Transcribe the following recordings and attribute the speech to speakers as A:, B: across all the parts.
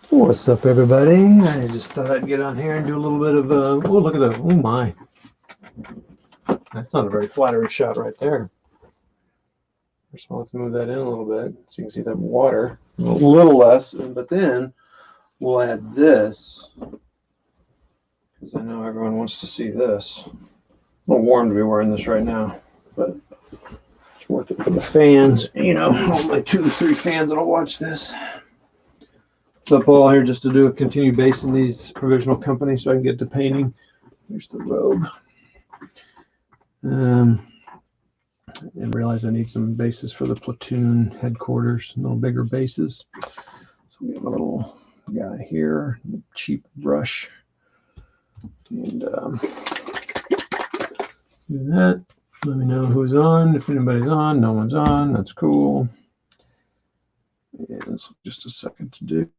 A: What's up, everybody? I just thought I'd get on here and do a little bit of oh, look at that. Oh my, that's not a very flattering shot right there. First of all, let's move that in a little bit so you can see that water a little less, but then we'll add this because I know everyone wants to see this. A little warm to be wearing this right now, but it's worth it for the fans. You know, all my 2 to 3 fans that'll watch this. What's up, Paul? Here just to do a continue base in these provisional companies so I can get to painting. Here's the robe. And realize I need some bases for the platoon headquarters, little bigger bases. So we have a little guy here, cheap brush, and do that. Let me know who's on. If anybody's on, no one's on. That's cool. And just a second to do.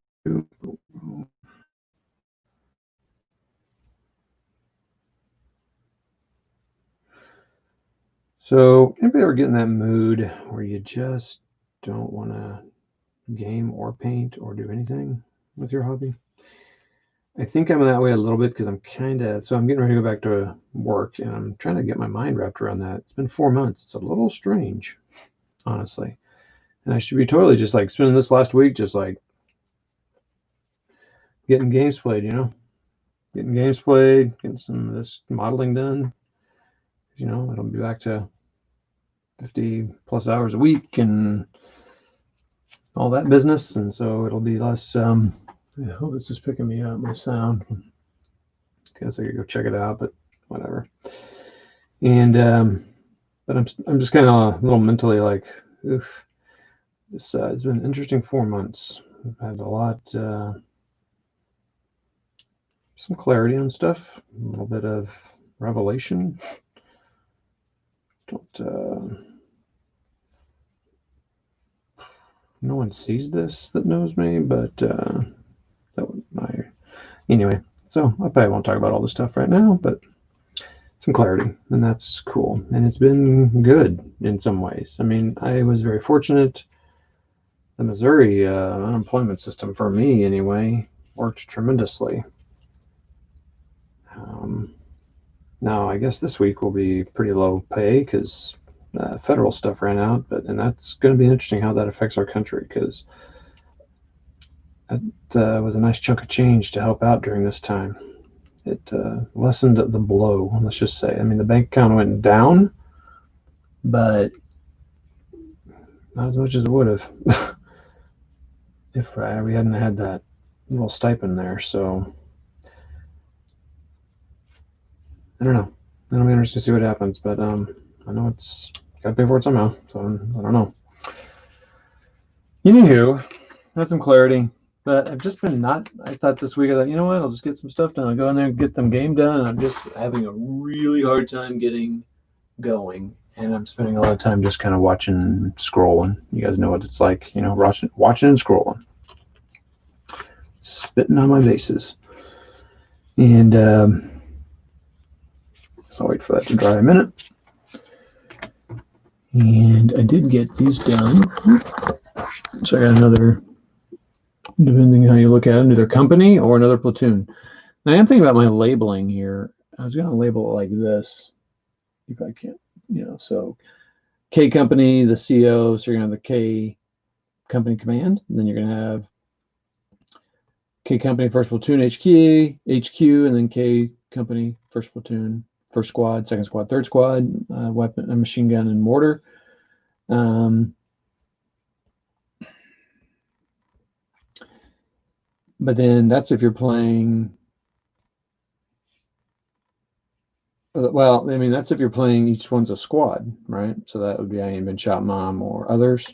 A: So, anybody ever get in that mood where you just don't want to game or paint or do anything with your hobby? I think I'm that way a little bit because I'm I'm getting ready to go back to work and I'm trying to get my mind wrapped around that. It's been 4 months. It's a little strange, honestly. And I should be totally just like spending this last week just like getting games played, getting games played, getting some of this modeling done. It'll be back to 50 plus hours a week and all that business. And so it'll be less, I hope this is picking me up, my sound. Guess I could go check it out, but whatever. And but I'm just kind of a little mentally like, oof. It's been an interesting 4 months. I've had a lot, some clarity on stuff, a little bit of revelation. No one sees this that knows me, but anyway. So I probably won't talk about all this stuff right now, but some clarity, and that's cool. And it's been good in some ways. I mean, I was very fortunate. The Missouri unemployment system, for me anyway, worked tremendously. Now, I guess this week will be pretty low pay because federal stuff ran out, and that's going to be interesting how that affects our country because that was a nice chunk of change to help out during this time. It lessened the blow, let's just say. I mean, the bank account went down, but not as much as it would have if we hadn't had that little stipend there. So I don't know. It'll be interesting to see what happens, but I know it's got to pay for it somehow. So I don't know. Anywho, had some clarity, but I've just been I thought this week, I thought, you know what, I'll just get some stuff done. I'll go in there and get them game done. And I'm just having a really hard time getting going. And I'm spending a lot of time just kind of watching and scrolling. You guys know what it's like, watching and scrolling. Spitting on my bases. And so I'll wait for that to dry a minute. And I did get these done. So I got another, depending how you look at it, either company or another platoon. Now I am thinking about my labeling here. I was going to label it like this. You probably can't, so K company, the CO, so you're going to have the K company command, and then you're going to have K company first platoon HQ, and then K company first platoon, first squad, second squad, third squad, weapon, machine gun, and mortar. But then that's if you're playing. Well, I mean, that's if you're playing each one's a squad, right? So that would be I Ain't Been Shot Mom or others.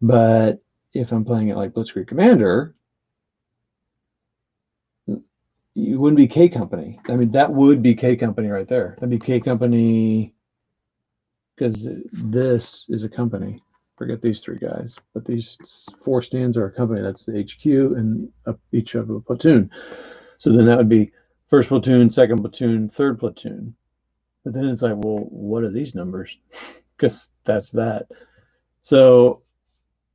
A: But if I'm playing it like Blitzkrieg Commander, you wouldn't be K company. I mean, that would be K company right there. That'd be K company because this is a company. Forget these 3 guys, but these 4 stands are a company. That's the HQ and each of a platoon. So then that would be first platoon, second platoon, third platoon. But then it's like, well, what are these numbers? Because that's that. So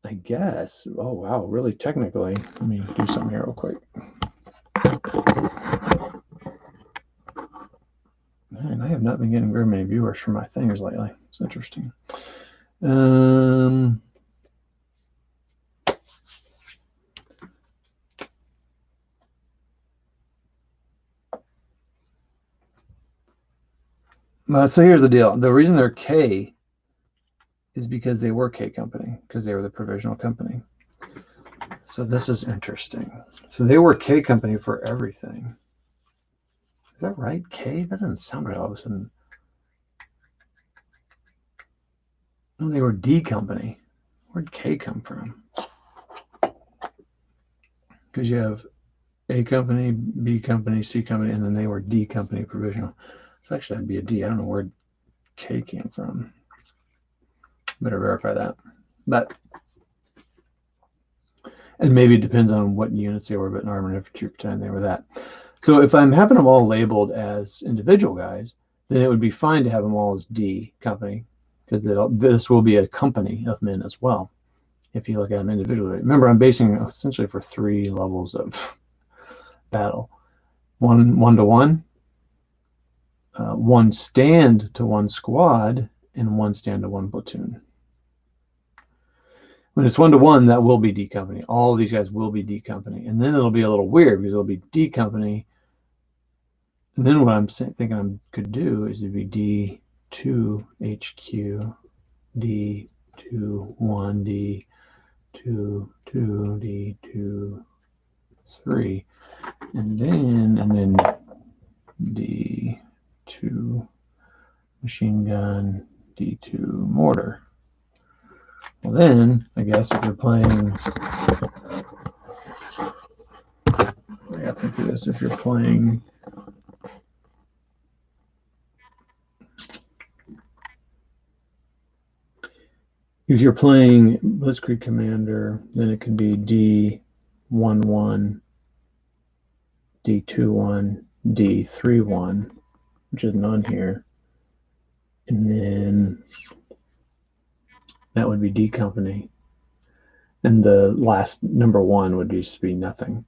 A: I guess. Oh, wow. Really technically. Let me do something here real quick. Man, I have not been getting very many viewers from my things lately. It's interesting. So here's the deal. The reason they're K is because they were K company, because they were the provisional company. So this is interesting. So they were K company for everything. Is that right? K? That doesn't sound right all of a sudden. No, they were D company. Where'd K come from? Because you have A company, B company, C company, and then they were D company provisional. So actually that'd be a D. I don't know where K came from. Better verify that. But and maybe it depends on what units they were, but in Armored Infantry Battalion they were that. So if I'm having them all labeled as individual guys, then it would be fine to have them all as D company, because this will be a company of men as well. If you look at them individually, remember I'm basing essentially for 3 levels of battle: one to one, 1 stand to 1 squad, and 1 stand to 1 platoon. When it's 1 to 1, that will be D company. All of these guys will be D company, and then it'll be a little weird because it'll be D company. And then what I'm thinking I could do is it'd be D2 HQ, D2 1, D2 2, D2 3, and then D2 machine gun, D2 mortar. Well, then I guess if you're playing, I gotta think through this. If you're playing Blitzkrieg Commander, then it can be D11, D21, D31, which is none here. And then that would be D company. And the last number 1 would just be nothing,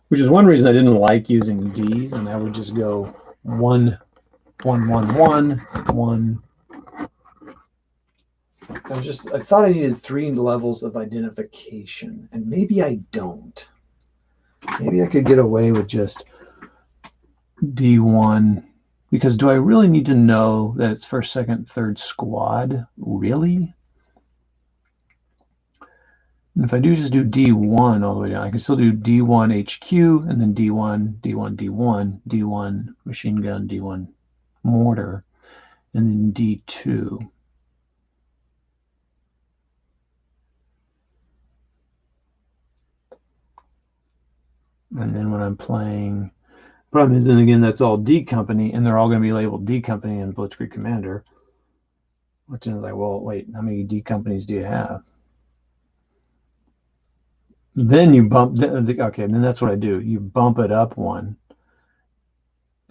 A: which is one reason I didn't like using D's, and I would just go 1, 1, 1, 1, 1. I thought I needed 3 levels of identification, and maybe I don't. Maybe I could get away with just D1, because do I really need to know that it's first, second, third squad? Really? And if I just do D1 all the way down, I can still do D1 HQ, and then D1, D1, D1, D1 machine gun, D1 mortar, and then D2. And then when I'm playing, problem is, then again, that's all D company, and they're all going to be labeled D company in Blitzkrieg Commander, which is like, well, wait, how many D companies do you have? Then you bump, okay, then that's what I do. You bump it up 1,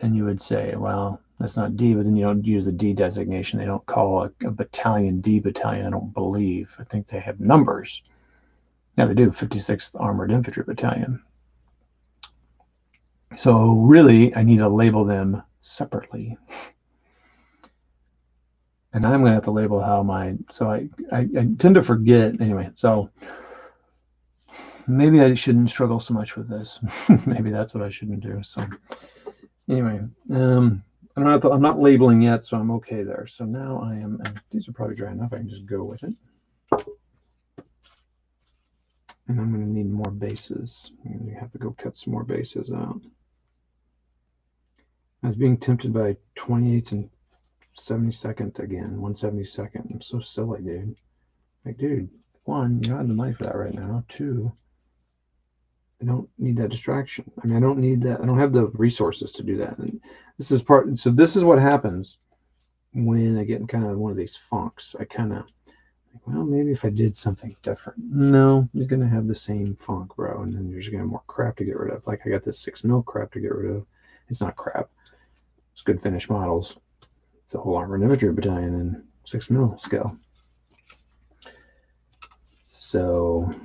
A: and you would say, well, that's not D, but then you don't use the D designation. They don't call a battalion D battalion, I don't believe. I think they have numbers. Yeah, they do, 56th Armored Infantry Battalion. So really, I need to label them separately. And I'm going to have to label how so I tend to forget, anyway, so maybe I shouldn't struggle so much with this. Maybe that's what I shouldn't do. So anyway, I'm not labeling yet, so I'm okay there. So now I am, and these are probably dry enough. I can just go with it. And I'm going to need more bases. I'm going to have to go cut some more bases out. I was being tempted by 28th and 72nd again, 172nd. I'm so silly, dude. Like, dude, 1, you don't have the money for that right now. 2, I don't need that distraction. I mean, I don't need that. I don't have the resources to do that. And this is what happens when I get in kind of one of these funks. I kind of, well, maybe if I did something different. No, you're going to have the same funk, bro. And then you're just going to have more crap to get rid of. Like, I got this 6 mil crap to get rid of. It's not crap. It's good finished models. It's a whole Armored Infantry Battalion in 6 mil scale. So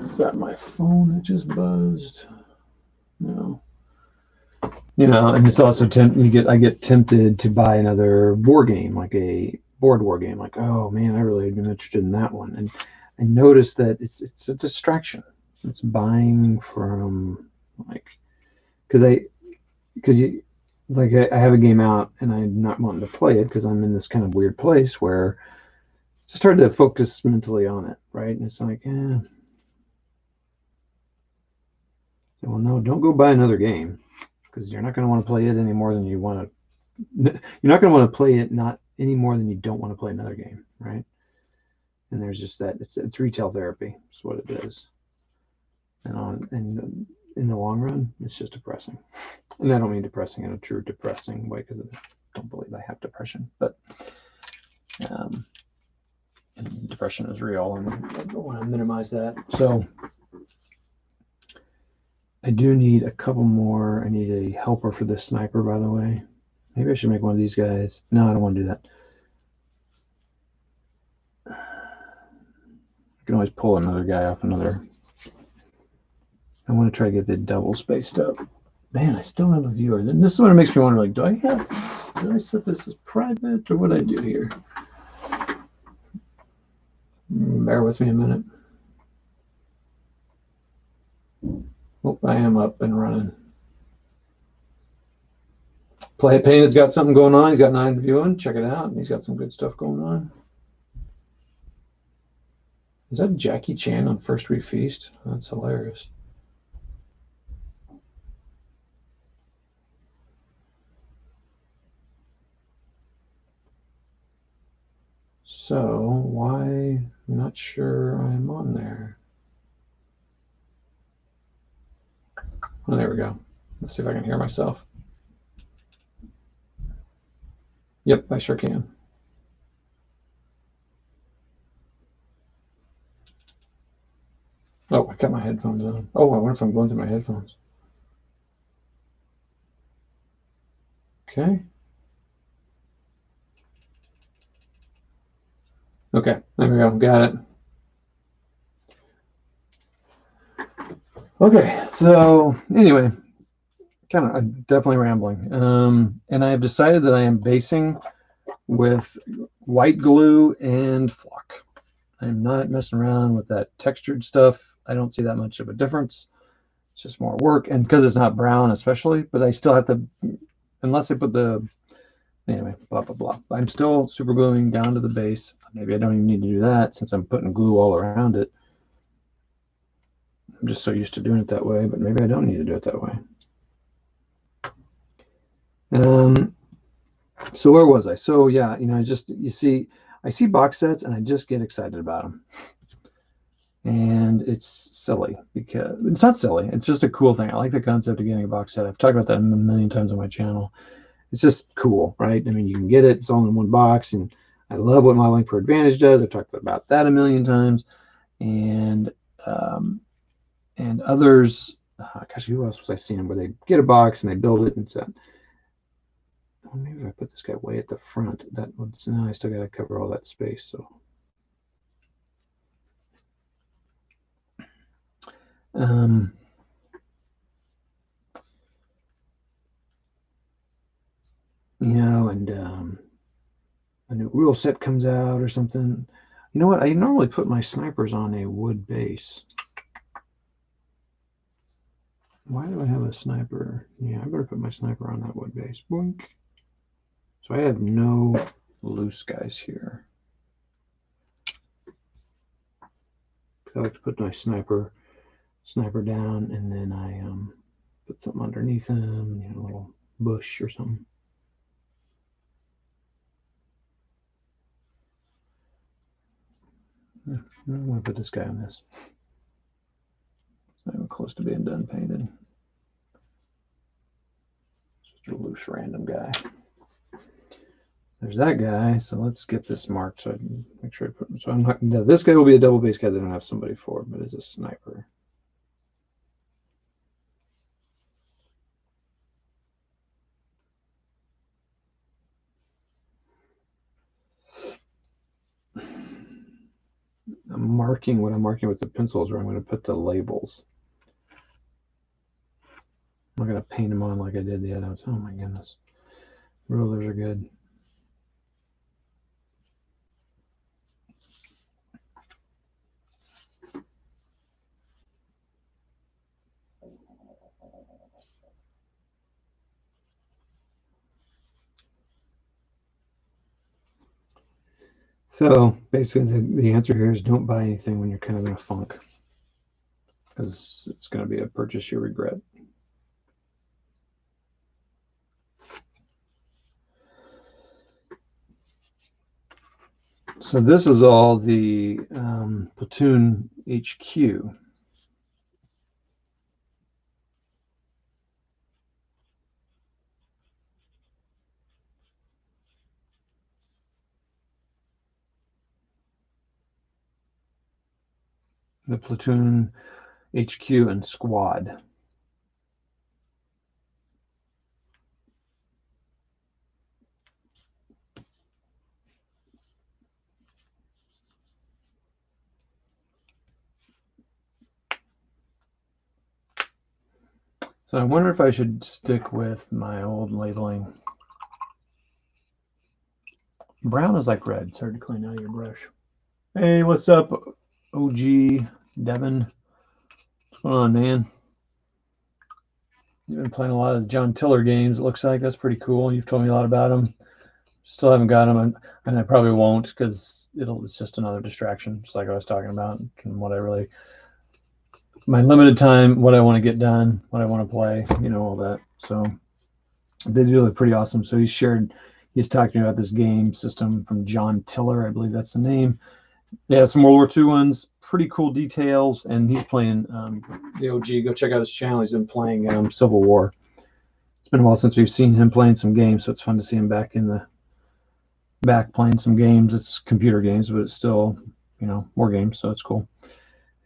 A: is that my phone that just buzzed? No. You know, and it's also I get tempted to buy another war game, like a board war game. Like, oh man, I really have been interested in that one, and I noticed that it's a distraction. It's buying from like because you like I have a game out and I'm not wanting to play it because I'm in this kind of weird place where it's just hard to focus mentally on it, right? And it's like, well, no, don't go buy another game because you're not going to want to play it any more than you want to. You're not going to want to play it not any more than you don't want to play another game, right? And there's just that it's retail therapy. It's what it is. And in the long run, it's just depressing. And I don't mean depressing in a true depressing way because I don't believe I have depression, but depression is real, and I don't want to minimize that. So I do need a couple more. I need a helper for this sniper, by the way. Maybe I should make one of these guys. No, I don't want to do that. I can always pull another guy off another. I want to try to get the double spaced up. Man, I still have a viewer. Then this is what it makes me wonder, like, do I set this as private or what do I do here? Bear with me a minute. Oh, I am up and running. Play It Painted's got something going on. He's got 9 viewing. Check it out. He's got some good stuff going on. Is that Jackie Chan on First We Feast? That's hilarious. So why? I'm not sure I'm on there. Oh, there we go. Let's see if I can hear myself. Yep, I sure can. Oh, I got my headphones on. Oh, I wonder if I'm going through my headphones. Okay. Okay, there we go. Got it. Okay, so anyway, kind of definitely rambling. And I have decided that I am basing with white glue and flock. I'm not messing around with that textured stuff. I don't see that much of a difference. It's just more work, and because it's not brown especially, but I still have to, unless I put the, anyway, blah, blah, blah. I'm still super gluing down to the base. Maybe I don't even need to do that since I'm putting glue all around it. I'm just so used to doing it that way, but maybe I don't need to do it that way. So where was I? So yeah, you know, I see box sets and I just get excited about them. And it's silly because it's not silly. It's just a cool thing. I like the concept of getting a box set. I've talked about that a million times on my channel. It's just cool, right? I mean, you can get it. It's all in one box, and I love what Modeling for Advantage does. I've talked about that a million times, and others. Gosh, who else was I seeing where they get a box and they build it and said, well, maybe if I put this guy way at the front, that would. So now I still got to cover all that space. So. You know, and a new rule set comes out or something. You know what? I normally put my snipers on a wood base. Why do I have a sniper? Yeah, I better put my sniper on that wood base. Boink. So I have no loose guys here. I like to put my sniper down, and then I put something underneath him, you know, a little bush or something. I'm going to put this guy on this. It's not even close to being done painted. Just a loose random guy. there's that guy. So let's get this marked so I can make sure I put him. So I'm not. No, this guy will be a double base guy that I don't have somebody for, but is a sniper. I'm marking what I'm marking with the pencils, where I'm going to put the labels. I'm not going to paint them on like I did the other ones. Oh my goodness. Rulers are good. So basically the answer here is don't buy anything when you're kind of in a funk, because it's going to be a purchase you regret. So this is all the platoon HQ. The platoon HQ and squad. So I wonder if I should stick with my old labeling. Brown is like red. It's hard to clean out of your brush. Hey, what's up, OG Devin? What's going on, man? You've been playing a lot of John Tiller games, it looks like. That's pretty cool. You've told me a lot about them. Still haven't got them, and I probably won't, because it's just another distraction, just like I was talking about, and what I really, my limited time, what I want to get done, what I want to play, all that. So they do look pretty awesome. So he's talking about this game system from John Tiller, I believe that's the name. Yeah, some World War II ones, pretty cool details, and he's playing the OG. Go check out his channel. He's been playing Civil War. It's been a while since we've seen him playing some games, so it's fun to see him back playing some games. It's computer games, but it's still, more games, so it's cool.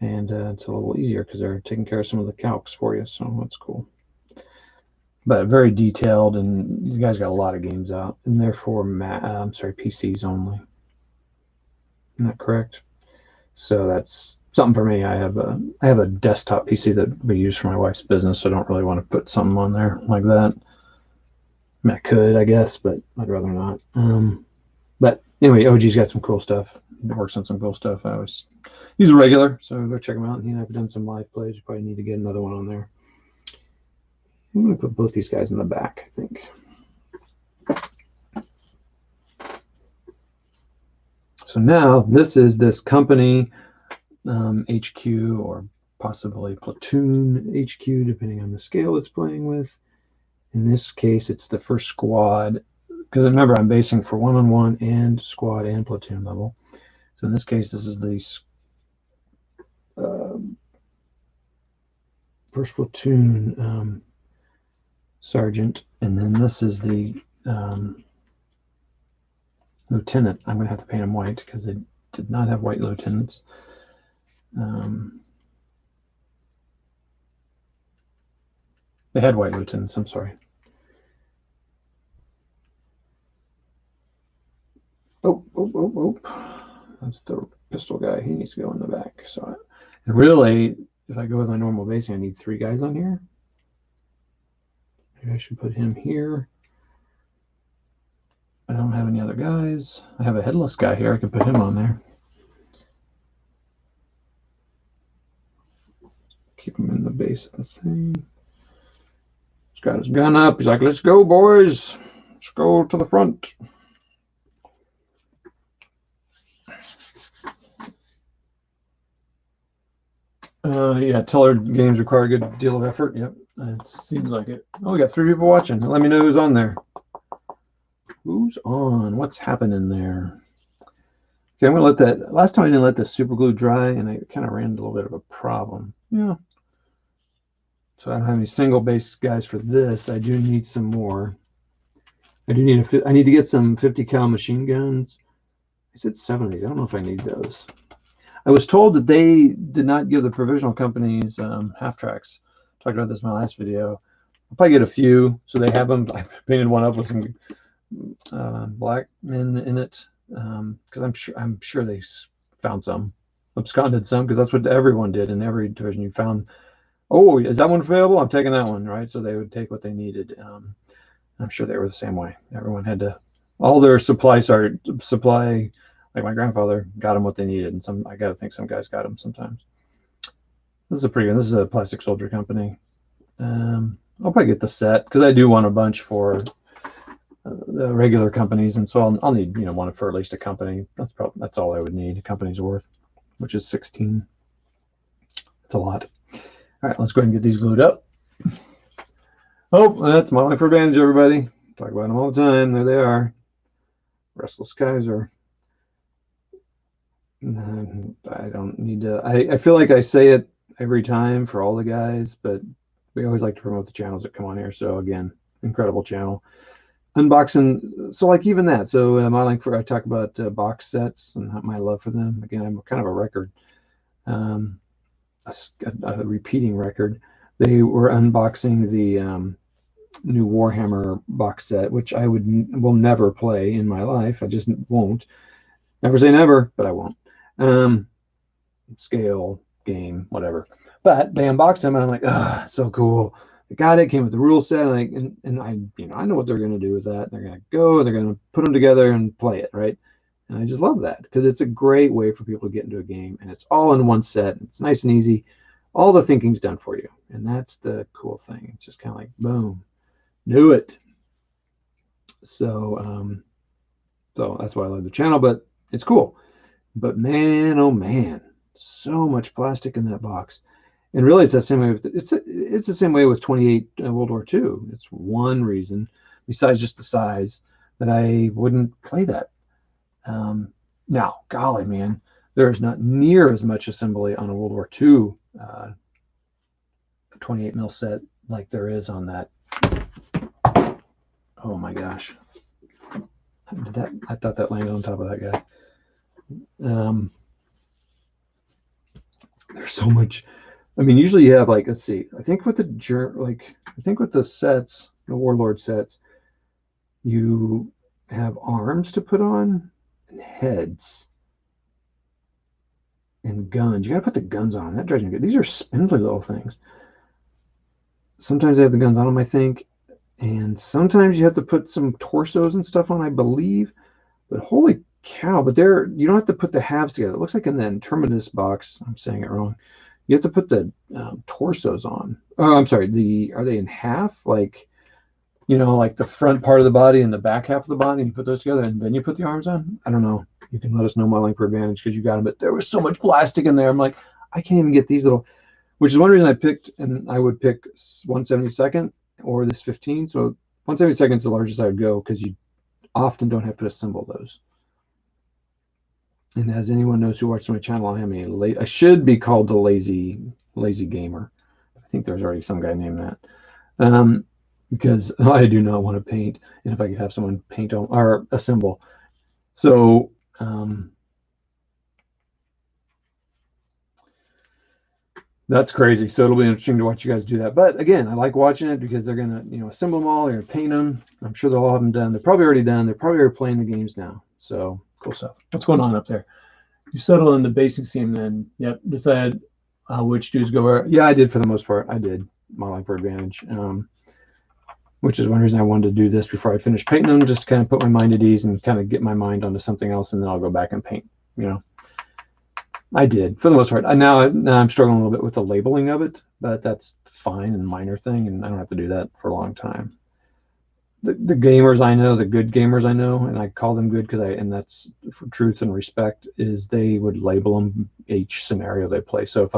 A: And it's a little easier because they're taking care of some of the calcs for you, so that's cool. But very detailed, and you guys got a lot of games out, and therefore, PCs only. Isn't that correct? So that's something for me. I have a desktop PC that we use for my wife's business, so I don't really want to put something on there like that. I mean, I could, I guess, but I'd rather not. But anyway, OG's got some cool stuff. He works on some cool stuff. He's a regular, so go check him out. He and I've done some live plays. You probably need to get another one on there. I'm going to put both these guys in the back, I think. So now this is this company HQ, or possibly platoon HQ, depending on the scale it's playing with. In this case, it's the first squad, because remember, I'm basing for one-on-one and squad and platoon level. So in this case, this is the first platoon sergeant, and then this is the lieutenant. I'm going to have to paint him white because they did not have white lieutenants. They had white lieutenants, I'm sorry. Oh. That's the pistol guy. He needs to go in the back. So, and really, if I go with my normal basing, I need 3 guys on here. Maybe I should put him here. I don't have any other guys. I have a headless guy here. I could put him on there. Keep him in the base of the thing. He's got his gun up. He's like, let's go, boys. Let's go to the front. Yeah, Tiller games require a good deal of effort. Yep, it seems like it. Oh, we got 3 people watching. Let me know who's on there. Who's on? What's happening there? Okay, I'm going to let that. Last time I didn't let the super glue dry, and I kind of ran into a little bit of a problem. Yeah. So I don't have any single base guys for this. I do need some more. I do need I need to get some 50 cal machine guns. I said 70s. I don't know if I need those. I was told that they did not give the provisional companies half tracks. Talked about this in my last video. I'll probably get a few, so they have them. I painted one up with some black men in it because I'm sure they found some, absconded some, because that's what everyone did in every division. You found, oh, is that one available? I'm taking that one, right? So they would take what they needed. I'm sure they were the same way. Everyone had to, all their supply, like my grandfather got them what they needed, and some, I got to think some guys got them sometimes. This is a pretty good. This is a Plastic Soldier company. I'll probably get the set because I do want a bunch for the regular companies, and so I'll need one for at least a company. That's all I would need. A company's worth, which is 16. That's a lot. All right, let's go ahead and get these glued up. Oh, that's Monologue for Advantage, everybody. Talk about them all the time. There they are. Restless Kaiser. I don't need to. I feel like I say it every time for all the guys, but we always like to promote the channels that come on here. So again, incredible channel. Unboxing, so like even that. So modeling for, I talk about box sets and my love for them. Again, I'm kind of a record, a repeating record. They were unboxing the new Warhammer box set, which I will never play in my life. I just won't. Never say never, but I won't. Scale, game, whatever. But they unboxed them, and I'm like, ah, so cool. I got it. Came with the rule set, and I know what they're going to do with that. They're going to go, they're going to put them together and play it, right? And I just love that because it's a great way for people to get into a game, and it's all in one set. It's nice and easy. All the thinking's done for you, and that's the cool thing. It's just kind of like, boom, do it. So, so that's why I love the channel. But it's cool. But man, oh man, so much plastic in that box. And really, it's the same way. It's the same way with 28 World War II. It's one reason, besides just the size, that I wouldn't play that. Now, golly, man, there's not near as much assembly on a World War II 28 mil set like there is on that. Oh my gosh, I thought that landed on top of that guy. There's so much. I mean, usually you have, like, let's see. I think with the sets, the Warlord sets, you have arms to put on and heads and guns. You gotta put the guns on. That drives me good. These are spindly little things. Sometimes they have the guns on them, I think, and sometimes you have to put some torsos and stuff on, I believe. But holy cow! But you don't have to put the halves together. It looks like in the Terminus box. I'm saying it wrong. You have to put the torsos on. Oh, I'm sorry. Are they in half? Like, like the front part of the body and the back half of the body, and you put those together, and then you put the arms on? I don't know. You can let us know, Modeling for Advantage, because you got them. But there was so much plastic in there. I'm like, I can't even get these little, which is one reason I picked, and I would pick 1/72 or this 15. So 1/72 is the largest I would go, because you often don't have to assemble those. And as anyone knows who watches my channel, I should be called the lazy gamer. I think there's already some guy named that. Because I do not want to paint, and if I could have someone paint on or assemble. So that's crazy. So it'll be interesting to watch you guys do that. But again, I like watching it because they're gonna, assemble them all, they're gonna paint them. I'm sure they'll all have them done. They're probably already done. They're probably already playing the games now. So cool stuff. What's going on up there? You settle in the basic scene, then yep, decide which dudes go where. Yeah, I did for the most part. I did Modeling for Advantage, which is one reason I wanted to do this before I finish painting them, just to kind of put my mind at ease and kind of get my mind onto something else, and then I'll go back and paint. I did for the most part. Now I'm struggling a little bit with the labeling of it, but that's fine and minor thing, and I don't have to do that for a long time. The gamers I know, the good gamers I know, and I call them good because and that's for truth and respect, is they would label them each scenario they play. So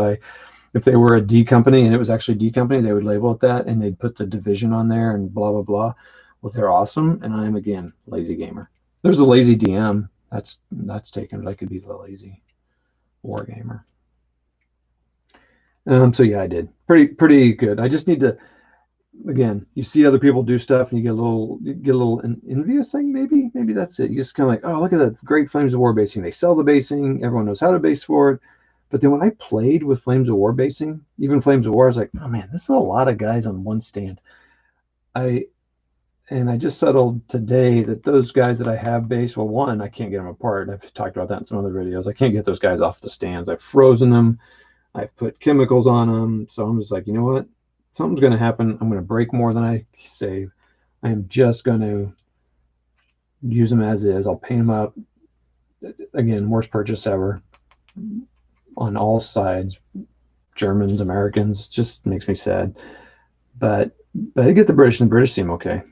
A: if they were a D company and it was actually D company, they would label it that, and they'd put the division on there and blah blah blah. Well, they're awesome, and I'm again lazy gamer. There's a lazy DM. That's taken. I could be the lazy war gamer. So yeah, I did pretty good. I just need to. again, you see other people do stuff and you get a little envious thing. Maybe that's it. You just kind of like, oh, look at that great Flames of War basing. They sell the basing. Everyone knows how to base for it. But then when I played with Flames of War basing, even Flames of War, I was like, oh man, this is a lot of guys on one stand. I just settled today that those guys that I have based, well, one, I can't get them apart. I've talked about that in some other videos. I can't get those guys off the stands. I've frozen them. I've put chemicals on them. So I'm just like, you know what? Something's going to happen. I'm going to break more than I save. I am just going to use them as is. I'll paint them up. Again, worst purchase ever on all sides. Germans, Americans, just makes me sad. But I get the British, and the British seem okay.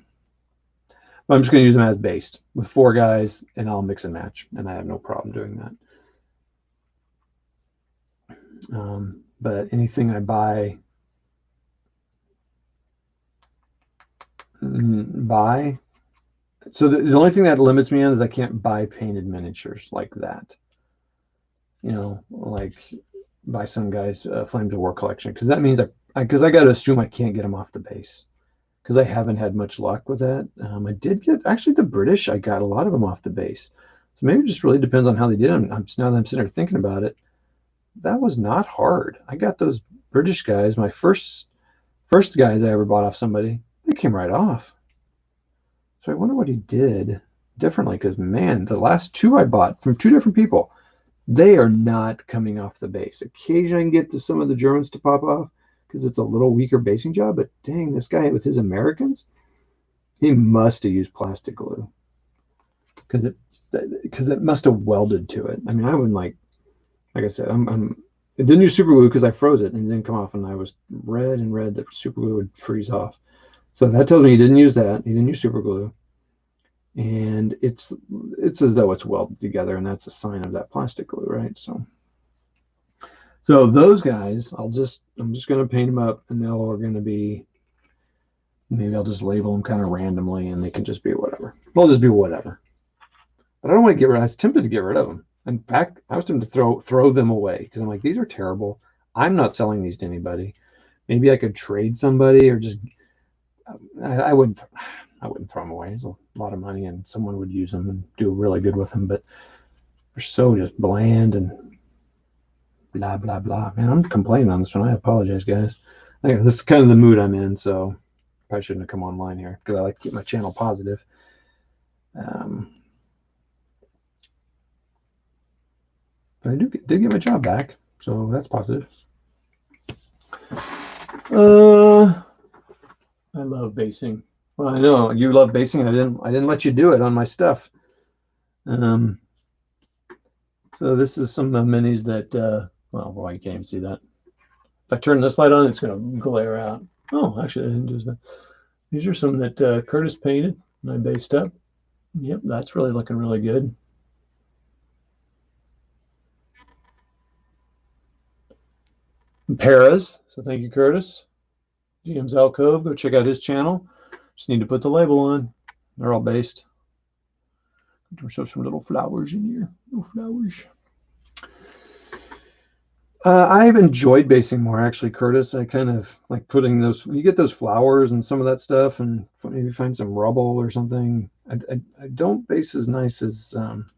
A: But I'm just going to use them as based with 4 guys, and I'll mix and match, and I have no problem doing that. But anything I buy, so the only thing that limits me on is I can't buy painted miniatures like that. You know, like buy some guy's Flames of War collection, because that means I got to assume I can't get them off the base, because I haven't had much luck with that. I did get, actually, the British, I got a lot of them off the base. So maybe it just really depends on how they did them. Now that I'm sitting there thinking about it, that was not hard. I got those British guys, my first guys I ever bought off somebody, they came right off. So I wonder what he did differently, because man, the last 2 I bought from 2 different people, they are not coming off the base. Occasionally I can get to some of the Germans to pop off because it's a little weaker basing job, but dang, this guy with his Americans, he must have used plastic glue, because it must have welded to it. I mean, I wouldn't like I said, it didn't use super glue because I froze it and it didn't come off, and I was red that super glue would freeze off. So that tells me he didn't use that. He didn't use super glue, and it's as though it's welded together, and that's a sign of that plastic glue, right? So those guys, I'm just going to paint them up, and they're going to be, maybe I'll just label them kind of randomly, and they can just be whatever. They'll just be whatever. But I don't want to get rid of. I was tempted to get rid of them. In fact, I was tempted to throw them away, because I'm like, these are terrible. I'm not selling these to anybody. Maybe I could trade somebody, or just I wouldn't throw them away. It's a lot of money, and someone would use them and do really good with them. But they're so just bland and blah blah blah. Man, I'm complaining on this one. I apologize, guys. This is kind of the mood I'm in, so probably shouldn't have come online here, because I like to keep my channel positive. But I did get my job back, so that's positive. I love basing. Well, I know you love basing. I didn't let you do it on my stuff. So this is some minis that, well, boy, you can't even see that. If I turn this light on, it's going to glare out. Oh, actually, I didn't do that. These are some that Curtis painted and I based up. Yep, that's really looking really good. Paras, so thank you, Curtis. GM's Alcove, go check out his channel. Just need to put the label on. They're all based. Show some little flowers in here. Little flowers. I've enjoyed basing more, actually, Curtis. I kind of like putting those, you get those flowers and some of that stuff, and maybe find some rubble or something. I don't base as nice as some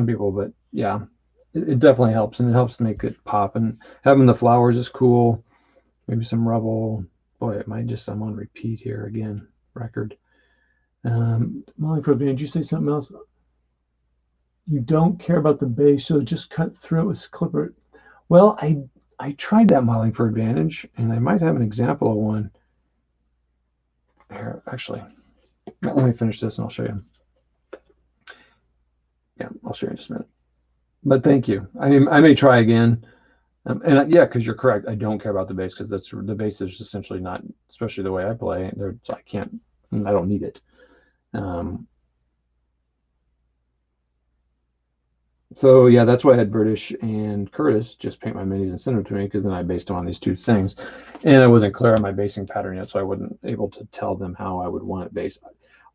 A: people, but yeah, it definitely helps, and it helps to make it pop. And having the flowers is cool. Maybe some rubble. Boy, it might just, I'm on repeat here again. Record. Molly Pro, did you say something else? You don't care about the base, so just cut through it with clipper. Well, I tried that modeling for Advantage, and I might have an example of one. Here, actually, let me finish this and I'll show you. Yeah, I'll show you in just a minute. But thank you. I may try again. And yeah, because you're correct. I don't care about the base, because the base is essentially not, especially the way I play. So I don't need it. So yeah, that's why I had British and Curtis just paint my minis and send them to me, because then I based them on these 2 things, and I wasn't clear on my basing pattern yet, so I wasn't able to tell them how I would want it based.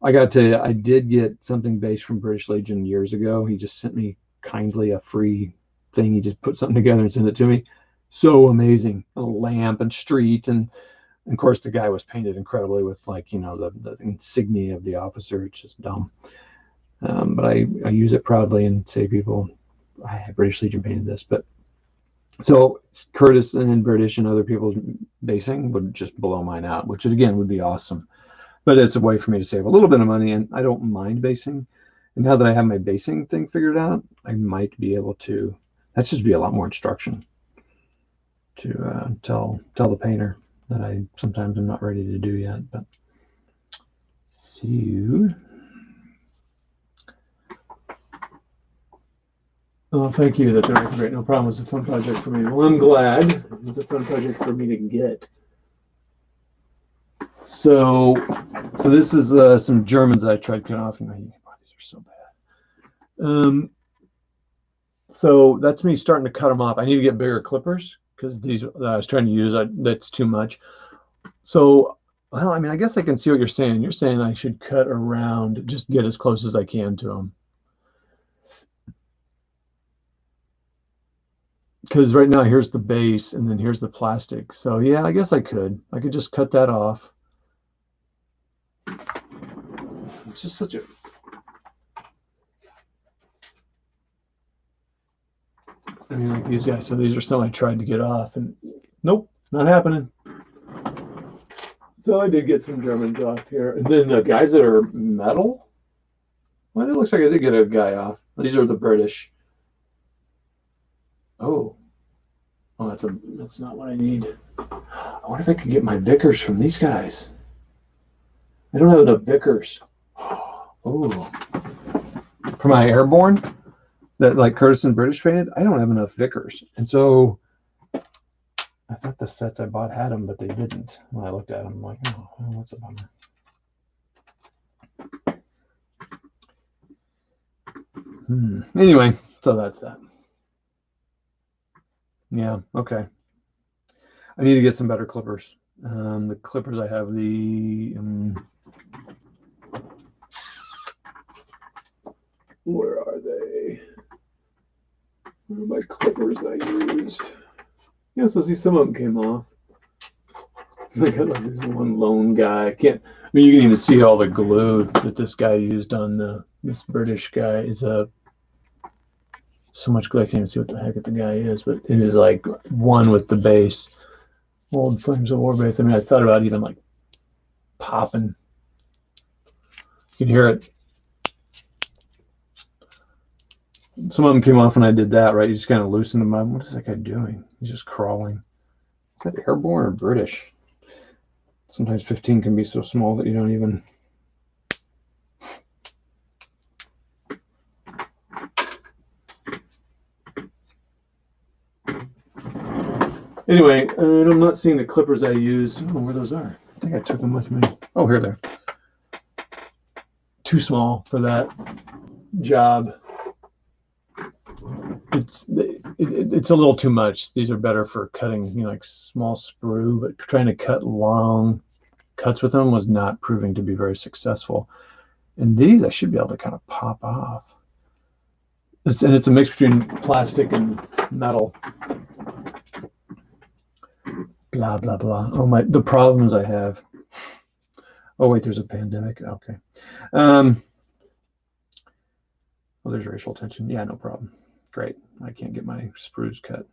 A: I did get something based from British Legion years ago. He just sent me kindly a free thing. He just put something together and sent it to me. So amazing. A lamp and street and And of course, the guy was painted incredibly with, like, the insignia of the officer. It's just dumb. But I use it proudly and say, people, I have British Legion painted this. But so Curtis and British and other people basing would just blow mine out, which again would be awesome. But it's a way for me to save a little bit of money, and I don't mind basing. And now that I have my basing thing figured out, I might be able to. That's just be a lot more instruction to tell the painter that I sometimes am not ready to do yet. But see you. Oh, thank you. That's great. No problem. It's a fun project for me. Well, I'm glad. It was a fun project for me to get. So this is some Germans I tried cutting off. These are so bad. So that's me starting to cut them off. I need to get bigger clippers because these that I was trying to use, that's too much. So, well, I mean, I guess I can see what you're saying. You're saying I should cut around, just get as close as I can to them. Because right now here's the base and then here's the plastic. So yeah, I guess I could just cut that off. It's just such a, I mean, like these guys. So these are some I tried to get off, and nope, not happening. So I did get some Germans off here, and then the guys that are metal. Well, it looks like I did get a guy off. These are the British. Oh, that's not what I need. I wonder if I could get my Vickers from these guys. I don't have enough Vickers. Oh, for my airborne that like Curtis and British painted, I don't have enough Vickers, and so I thought the sets I bought had them, but they didn't. When I looked at them, I'm like, oh, what's a bummer. Anyway, so that's that. Yeah, okay. I need to get some better clippers. The clippers I have, where are they? Where are my clippers I used? Yeah, so see, some of them came off. I got like this one lone guy. I mean, you can even see all the glue that this guy used on this British guy. Is so much glue I can't even see what the heck the guy is, but it is like one with the base. Old Flames of War base. I mean, I thought about even like popping. You can hear it. Some of them came off when I did that, right? You just kind of loosen them up. What is that guy doing? He's just crawling. Is that airborne or British? Sometimes 15 can be so small that you don't even. Anyway, and I'm not seeing the clippers I used. I don't know where those are. I think I took them with me. Oh, here they are. Too small for that job. It's a little too much. These are better for cutting, like small sprue, but trying to cut long cuts with them was not proving to be very successful. And these I should be able to kind of pop off. It's a mix between plastic and metal. Blah blah blah. Oh my! The problems I have. Oh wait, there's a pandemic. Okay. Oh, there's racial tension. Yeah, no problem. Great. I can't get my sprues cut.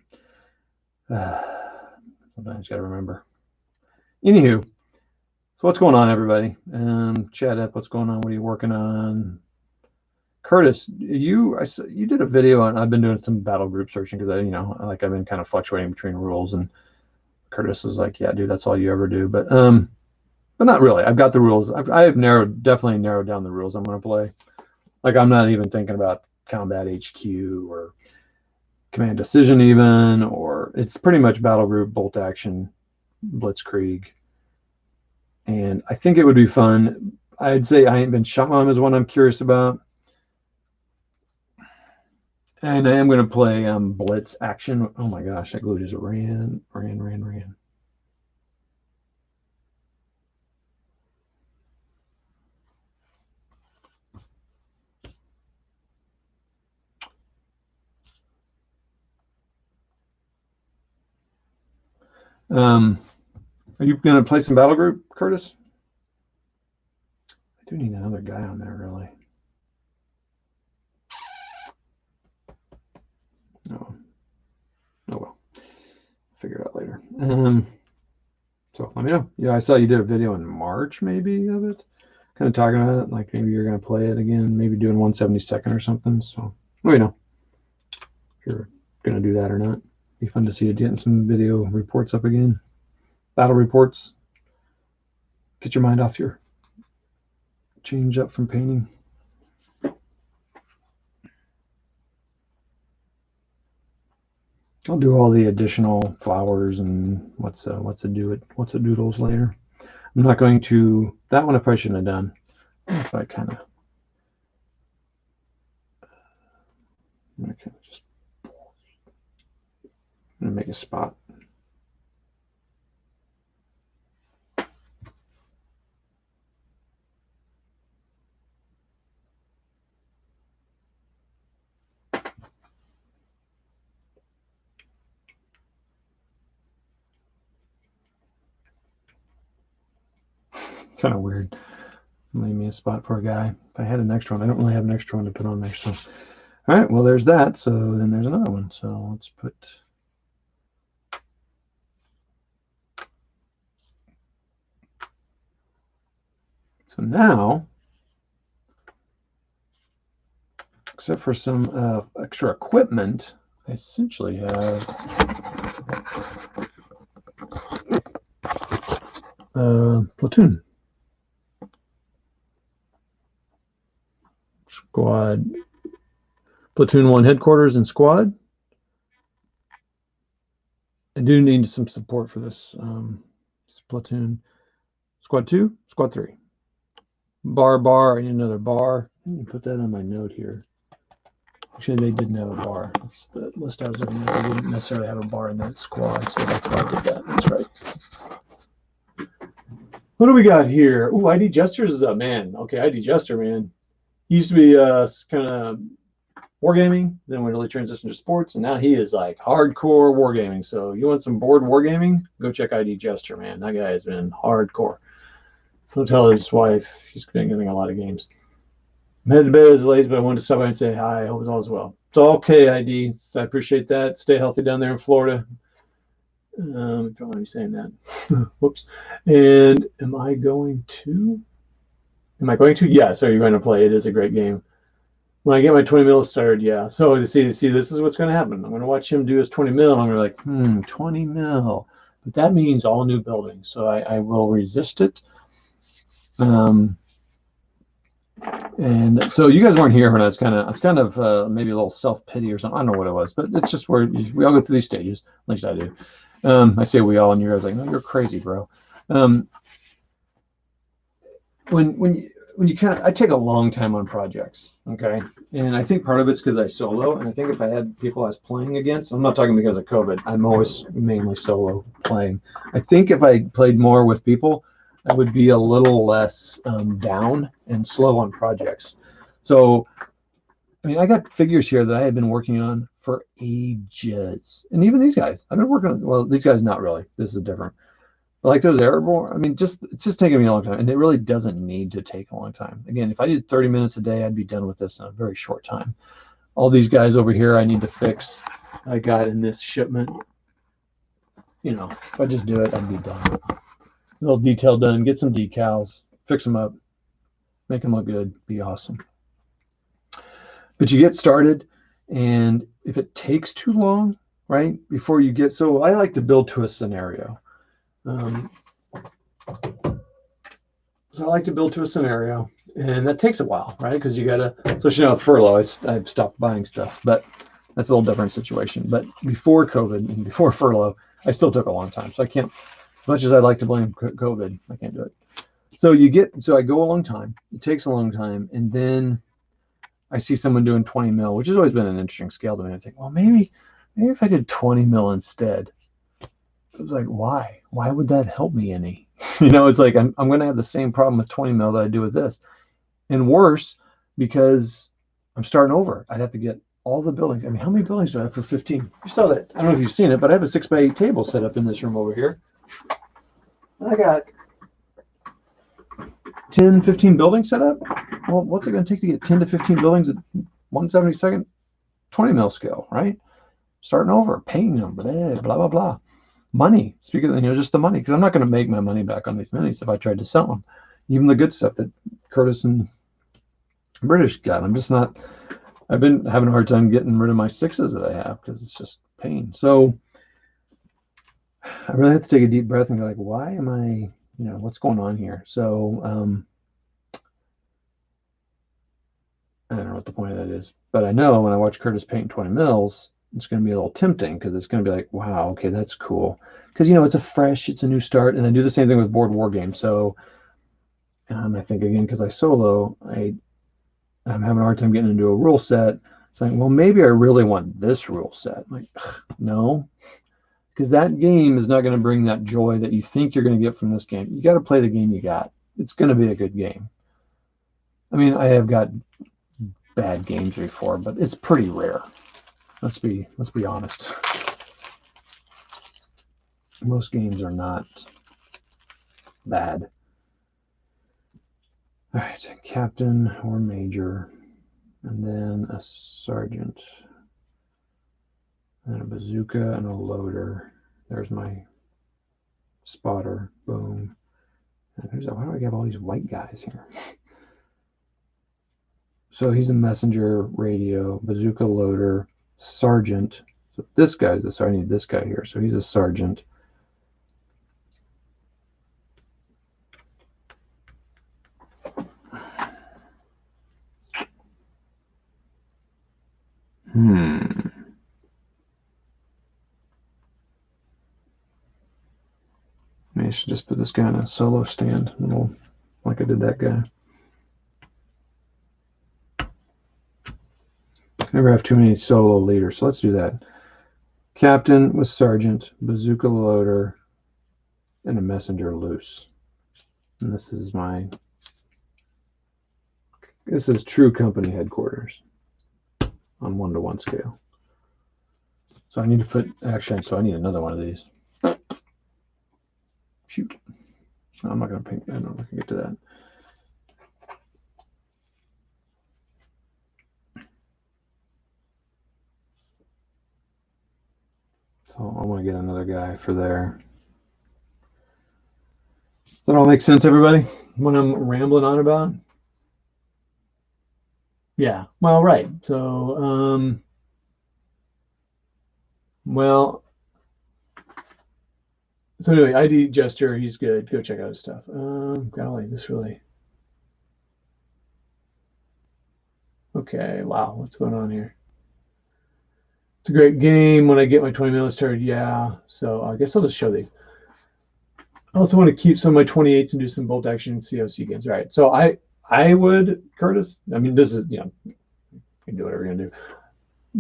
A: Sometimes got to remember. Anywho, so what's going on, everybody? Chat up. What's going on? What are you working on? Curtis, you did a video on. I've been doing some battle group searching because I've been kind of fluctuating between rules, and Curtis is like, yeah, dude, that's all you ever do. But not really. I've got the rules. I have definitely narrowed down the rules I'm going to play. Like, I'm not even thinking about combat HQ or command decision even, or it's pretty much battle group, bolt action, blitzkrieg. And I think it would be fun. I'd say I Ain't Been Shot is one I'm curious about. And I am going to play blitz action. Oh my gosh, that glue just ran. Are you going to play some Battle Group, Curtis? I do need another guy on there, really. No. Oh, well. Figure it out later. So let me know. Yeah, I saw you did a video in March, maybe, of it. Kind of talking about it, like maybe you're going to play it again, maybe doing 1/72 or something. So let me know if you're going to do that or not. Be fun to see you getting some video reports up again. Battle reports. Get your mind off your change up from painting. I'll do all the additional flowers and what's a doodles later. I'm not going to, that one I probably shouldn't have done. If I kind of, just I'm gonna make a spot. Kind of weird. Leave me a spot for a guy. If I had an extra one, I don't really have an extra one to put on there. So, all right, well, there's that. So then there's another one. So let's put. So now, except for some extra equipment, I essentially have platoon. Squad. Platoon 1 headquarters and squad. I do need some support for this platoon. Squad 2, squad 3. Bar, I need another bar. Let me put that on my note here. Actually, they didn't have a bar. That's the list I was looking at. They didn't necessarily have a bar in that squad, so that's why I did that. That's right. What do we got here? Ooh, ID Jester's is a man. Okay, ID Jester, man. He used to be kind of wargaming, then we really transitioned to sports, and now he is like hardcore wargaming. So you want some board wargaming? Go check ID Jester, man. That guy has been hardcore. He'll tell his wife he's been getting a lot of games. I'm headed to bed as late, but I wanted to stop by and say hi. I hope it's all is well. It's all okay, ID. I appreciate that. Stay healthy down there in Florida. Don't want to be saying that. Whoops. And am I going to? Yeah, so you're going to play. It is a great game. When I get my 20 mil started, yeah. So see, this is what's going to happen. I'm going to watch him do his 20 mil, and I'm going to be like, 20 mil. But that means all new buildings. So I will resist it. And so you guys weren't here when I was kind of maybe a little self-pity or something. I don't know what it was, but it's just where we all go through these stages. At least I do. I say we all, and you guys are like, no, you're crazy, bro. When you I take a long time on projects, okay? And I think part of it's because I solo, and I think if I had people I was playing against, I'm not talking because of COVID, I'm always mainly solo playing. I think if I played more with people, I would be a little less down and slow on projects. So, I mean, I got figures here that I had been working on for ages. And even these guys, I've been working on, well, these guys, not really. This is different. But like those airborne, I mean, it's just taking me a long time. And it really doesn't need to take a long time. Again, if I did 30 minutes a day, I'd be done with this in a very short time. All these guys over here I need to fix. I got in this shipment. You know, if I just do it, I'd be done. A little detail done, get some decals, fix them up, make them look good, be awesome. But you get started, and if it takes too long, right, before you get, so I like to build to a scenario. So I like to build to a scenario, and that takes a while, right? Because you got to, especially now with furlough, I've stopped buying stuff, but that's a little different situation. But before COVID and before furlough, I still took a long time. So I can't, as much as I'd like to blame COVID, I can't do it. So I go a long time. It takes a long time, and then I see someone doing 20 mil, which has always been an interesting scale to me. I think, well, maybe if I did 20 mil instead. It was like, why? Why would that help me any? You know, it's like I'm going to have the same problem with 20 mil that I do with this, and worse because I'm starting over. I'd have to get all the buildings. I mean, how many buildings do I have for 15? You saw that. I don't know if you've seen it, but I have a 6x8 table set up in this room over here. I got 10, 15 buildings set up. Well, what's it going to take to get 10 to 15 buildings at 1/72nd, 20 mil scale, right? Starting over, paying them, blah, blah, blah, blah. Money, speaking of, just the money, because I'm not going to make my money back on these minis if I tried to sell them. Even the good stuff that Curtis and British got. I'm just not, I've been having a hard time getting rid of my 6s that I have because it's just pain. So I really have to take a deep breath and go like, why am I, what's going on here? So I don't know what the point of that is, but I know when I watch Curtis paint 20 mils, it's going to be a little tempting because it's going to be like, wow, okay, that's cool. Because, it's a new start. And I do the same thing with board war games. So I think, again, because I solo, I'm having a hard time getting into a rule set. It's like, well, maybe I really want this rule set. I'm like, no, because that game is not going to bring that joy that you think you're going to get from this game. You got to play the game you got. It's going to be a good game. I mean, I have got bad games before, but it's pretty rare. Let's be honest. Most games are not bad. All right, captain or major, and then a sergeant, and a bazooka and a loader. There's my spotter. Boom. And there's why do I have all these white guys here? So he's a messenger, radio, bazooka, loader, sergeant. So this guy's the sergeant. I need this guy here. So he's a sergeant. Maybe I should just put this guy in a solo stand, like I did that guy. Never have too many solo leaders, so let's do that. Captain with sergeant, bazooka loader, and a messenger loose. And this is true company headquarters on 1-to-1 scale. So I need to put, actually, so I need another one of these. Shoot. No, I'm not going to paint, I don't know if I can get to that. So I want to get another guy for there. That all makes sense, everybody? What I'm rambling on about? Yeah. Well, right. So, well, so anyway, ID Jester, he's good. Go check out his stuff. Golly, this really. Okay, wow, what's going on here? It's a great game. When I get my 20 mil started, yeah. So I guess I'll just show these. I also want to keep some of my 28s and do some bolt action COC games. All right. So I would, Curtis, I mean, this is, you can do whatever you're going to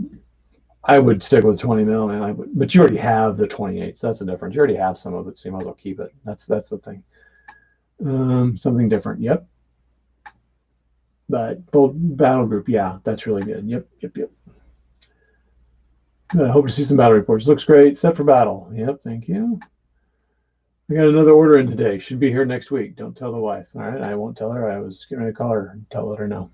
A: do. I would stick with 20 mil, and but you already have the 28s. That's the difference. You already have some of it, so you might as well keep it. That's the thing. Something different. Yep. But bolt battle group, yeah, that's really good. Yep. I hope to see some battle reports. Looks great. Set for battle. Yep. Thank you. I got another order in today. Should be here next week. Don't tell the wife. All right. I won't tell her. I was getting ready to call her and let her know.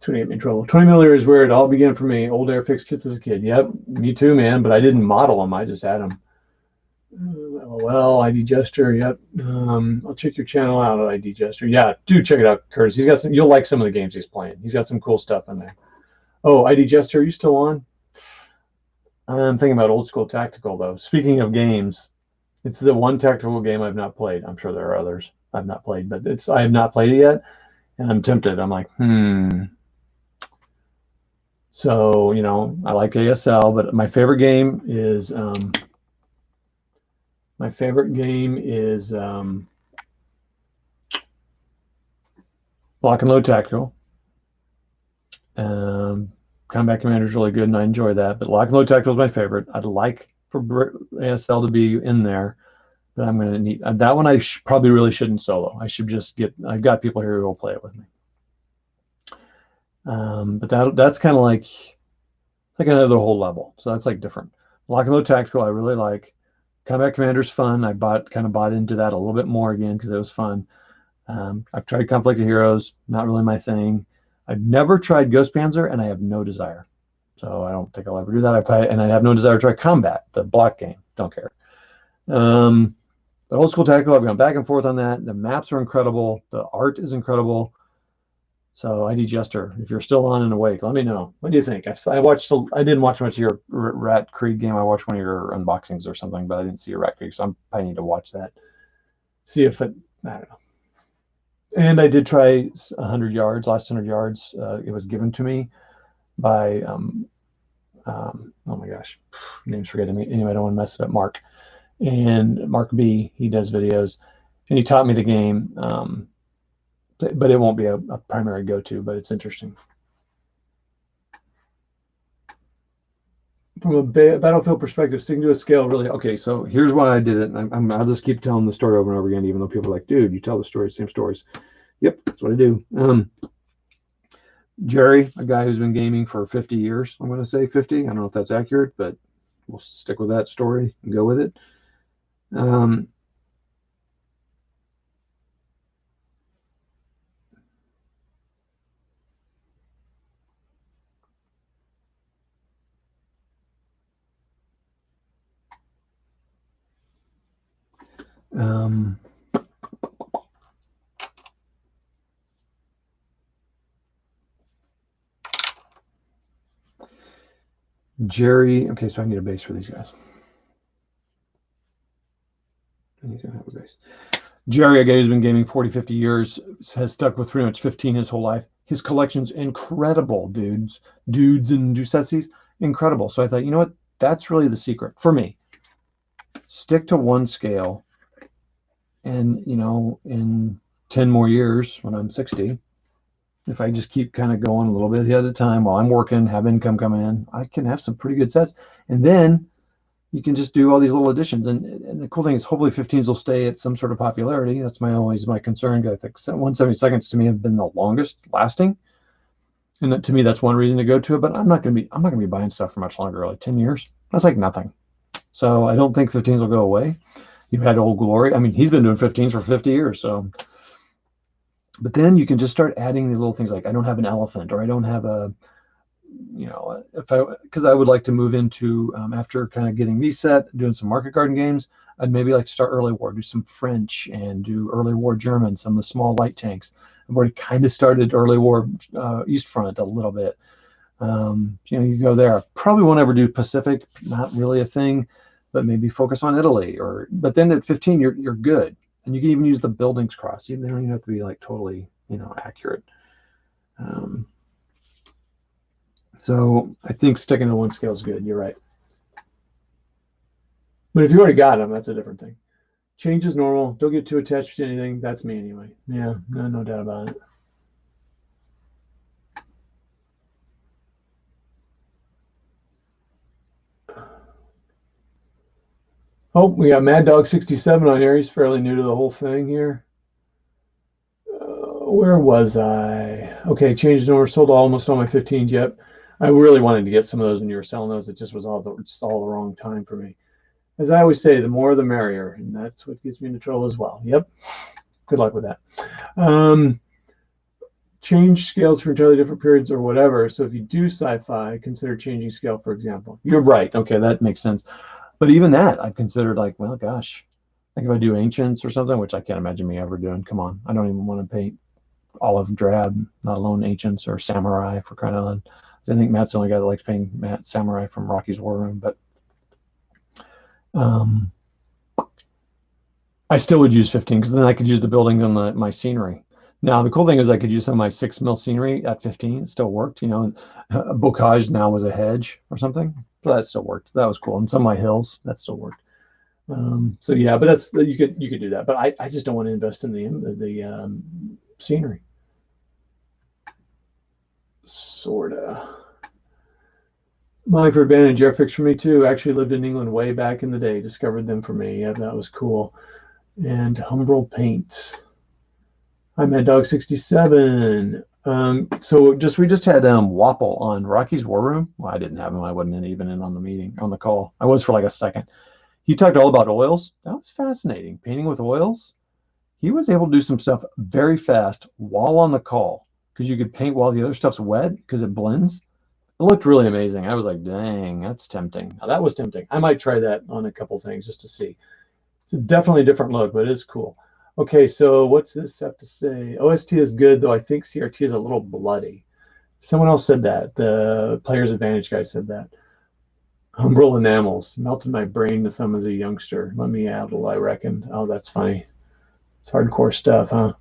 A: 28 in trouble. 20 millimeter is where it all began for me. Old Airfix kits as a kid. Yep. Me too, man. But I didn't model them. I just had them. LOL, ID Jester. Yep. I'll check your channel out, ID Jester. Yeah, do check it out, Curtis. He's got some. You'll like some of the games he's playing. He's got some cool stuff in there. Oh, ID Jester, are you still on? I'm thinking about Old School Tactical, though. Speaking of games, it's the one tactical game I've not played. I'm sure there are others I've not played, but I have not played it yet, and I'm tempted. I'm like, So, I like ASL, but my favorite game is Lock and Load Tactical. Combat Commander is really good, and I enjoy that. But Lock and Load Tactical is my favorite. I'd like for ASL to be in there, but I'm going to need that one. I probably really shouldn't solo. I should just I've got people here who will play it with me. But that's kind of like another whole level. So that's like different. Lock and Load Tactical, I really like. Combat Commander's fun. I kind of bought into that a little bit more again because it was fun. I've tried Conflict of Heroes, not really my thing. I've never tried Ghost Panzer, and I have no desire. So I don't think I'll ever do that. I have no desire to try Combat, the block game. Don't care. But Old School Tactical, I've gone back and forth on that. The maps are incredible. The art is incredible. So ID Jester, if you're still on and awake, let me know. What do you think? I didn't watch much of your Rat Creek game. I watched one of your unboxings or something, but I didn't see your Rat Creek, so I need to watch that. See if it, I don't know. And I did try 100 yards, last 100 yards. It was given to me by, oh my gosh, name's forgetting me. Anyway, I don't want to mess it up. Mark. And Mark B, he does videos, and he taught me the game. But it won't be a primary go-to, but it's interesting. From a battlefield perspective, sticking to a scale, really, okay, so here's why I did it. And I'll just keep telling the story over and over again, even though people are like, dude, you tell the story, same stories. Yep, that's what I do. Jerry, a guy who's been gaming for 50 years, I'm going to say 50. I don't know if that's accurate, but we'll stick with that story and go with it. Jerry, okay, so I need a base for these guys. I need to have a base. Jerry, a guy who's been gaming 40, 50 years, has stuck with pretty much 15 his whole life. His collection's incredible, dudes and ducesses, incredible. So I thought, you know what? That's really the secret for me. Stick to one scale, and you know, in 10 more years, when I'm 60, if I just keep kind of going a little bit at a time while I'm working, have income coming in, I can have some pretty good sets. And then you can just do all these little additions. And the cool thing is hopefully 15s will stay at some sort of popularity. That's always my concern. I think 172nds to me have been the longest lasting. And to me, that's one reason to go to it. But I'm not going to be buying stuff for much longer, like 10 years. That's like nothing. So I don't think 15s will go away. You've had Old Glory. I mean, he's been doing 15s for 50 years. So, but then you can just start adding these little things like I don't have an elephant, or I don't have a, you know, because I would like to move into, after kind of getting these set, doing some market garden games, I'd maybe like to start early war, do some French and do early war German, some of the small light tanks. I've already kind of started early war East Front a little bit. You know, you go there. Probably won't ever do Pacific, not really a thing, but maybe focus on Italy. But then at 15, you're good, and you can even use the buildings cross. They don't even have to be like totally, you know, accurate. So I think sticking to one scale is good. You're right. But if you already got them, that's a different thing. Change is normal. Don't get too attached to anything. That's me anyway. Yeah, no doubt about it. Oh, we got Mad Dog 67 on here. He's fairly new to the whole thing here. Where was I? Okay, change is normal. Sold almost all my 15s. Yep. I really wanted to get some of those when you were selling those. It just was all the wrong time for me. As I always say, the more the merrier, and that's what gets me into trouble as well. Yep. Good luck with that. Change scales for entirely different periods or whatever. So if you do sci-fi, consider changing scale, for example. You're right. Okay, that makes sense. But even that, I've considered like, well, gosh, like if I do ancients or something, which I can't imagine me ever doing. Come on, I don't even want to paint olive drab, not alone ancients or samurai, for crying out loud. I think Matt's the only guy that likes painting Matt samurai from Rocky's War Room, but I still would use 15 because then I could use the buildings on my scenery. Now, the cool thing is I could use some of my 6 mil scenery at 15. It still worked, you know. Bocage now was a hedge or something. So that still worked. That was cool. And some of my hills, that still worked. So yeah, but that's you could do that. But I just don't want to invest in the scenery. Sorta. Money for Advantage Airfix for me too. Actually lived in England way back in the day. Discovered them for me. Yeah, that was cool. And Humbrol Paint. I'm at Dog 67. So we just had Wapple on Rocky's War Room. Well, I didn't have him. I wasn't even in on the meeting, on the call. I was for like a second. He talked all about oils. That was fascinating. Painting with oils. He was able to do some stuff very fast while on the call because you could paint while the other stuff's wet because it blends. It looked really amazing. I was like, dang, that's tempting. Now, that was tempting. I might try that on a couple things just to see. It's definitely a different look, but it is cool. Okay, so what's this have to say? OST is good, though I think CRT is a little bloody. Someone else said that. The Player's Advantage guy said that. Umbral enamels melted my brain to some as a youngster. Let me addle, I reckon. Oh, that's funny. It's hardcore stuff, huh?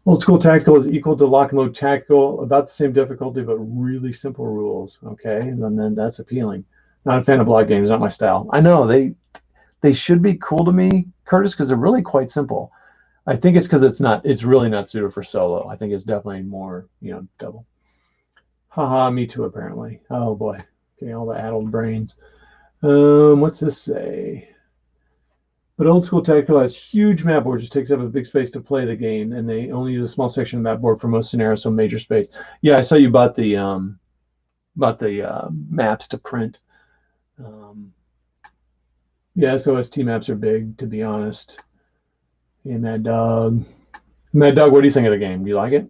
A: Old school tactical is equal to lock and load tactical, about the same difficulty, but really simple rules. Okay, and then that's appealing. Not a fan of block games, not my style. I know they should be cool to me, Curtis, because they're really quite simple. I think it's because it's really not suited for solo. I think it's definitely more, double. Haha, me too, apparently. Oh boy. Okay, all the addled brains. What's this say? But old school tactical has huge map boards, which takes up a big space to play the game, and they only use a small section of the map board for most scenarios, so major space. Yeah, I saw you bought the maps to print. Yeah, SOST maps are big, to be honest. Hey, Mad Dog. Mad Dog, what do you think of the game? Do you like it?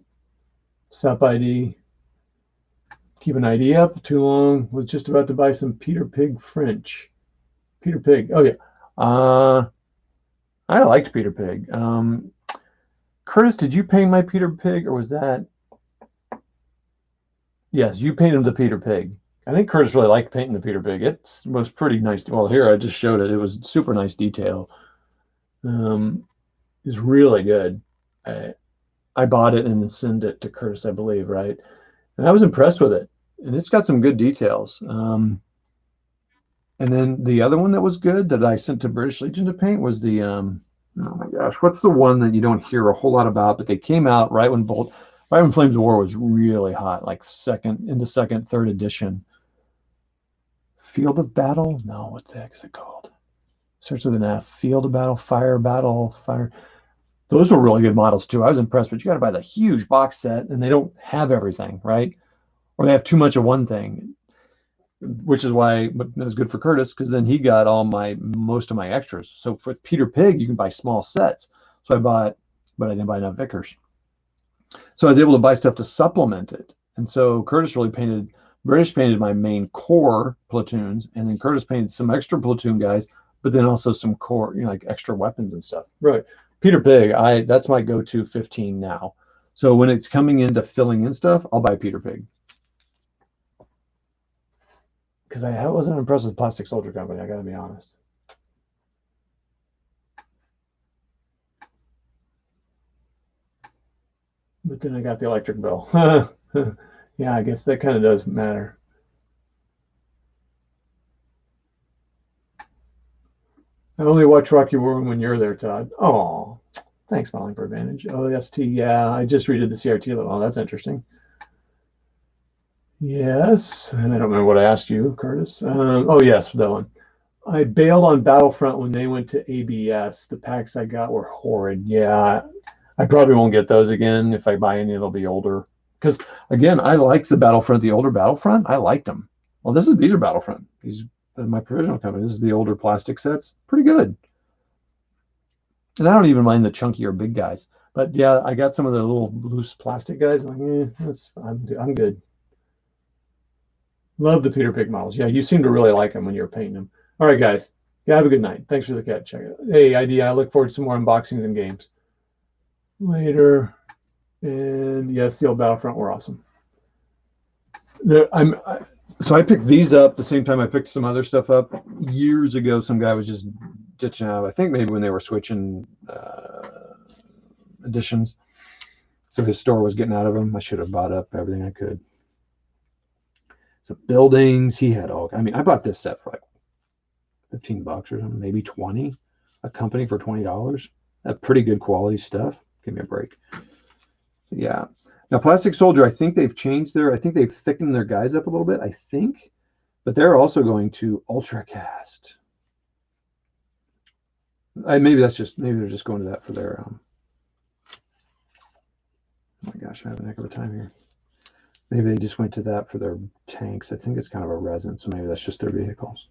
A: Sup ID. Keep an ID up. Too long. Was just about to buy some Peter Pig French. Peter Pig. Oh yeah. I liked Peter Pig. Curtis, did you paint my Peter Pig, or was that? Yes, you painted the Peter Pig. I think Curtis really liked painting the Peter Pig. It was pretty nice. Well, here I just showed it. It was super nice detail. It's really good. I bought it and sent it to Curtis, I believe, right? And I was impressed with it. And it's got some good details. And then the other one that was good that I sent to British Legion to paint was the oh my gosh, what's the one that you don't hear a whole lot about, but they came out right when Flames of War was really hot, like second, third edition. Field of Battle? No, what the heck is it called? Starts with an F. Field of Battle, Fire. Those were really good models too. I was impressed, but you got to buy the huge box set, and they don't have everything, right? Or they have too much of one thing, which is why it was good for Curtis, because then he got most of my extras. So for Peter Pig, you can buy small sets. So I bought, but I didn't buy enough Vickers. So I was able to buy stuff to supplement it. And so Curtis British painted my main core platoons, and then Curtis painted some extra platoon guys, but then also some core, like extra weapons and stuff. Right. Peter Pig, that's my go-to 15 now. So when it's coming into filling in stuff, I'll buy Peter Pig. Because I wasn't impressed with Plastic Soldier Company, I gotta be honest. But then I got the electric bill. Yeah, I guess that kind of does matter. I only watch Rocky Horror when you're there, Todd. Oh, thanks, Molly, for Advantage. OST, yeah, I just redid the CRT level. Oh, that's interesting. Yes, and I don't remember what I asked you, Curtis. Oh, yes, that one. I bailed on Battlefront when they went to ABS. The packs I got were horrid. Yeah, I probably won't get those again. If I buy any, it'll be older. Because again, I liked the Battlefront, the older Battlefront. I liked them. Well, these are Battlefront. These are my provisional company. This is the older plastic sets. Pretty good. And I don't even mind the chunkier big guys. But yeah, I got some of the little loose plastic guys. I'm like, I'm good. Love the Peter Pig models. Yeah, you seem to really like them when you're painting them. All right, guys. Yeah, have a good night. Thanks for the cat check. Hey, ID, I look forward to some more unboxings and games later. And yes, the old Battlefront were awesome. So I picked these up the same time I picked some other stuff up years ago. Some guy was just ditching out. I think maybe when they were switching editions, so his store was getting out of them. I should have bought up everything I could. So buildings, he had all. I mean, I bought this set for like $15 or something, maybe 20. A company for $20. That's pretty good quality stuff. Give me a break. Yeah. Now, Plastic Soldier, I think they've changed I think they've thickened their guys up a little bit, I think. But they're also going to Ultracast. Maybe they're just going to that for their, oh my gosh, I'm having a heck of a time here. Maybe they just went to that for their tanks. I think it's kind of a resin, so maybe that's just their vehicles.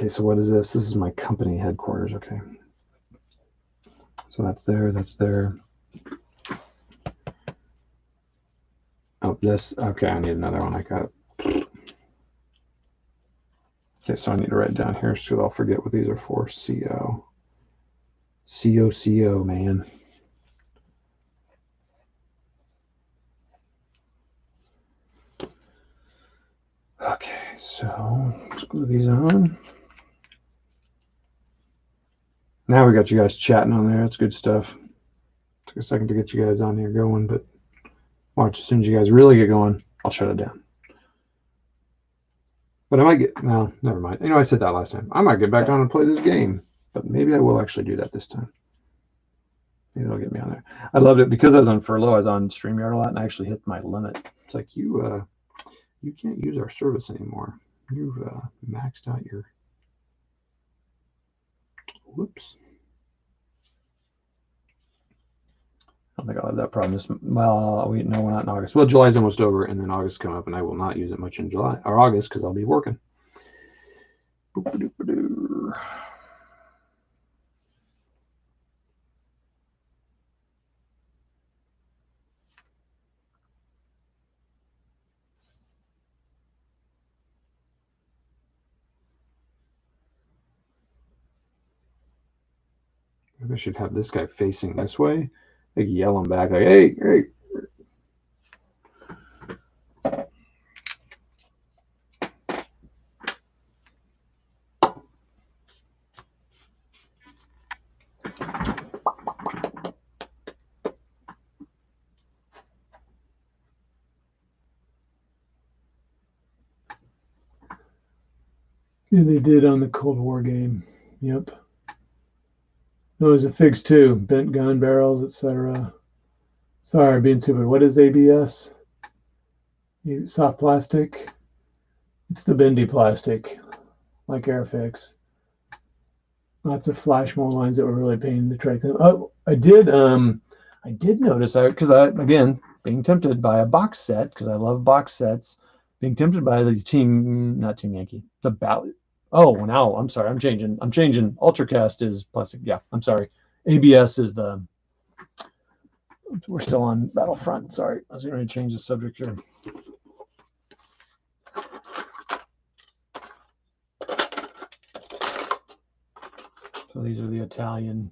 A: Okay, so what is this? This is my company headquarters. Okay. So that's there. That's there. Oh, this. Okay, I need another one. I got it. Okay, so I need to write down here so I'll forget what these are for. CO. CO, man. Okay, so let's glue these on. Now we got you guys chatting on there. That's good stuff. Took a second to get you guys on here going, but watch, as soon as you guys really get going, I'll shut it down. But I might get, no, never mind. You know, I said that last time. I might get back on and play this game, but maybe I will actually do that this time. Maybe it'll get me on there. I loved it because I was on furlough. I was on StreamYard a lot, and I actually hit my limit. It's like, you can't use our service anymore. You've maxed out your, whoops. I don't think I'll have that problem. No, we're not in August. Well, July's almost over, and then August come up, and I will not use it much in July or August because I'll be working. Boop-a-doop-a-doo. Maybe I should have this guy facing this way. Like yell him back, like, hey, hey. Yeah, they did on the Cold War game. Yep. Those are figs too. Bent gun barrels, etc. Sorry, being stupid. What is ABS? Soft plastic. It's the bendy plastic, like Airfix. Lots of flash mold lines that were really a pain to try to clean. Oh, I did notice, because again, being tempted by a box set, because I love box sets, being tempted by the not Team Yankee, the Ballot. Oh, now I'm sorry, I'm changing. Ultracast is plastic. Yeah, I'm sorry. ABS is the. We're still on Battlefront. Sorry, I was going to change the subject here. So these are the Italian.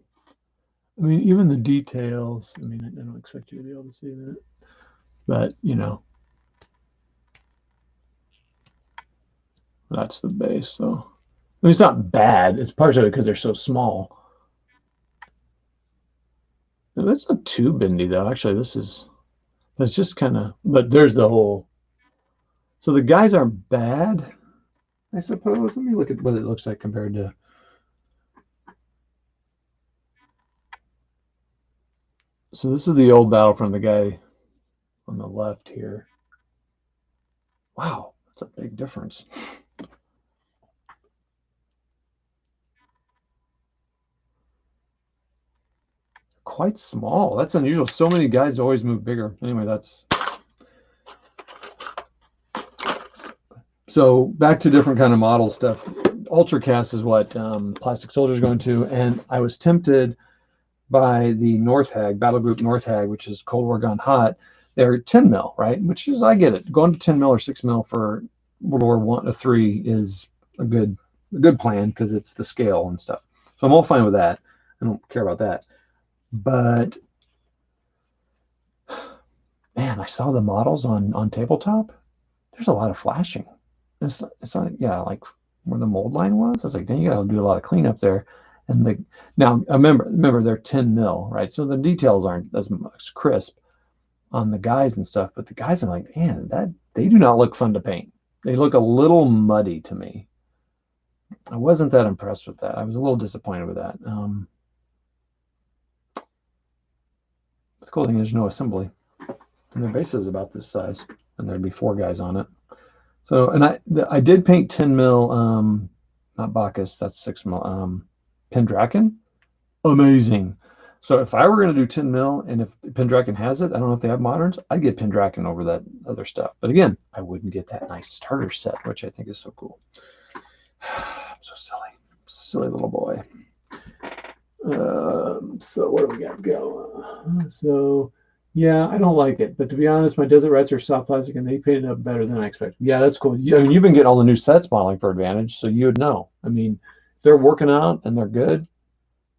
A: I mean, even the details. I mean, I don't expect you to be able to see that, but you know, that's the base. So, I mean, it's not bad. It's partially because they're so small. That's not too bendy though. Actually, that's just kind of. But there's the whole. So the guys aren't bad, I suppose. Let me look at what it looks like compared to. So this is the old Battlefront, the guy on the left here. Wow, that's a big difference. Quite small. That's unusual. So many guys always move bigger. Anyway, that's. So back to different kind of model stuff. Ultracast is what Plastic Soldier's going to, and I was tempted by the North Hag, Battle Group North Hag, which is Cold War Gone Hot. They're 10 mil, right? Which is, I get it. Going to 10 mil or 6 mil for World War I to 3 is a good plan because it's the scale and stuff. So I'm all fine with that. I don't care about that. But man, I saw the models on tabletop. There's a lot of flashing. It's not, yeah, like where the mold line was. I was like, dang, you gotta do a lot of cleanup there. And now remember they're 10 mil, right? So the details aren't as much crisp on the guys and stuff, but the guys are like, man, that they do not look fun to paint. They look a little muddy to me. I wasn't that impressed with that. I was a little disappointed with that. The cool thing is no assembly. And their base is about this size, and there'd be 4 guys on it. So, and I did paint 10 mil, not Bacchus, that's 6 mil, Pendraken. Amazing. So if I were going to do 10 mil, and if Pendraken has it, I don't know if they have moderns, I'd get Pendraken over that other stuff. But again, I wouldn't get that nice starter set, which I think is so cool. I'm so silly. Silly little boy. So what do we got going? So yeah, I don't like it. But to be honest, my desert rats are soft plastic and they painted up better than I expected. Yeah, that's cool. I mean, you've been getting all the new sets modeling for Advantage, so you would know. I mean, if they're working out and they're good,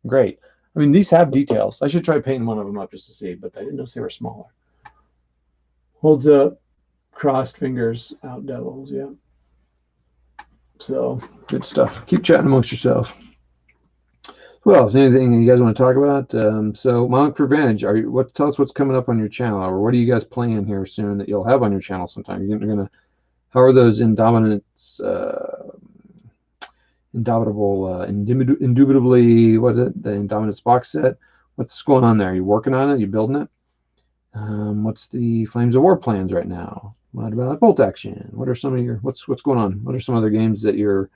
A: great. I mean, these have details. I should try painting one of them up just to see, but I didn't notice they were smaller. Holds up, crossed fingers, out devils, yeah. So, good stuff. Keep chatting amongst yourselves. Well, is there anything you guys want to talk about? So, Monologue for Advantage, tell us what's coming up on your channel, or what are you guys playing here soon that you'll have on your channel sometime? How are those indubitably, what is it? The Indominance box set? What's going on there? Are you working on it? Are you building it? What's the Flames of War plans right now? What about Bolt Action? What are some of your what's going on? What are some other games that you're?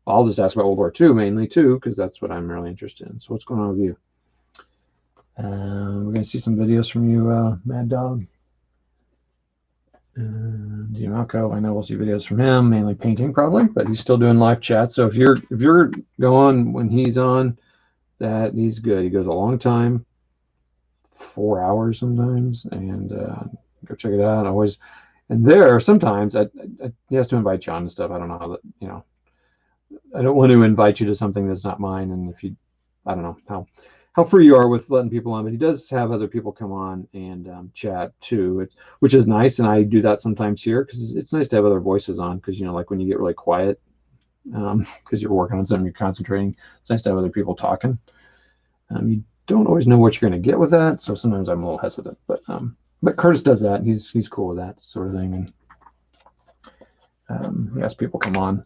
A: I'll just ask about World War II mainly too, because that's what I'm really interested in. So what's going on with you? We're gonna see some videos from you, Mad Dog. Giamalco, I know we'll see videos from him, mainly painting probably, but he's still doing live chat. So if you're going when he's on, that he's good. He goes a long time, 4 hours sometimes, and go check it out. And there sometimes he has to invite you on and stuff. I don't know how that, I don't want to invite you to something that's not mine, and if you, I don't know how free you are with letting people on, but he does have other people come on and chat too, which is nice, and I do that sometimes here because it's nice to have other voices on, because like when you get really quiet because you're working on something, you're concentrating, it's nice to have other people talking. You don't always know what you're going to get with that, so sometimes I'm a little hesitant, but Curtis does that, and he's cool with that sort of thing, and he has people come on.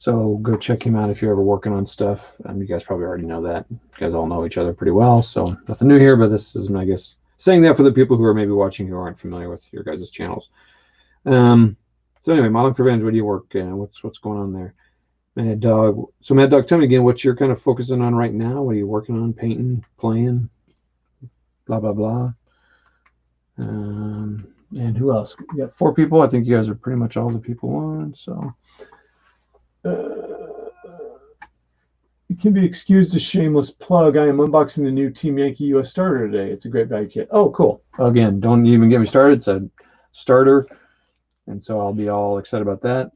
A: So go check him out if you're ever working on stuff. You guys probably already know that. You guys all know each other pretty well, so nothing new here, but this is, I guess, saying that for the people who are maybe watching who aren't familiar with your guys' channels. So anyway, Modeling for Advantage, what do you work? What's going on there? Mad Dog. So Mad Dog, tell me again what you're kind of focusing on right now. What are you working on? Painting, playing, blah, blah, blah. And who else? We got 4 people. I think you guys are pretty much all the people on, so... it can be excused a shameless plug. I am unboxing the new Team Yankee US starter today. It's a great value kit. Oh, cool. Again, don't even get me started. It's a starter, and so I'll be all excited about that.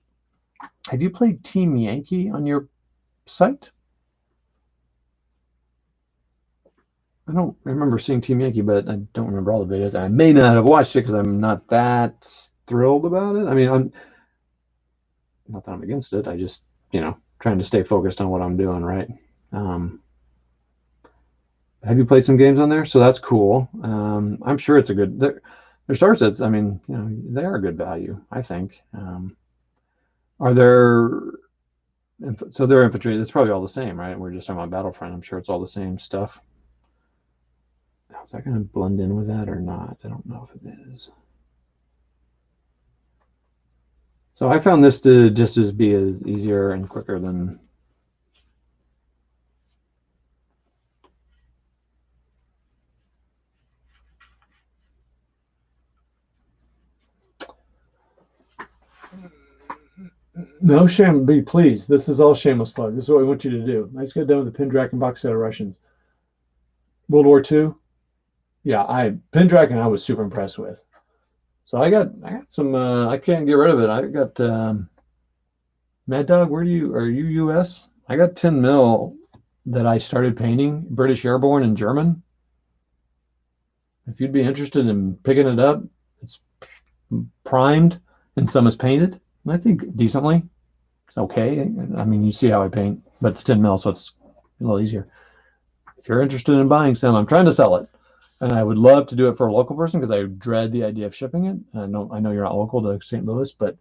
A: Have you played Team Yankee on your site? I don't remember seeing Team Yankee, but I don't remember all the videos. I may not have watched it because I'm not that thrilled about it. I mean, not that I'm against it. I just, trying to stay focused on what I'm doing, right? Have you played some games on there? So that's cool. I'm sure it's a good, their starter sets, I mean, they are a good value, I think. So their infantry, it's probably all the same, right? We're just talking about Battlefront. I'm sure it's all the same stuff. Is that going to blend in with that or not? I don't know if it is. So I found this to just be as easier and quicker than no shame. Be please. This is all shameless plug. This is what we want you to do. I just got done with the Pendragon box set of Russians. World War II. Yeah, Pendragon I was super impressed with. So I got some. I can't get rid of it. I got Mad Dog. Are you U.S.? I got 10 mil that I started painting, British Airborne and German. If you'd be interested in picking it up, it's primed and some is painted. I think decently. It's okay. I mean, you see how I paint, but it's 10 mil, so it's a little easier. If you're interested in buying some, I'm trying to sell it. And I would love to do it for a local person because I dread the idea of shipping it. I know you're not local to St. Louis, but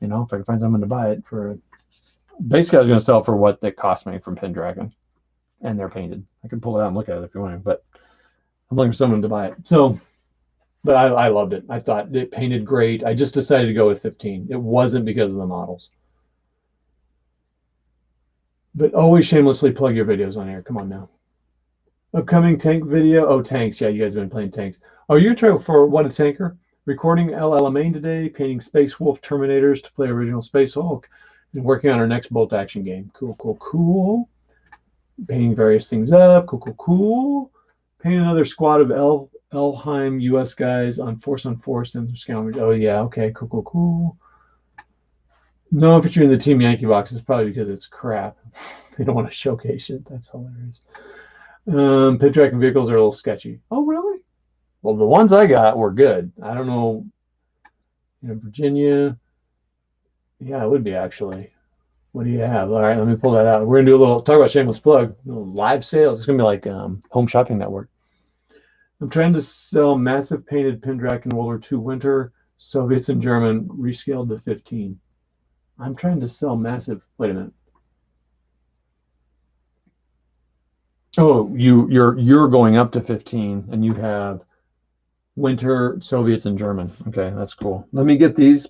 A: if I can find someone to buy it for, basically I was going to sell it for what it cost me from Pendragon, and they're painted. I can pull it out and look at it if you want, but I'm looking for someone to buy it. So, but I loved it. I thought it painted great. I just decided to go with 15. It wasn't because of the models. But always shamelessly plug your videos on here. Come on now. Upcoming tank video. Oh, tanks. Yeah, you guys have been playing tanks. Oh, you're trying for What a Tanker? Recording El Alamein today, painting Space Wolf Terminators to play original Space Hulk. And working on our next bolt action game. Cool, cool, cool. Painting various things up. Cool, cool, cool. Painting another squad of Elheim US guys on force and scoundrels. Oh yeah, okay, cool, cool, cool. No featuring the Team Yankee box is probably because it's crap. They don't want to showcase it. That's hilarious. Pit tracking vehicles are a little sketchy. Oh really? Well, the ones I got were good. I don't know. Virginia. Yeah, it would be actually. What do you have? All right, let me pull that out. We're gonna do a little talk about shameless plug. Live sales. It's gonna be like Home Shopping Network. I'm trying to sell massive painted Pendraken World War II Winter Soviets and German rescaled to 15. I'm trying to sell massive. Wait a minute. Oh, you're going up to 15, and you have Winter Soviets and German. Okay, that's cool. Let me get these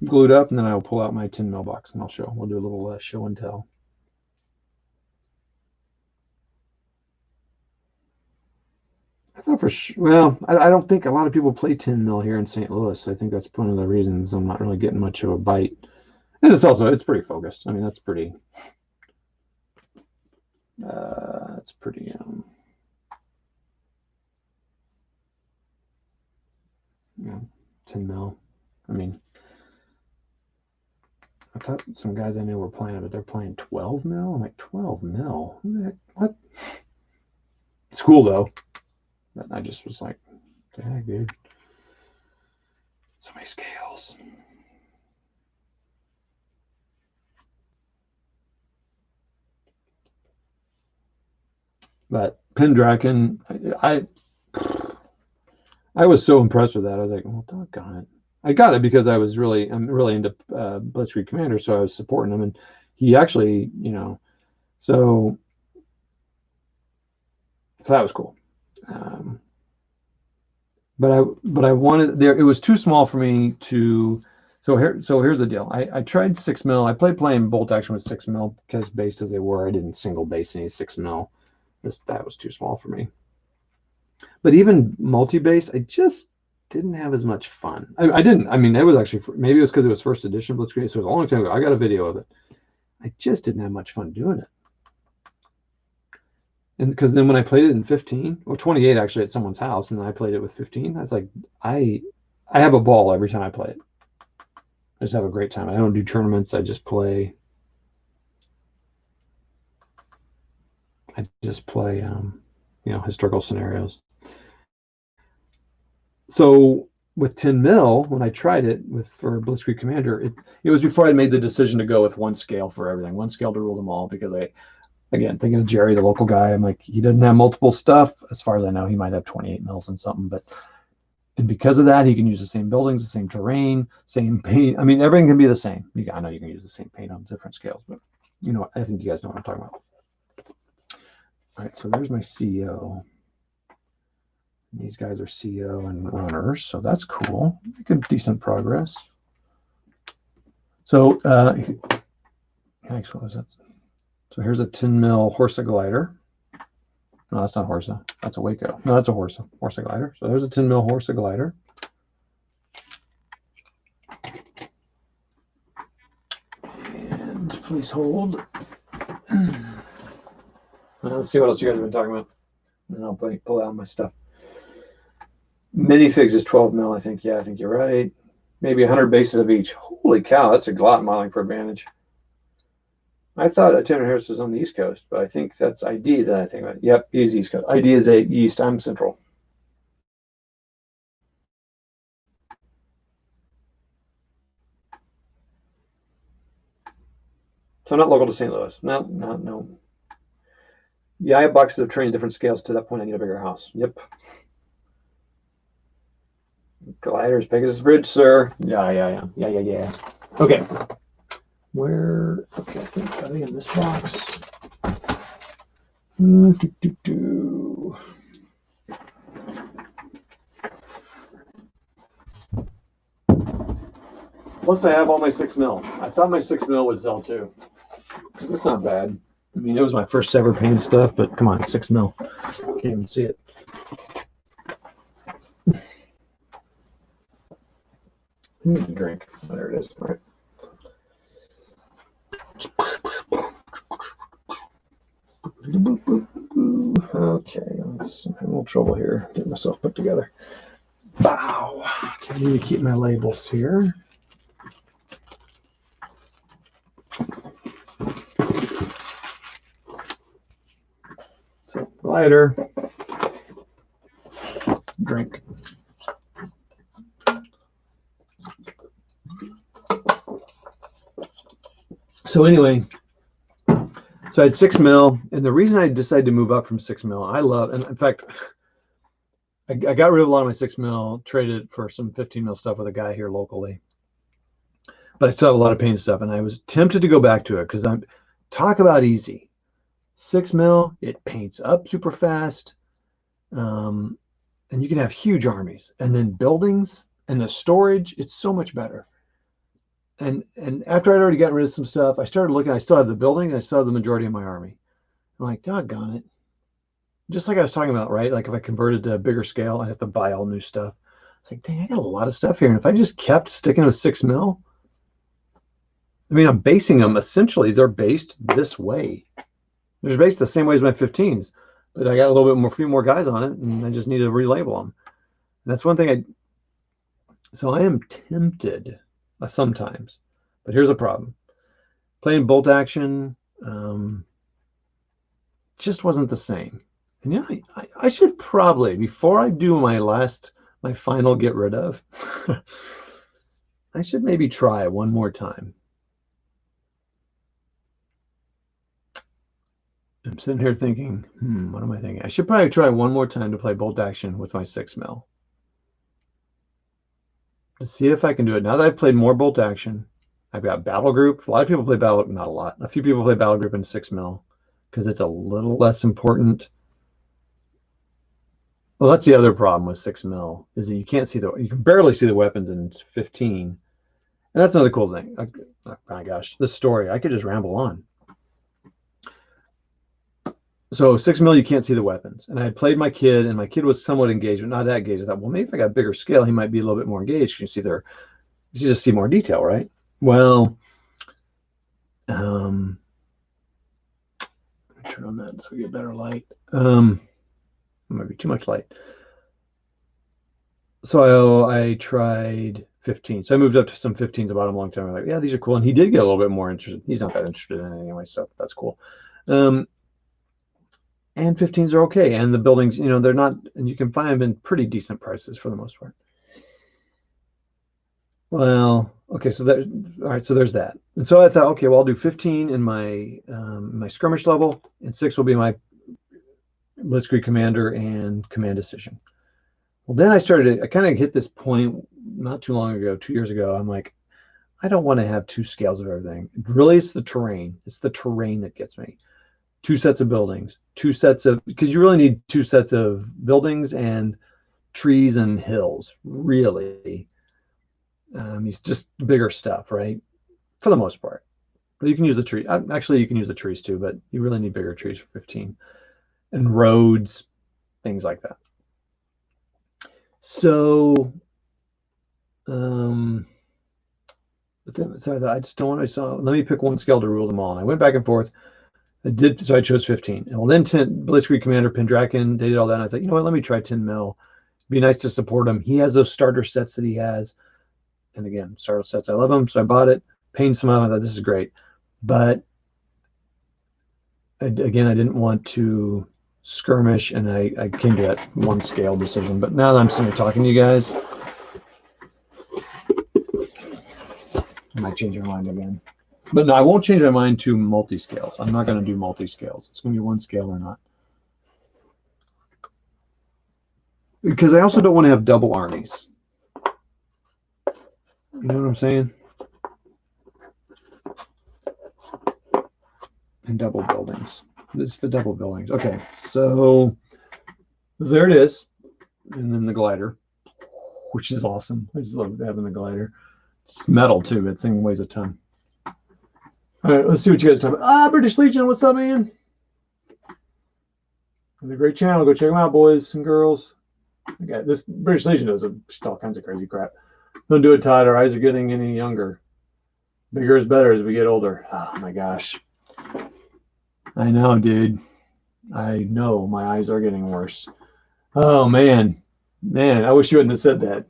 A: glued up, and then I'll pull out my 10 mil box, and I'll show. We'll do a little show and tell. I thought for sure. Well, I don't think a lot of people play 10 mil here in St. Louis. I think that's one of the reasons I'm not really getting much of a bite. And it's pretty focused. I mean, that's pretty. It's pretty. 10 mil. I mean, I thought some guys I knew were playing it, but they're playing 12 mil. I'm like, 12 mil? Who the heck? What? It's cool though. But I just was like, what the heck, dude? So many scales. But Pendraken, I was so impressed with that. I was like, well, doggone it. I got it because I'm really into Blitzkrieg Commander, so I was supporting him, and he actually, so that was cool. But I wanted there. It was too small for me to. So here's the deal. I tried 6 mil. I playing bolt action with 6 mil because based as they were, I didn't single base any 6 mil. That was too small for me. But even multi-base, I just didn't have as much fun. I didn't. I mean, it was actually maybe it was because it was first edition Blitzkrieg, so it was a long time ago. I got a video of it. I just didn't have much fun doing it. And because then when I played it in 15 or 28 actually at someone's house, and then I played it with 15, I was like, I have a ball every time I play it. I just have a great time. I don't do tournaments. I just play. Historical scenarios. So with 10 mil, when I tried it for Blitzkrieg Commander, it was before I made the decision to go with one scale for everything, one scale to rule them all, because again, thinking of Jerry, the local guy, I'm like, he doesn't have multiple stuff. As far as I know, he might have 28 mils and something, and because of that, he can use the same buildings, the same terrain, same paint. I mean, everything can be the same. I know you can use the same paint on different scales, but I think you guys know what I'm talking about. All right, so there's my CEO. These guys are CEO and runners, so that's cool. Making decent progress. So, thanks. What was that? So here's a 10 mil Horsa glider. No, that's not Horsa. That's a Waco. No, that's a Horsa glider. So there's a 10 mil Horsa glider. And please hold. Let's see what else you guys have been talking about. And I'll pull out my stuff. Minifigs is 12 mil, I think. Yeah, I think you're right. Maybe 100 bases of each. Holy cow, that's a lot modeling for Advantage. I thought Tanner Harris was on the East Coast, but I think that's ID that I think about. Yep, he's East Coast. ID is East. I'm Central. So I'm not local to St. Louis. No. Yeah, I have boxes of train different scales. To that point, I need a bigger house. Yep. Gliders, Pegasus Bridge, sir. Yeah. Okay. Okay, I think are they in this box? Plus, I have all my 6 mil. I thought my 6 mil would sell too, because it's not bad. I mean, it was my first ever painted stuff, but come on, 6 mil. Can't even see it. I need a drink. There it is. All right. Okay, let's have a little trouble here. Get myself put together. Wow. Okay, I need to keep my labels here. So, glider, drink. So anyway, so I had 6 mil, and the reason I decided to move up from 6 mil, and in fact, I got rid of a lot of my 6 mil, traded it for some 15 mil stuff with a guy here locally. But I still have a lot of paint stuff, and I was tempted to go back to it because talk about easy. 6 mil, it paints up super fast, and you can have huge armies. And then buildings and the storage, it's so much better. And after I'd already gotten rid of some stuff, I started looking. I still have the building. I still have the majority of my army. I'm like, doggone it. Just like I was talking about, right? Like if I converted to a bigger scale, I have to buy all new stuff. It's like, dang, I got a lot of stuff here. And if I just kept sticking with 6 mil, I mean, I'm basing them essentially. They're based this way. They're based the same way as my 15s, but I got a little bit more, few more guys on it, and I just need to relabel them. And that's one thing so I am tempted sometimes, but here's a problem. Playing bolt action just wasn't the same. And you know, I should probably, before I do my final get rid of, I should maybe try one more time. I'm sitting here thinking, what am I thinking? I should probably try one more time to play bolt action with my 6 mil. To see if I can do it. Now that I've played more bolt action, I've got battle group. A lot of people play battle, not a lot. A few people play battle group in 6 mil because it's a little less important. Well, that's the other problem with 6 mil is that you can barely see the weapons in 15. And that's another cool thing. Oh my gosh, this story, I could just ramble on. So 6 mil, you can't see the weapons. And I had played my kid, and my kid was somewhat engaged, but not that engaged. I thought, well, maybe if I got a bigger scale, he might be a little bit more engaged. You just see more detail, right? Well, let me turn on that so we get better light. Might be too much light. So I tried 15. So I moved up to some 15s about him a long time. I'm like, yeah, these are cool. And he did get a little bit more interested. He's not that interested in it anyway, so that's cool. And 15s are okay. And the buildings, they're not, and you can find them in pretty decent prices for the most part. Well, okay, so all right, so there's that. And so I thought, okay, well, I'll do 15 in my my skirmish level, and 6 will be my Blitzkrieg commander and command decision. Well, then I kind of hit this point not too long ago, 2 years ago. I'm like, I don't want to have 2 scales of everything. Really, it's the terrain. It's the terrain that gets me. 2 sets of buildings, because you really need 2 sets of buildings and trees and hills, really. It's just bigger stuff, right? For the most part. But you can use the tree. Actually, you can use the trees too, but you really need bigger trees for 15. And roads, things like that. So, so I thought, I just don't want to, let me pick one scale to rule them all. And I went back and forth. So I chose 15. And well, then 10, Blitzkrieg Commander, Pendraken, they did all that. And I thought, you know what, let me try 10 mil. It'd be nice to support him. He has those starter sets that he has. And again, starter sets, I love them. So I bought it, painted some of them. I thought, this is great. But again, I didn't want to skirmish, and I came to that one scale decision. But now that I'm sitting here talking to you guys, I might change my mind again. But no, I won't change my mind to multi-scales. I'm not going to do multi-scales. It's going to be one scale or not. Because I also don't want to have double armies. You know what I'm saying? And double buildings. This is the double buildings. Okay, so there it is. And then the glider, which is awesome. I just love having the glider. It's metal too. That thing weighs a ton. All right, let's see what you guys are talking about. British Legion, what's up, man? It's a great channel. Go check them out, boys and girls. Okay, this British Legion does all kinds of crazy crap. Don't do it, Todd. Our eyes are getting any younger. Bigger is better as we get older. Oh my gosh. I know, dude. I know my eyes are getting worse. Oh man, man, I wish you hadn't have said that.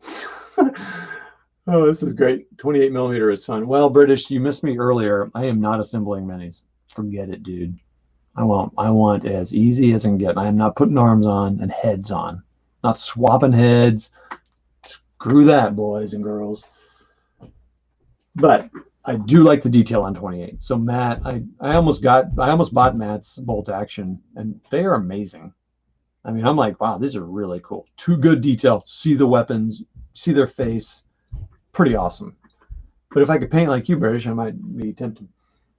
A: Oh, this is great. 28 millimeter is fun. Well, British, you missed me earlier. I am not assembling minis. Forget it, dude. I want as easy as I can get. I am not putting arms on and heads on. Not swapping heads. Screw that, boys and girls. But I do like the detail on 28. So Matt, I almost bought Matt's bolt action, and they are amazing. I mean, I'm like, wow, these are really cool. Too good detail. See the weapons, see their face. Pretty awesome. But if I could paint like you, British, I might be tempted.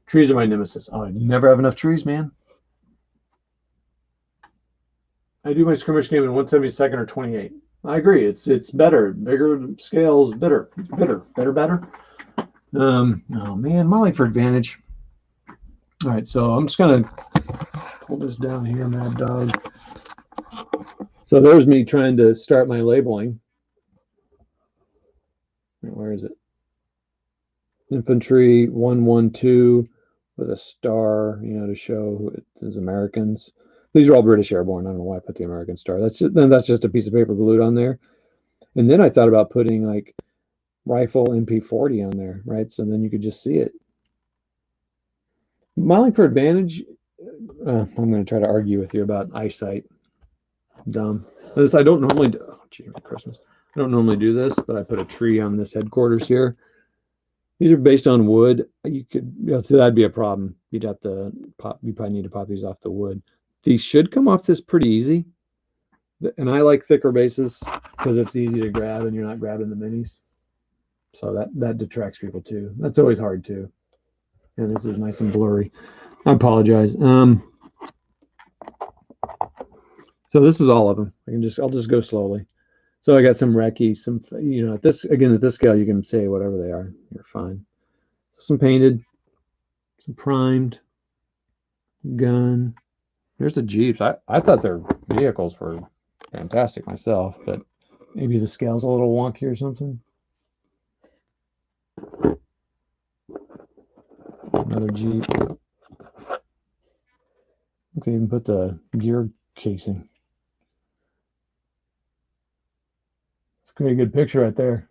A: Trees are my nemesis. Oh, you never have enough trees, man. I do my skirmish game in 1/72 or 28. I agree. It's better. Bigger scales, better. Oh man, Molly for advantage. All right, so I'm just gonna pull this down here, Mad Dog. So there's me trying to start my labeling. Where is it? Infantry 112 with a star, to show it is Americans. These are all British Airborne. I don't know why I put the American star. That's just a piece of paper glued on there. And then I thought about putting like rifle MP40 on there, right? So then you could just see it. Modeling for advantage. I'm going to try to argue with you about eyesight. Dumb. This I don't normally do. Oh, gee, Christmas. I don't normally do this, but I put a tree on this headquarters here. These are based on wood. That'd be a problem. You'd have to pop. You probably need to pop these off the wood. These should come off this pretty easy. And I like thicker bases because it's easy to grab and you're not grabbing the minis. So that detracts people too. That's always hard too. And this is nice and blurry. I apologize. So this is all of them. I'll just go slowly. So I got some recce, some, at this scale, you can say whatever they are. You're fine. Some painted, some primed, gun. There's the Jeeps. I thought their vehicles were fantastic myself, but maybe the scale's a little wonky or something. Another Jeep. I can even put the gear casing. It's a pretty good picture right there.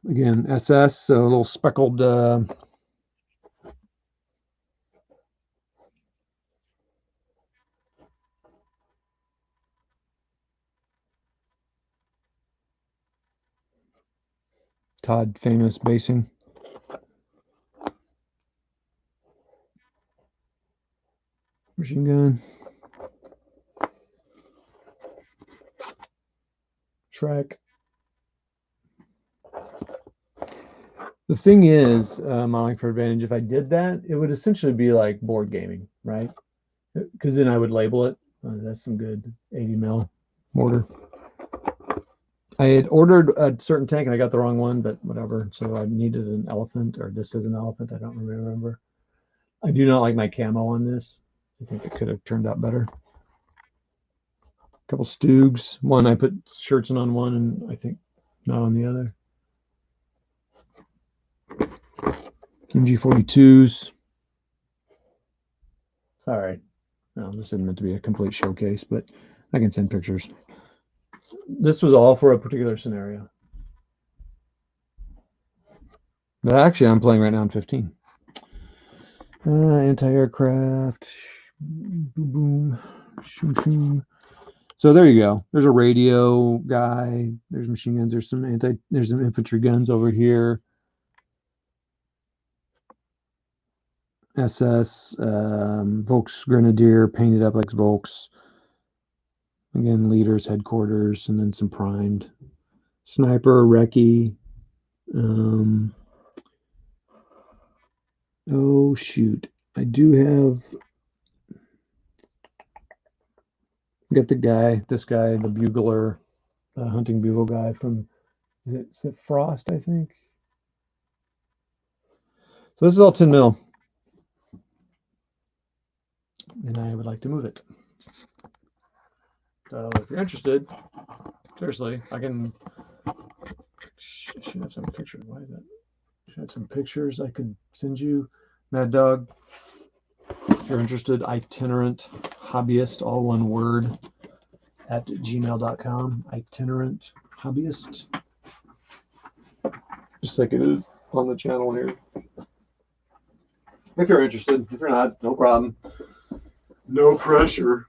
A: Again, SS, so a little speckled Todd famous basing. Machine gun. Track. The thing is, modeling for advantage, if I did that, it would essentially be like board gaming, right? Because then I would label it. That's some good 80 mil mortar. I had ordered a certain tank and I got the wrong one, but whatever. So I needed an elephant, or this is an elephant. I don't remember. I do not like my camo on this. I think it could have turned out better. A couple Stoogs. One, I put shirts on one and I think not on the other. MG42s. Sorry. No, this isn't meant to be a complete showcase, but I can send pictures. This was all for a particular scenario. But actually, I'm playing right now in 15. Anti-aircraft. Boom, boom. Shoom, shoom. So there you go. There's a radio guy. There's machine guns. There's some infantry guns over here. SS, Volks Grenadier painted up like Volks. Again, leaders, headquarters, and then some primed. Sniper, recce. Oh shoot. I do have got this guy, the bugler, hunting bugle guy from is it Frost, I think. So this is all 10 mil. And I would like to move it. So if you're interested, seriously, I can. Should have some pictures. Why is that? Should have some pictures I could send you, Mad Dog. If you're interested, itinerant hobbyist, all one word, at gmail.com. Itinerant hobbyist, just like it is on the channel here. If you're interested, if you're not, no problem. No pressure.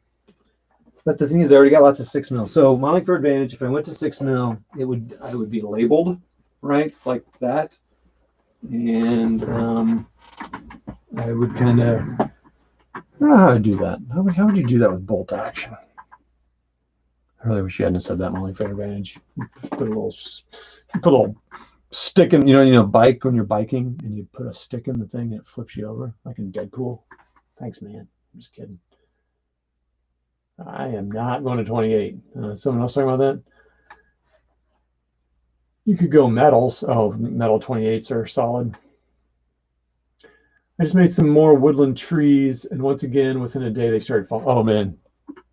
A: But the thing is, I already got lots of 6mm. So modeling for advantage, if I went to 6mm, I would be labeled, right, like that, and I would kind of, I don't know how to do that. How would you do that with bolt action? I really wish you hadn't said that, modeling for advantage. Put a little stick in, bike when you're biking, and you put a stick in the thing and it flips you over, like in Deadpool. Thanks, man. I'm just kidding. I am not going to 28. Someone else talking about that? You could go metals. Oh, metal 28s are solid. I just made some more woodland trees, and once again, within a day, they started falling. Oh, man.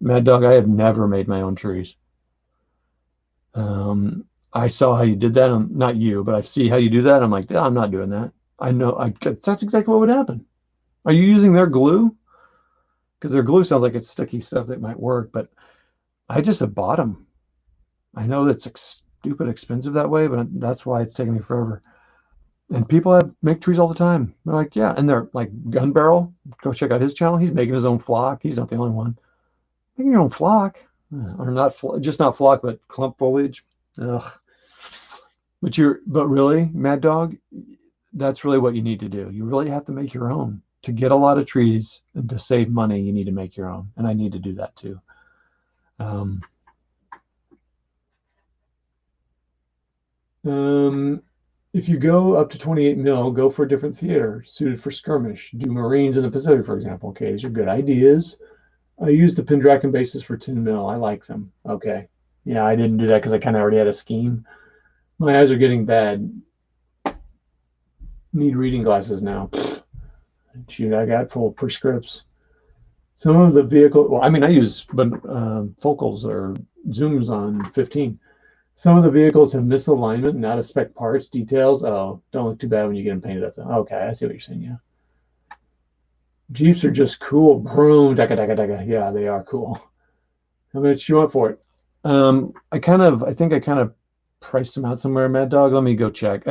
A: Mad Dog, I have never made my own trees. I saw how you did that. Not you, but I see how you do that. I'm like, yeah, I'm not doing that. I know. That's exactly what would happen. Are you using their glue? Because their glue sounds like it's sticky stuff that might work, but I just have bought them. I know that's stupid expensive that way, but that's why it's taking me forever. And people make trees all the time. They're like, yeah, and they're like Gun Barrel. Go check out his channel. He's making his own flock. He's not the only one. Making your own flock, or not just not flock, but clump foliage. Ugh. But really, Mad Dog, that's really what you need to do. You really have to make your own. To get a lot of trees and to save money, you need to make your own. And I need to do that too. If you go up to 28mm, go for a different theater suited for skirmish. Do Marines in the Pacific, for example. Okay, these are good ideas. I use the Pendragon bases for 10mm. I like them. Okay. Yeah, I didn't do that because I kind of already had a scheme. My eyes are getting bad. Need reading glasses now. Shoot, I got full prescripts. Some of the vehicle, well, I mean, I use focals or zooms on 15. Some of the vehicles have misalignment and out of spec parts, details. Oh, don't look too bad when you get them painted up. Okay, I see what you're saying, yeah. Jeeps are just cool. Broom, daka, daka, daka. Yeah, they are cool. How much you want for it? I think I kind of priced them out somewhere, Mad Dog. Let me go check.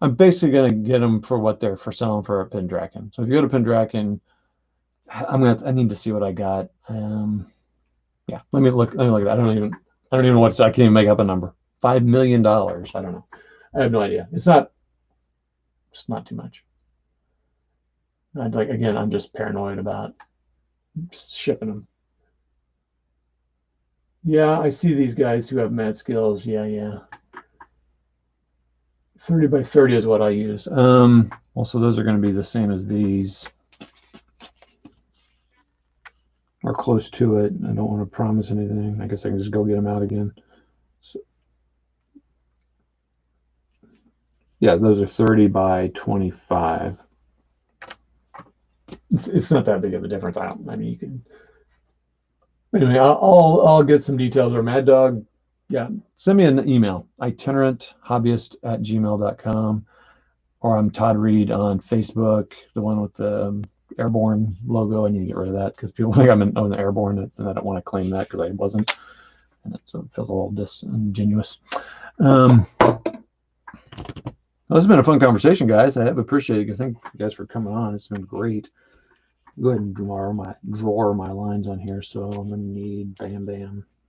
A: I'm basically going to get them for what they're for selling for a Pendragon. So if you go to Pendragon, I need to see what I got. Yeah, let me look at that. I don't even know what I can't even make up a number. $5 million. I don't know. I have no idea. It's not too much. I'm just paranoid about shipping them. Yeah, I see these guys who have mad skills. Yeah. 30 by 30 is what I use. Also, those are going to be the same as these, or close to it. I don't want to promise anything. I guess I can just go get them out again. So, yeah, those are 30 by 25. It's not that big of a difference. I mean, you can. Anyway, I'll get some details. Or Mad Dog, yeah, send me an email, itineranthobbyist@gmail.com, or I'm Todd Reed on Facebook, the one with the Airborne logo. I need to get rid of that because people think I'm an Airborne, and I don't want to claim that because I wasn't, and it feels a little disingenuous. Well, this has been a fun conversation, guys. I have appreciated it. Thank you guys for coming on. It's been great. Go ahead and draw my lines on here. So I'm gonna need bam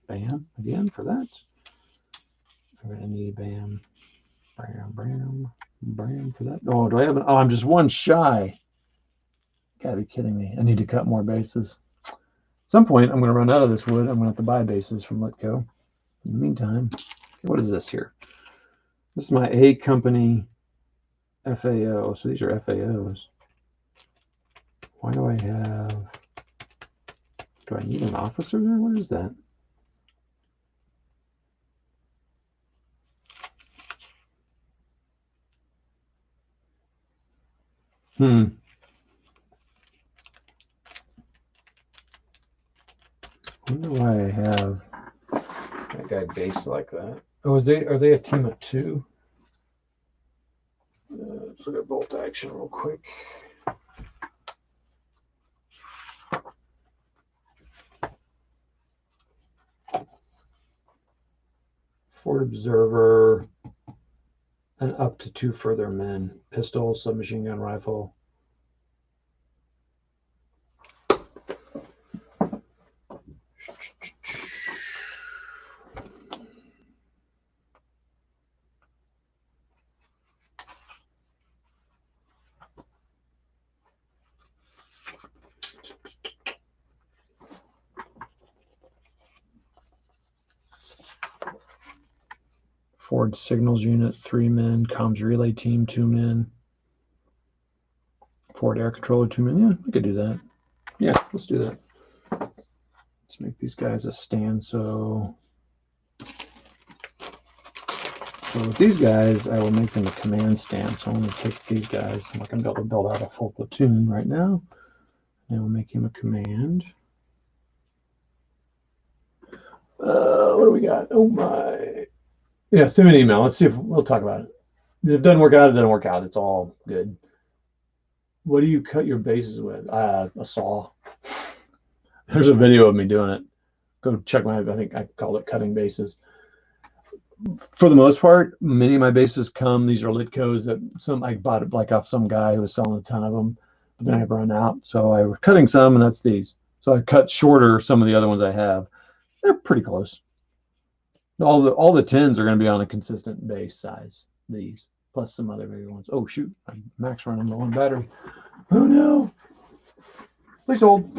A: again for that. I'm gonna need bam for that. Oh, do I have an? Oh, I'm just one shy. Gotta be kidding me. I need to cut more bases. At some point, I'm gonna run out of this wood. I'm gonna have to buy bases from Letco. In the meantime, what is this here? This is my A company FAO. So these are FAOs. Why do I have? Do I need an officer there? What is that? Wonder why I have That guy based like that. Oh, are they a team of 2? Let's look at bolt action real quick. Fort Observer, and up to 2 further men. Pistol, submachine gun rifle. Ford signals unit, 3 men. Comms relay team, 2 men. Ford air controller, 2 men. Yeah, we could do that. Yeah, let's do that. Let's make these guys a stand. So with these guys, I will make them a command stand. So I'm going to take these guys. I'm not going to be able to build out a full platoon right now. And we'll make him a command. What do we got? Oh my. Yeah, send me an email. Let's see if we'll talk about it. If it doesn't work out, it doesn't work out. It's all good. What do you cut your bases with? A saw. There's a video of me doing it. Go check I think I called it cutting bases. For the most part, many of my bases these are Litcos that I bought it like off some guy who was selling a ton of them, but then I run out. So I was cutting some, and that's these. So I cut shorter some of the other ones I have. They're pretty close. All the 10s are going to be on a consistent base size. These plus some other bigger ones. Oh shoot! I'm max running low on battery. Oh no! Please hold.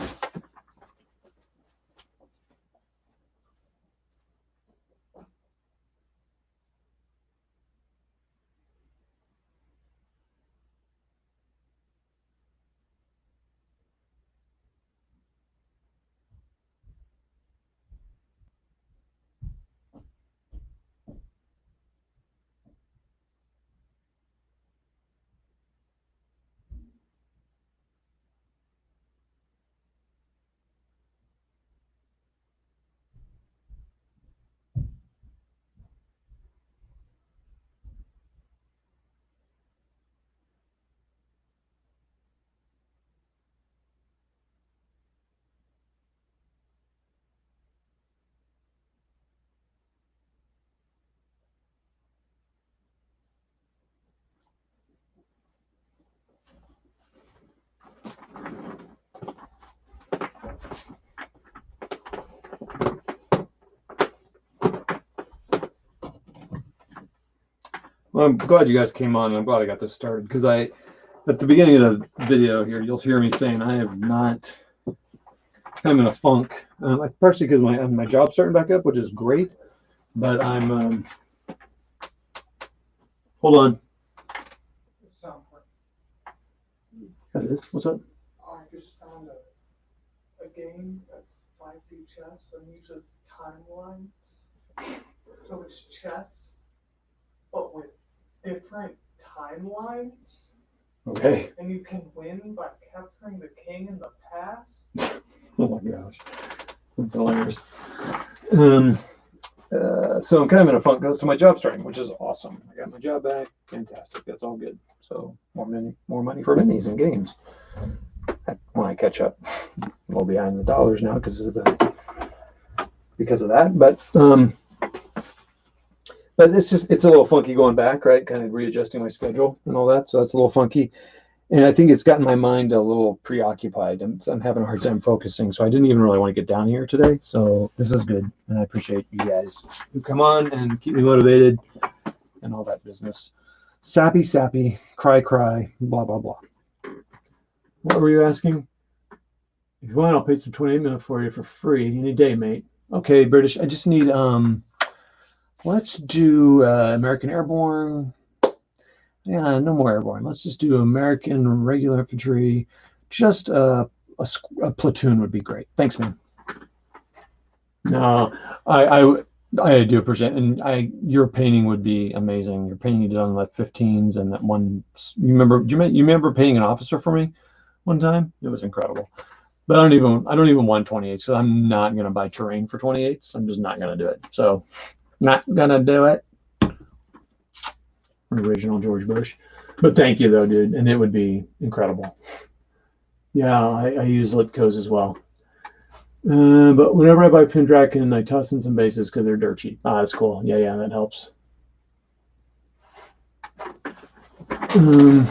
A: Well, I'm glad you guys came on, and I'm glad I got this started because at the beginning of the video here, you'll hear me saying I have not. I'm in a funk, partially because my job's starting back up, which is great, but I'm. Hold on. That is. What's up?
B: I just found a game that's 5D chess and uses timelines. So it's chess, but with different timelines.
A: Okay.
B: And you can win by capturing the king in the past.
A: Oh my gosh. That's hilarious. So I'm kind of in a funk. So my job's starting, which is awesome. I got my job back. Fantastic. That's all good. So more money for minis and games. When I catch up, I'm a little behind the dollars now because of that. But it's a little funky going back, right? Kind of readjusting my schedule and all that. So that's a little funky. And I think it's gotten my mind a little preoccupied. I'm having a hard time focusing. So I didn't even really want to get down here today. So this is good. And I appreciate you guys who come on and keep me motivated and all that business. Sappy, cry, blah, blah, blah. What were you asking? If you want, I'll pay some 28 minutes for you for free any day, mate. Okay, British. I just need, let's do American Airborne. Yeah, no more airborne. Let's just do American regular infantry. Just a platoon would be great. Thanks, man. No, I do appreciate it. And your painting would be amazing. Your painting you did on like 15s and that one. You remember painting an officer for me one time? It was incredible. But I don't even want 28s, so I'm not gonna buy terrain for 28s. I'm just not gonna do it. So not gonna do it. Original George Bush. But thank you though, dude. And it would be incredible. Yeah, I use Litcos as well. But whenever I buy Pendraken, I toss in some bases because they're dirt cheap. Ah, that's cool. Yeah, that helps. I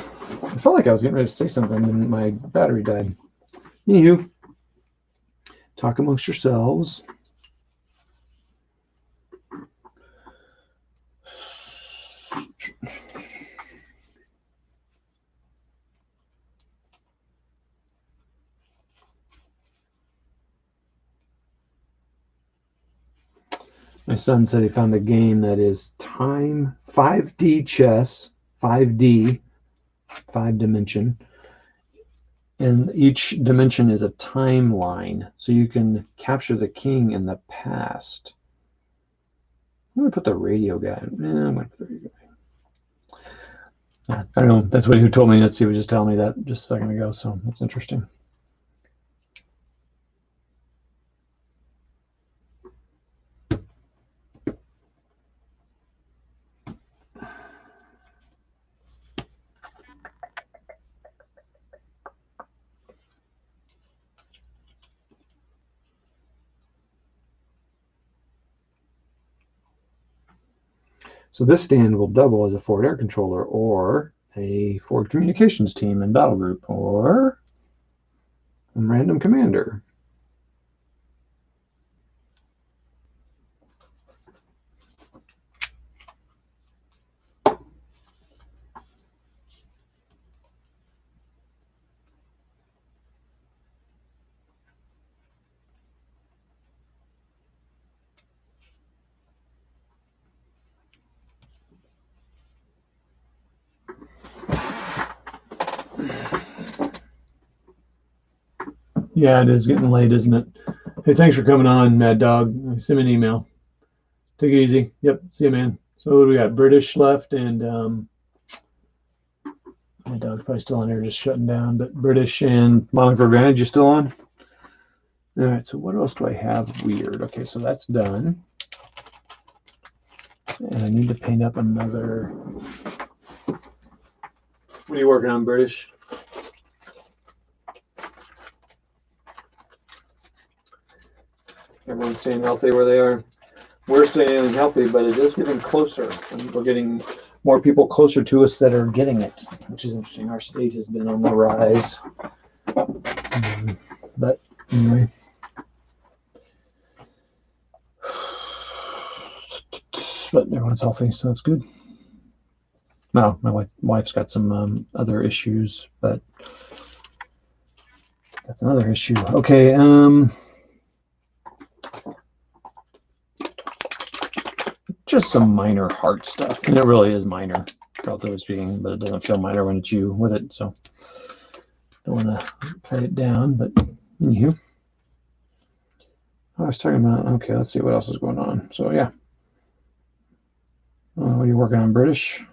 A: felt like I was getting ready to say something and my battery died. Anywho, talk amongst yourselves. My son said he found a game that is time 5D chess, 5D, 5 dimension, and each dimension is a timeline, so you can capture the king in the past. I'm gonna put the radio guy. I'm gonna put the radio guy. I don't know. That's what he told me. He was just telling me that just a second ago. So that's interesting. So this stand will double as a forward air controller or a forward communications team and battle group or a random commander. Yeah, it is getting late, isn't it? Hey, thanks for coming on, Mad Dog. Send me an email. Take it easy. Yep. See you, man. So what do we got? British left and my dog's probably still on there just shutting down, but British and Monologue for Advantage, you still on? All right, so what else do I have weird? Okay, so that's done. And I need to paint up another. What are you working on, British? Everyone's staying healthy where they are. We're staying healthy, but it is getting closer. And we're getting more people closer to us that are getting it, which is interesting. Our state has been on the rise. But anyway. But everyone's healthy, so that's good. No, my wife's got some other issues, but that's another issue. Okay, just some minor heart stuff, and it really is minor, relatively speaking, but it doesn't feel minor when it's you with it, so don't want to play it down, but anywho. I was talking about, okay, let's see what else is going on. So yeah. What are you working on, British?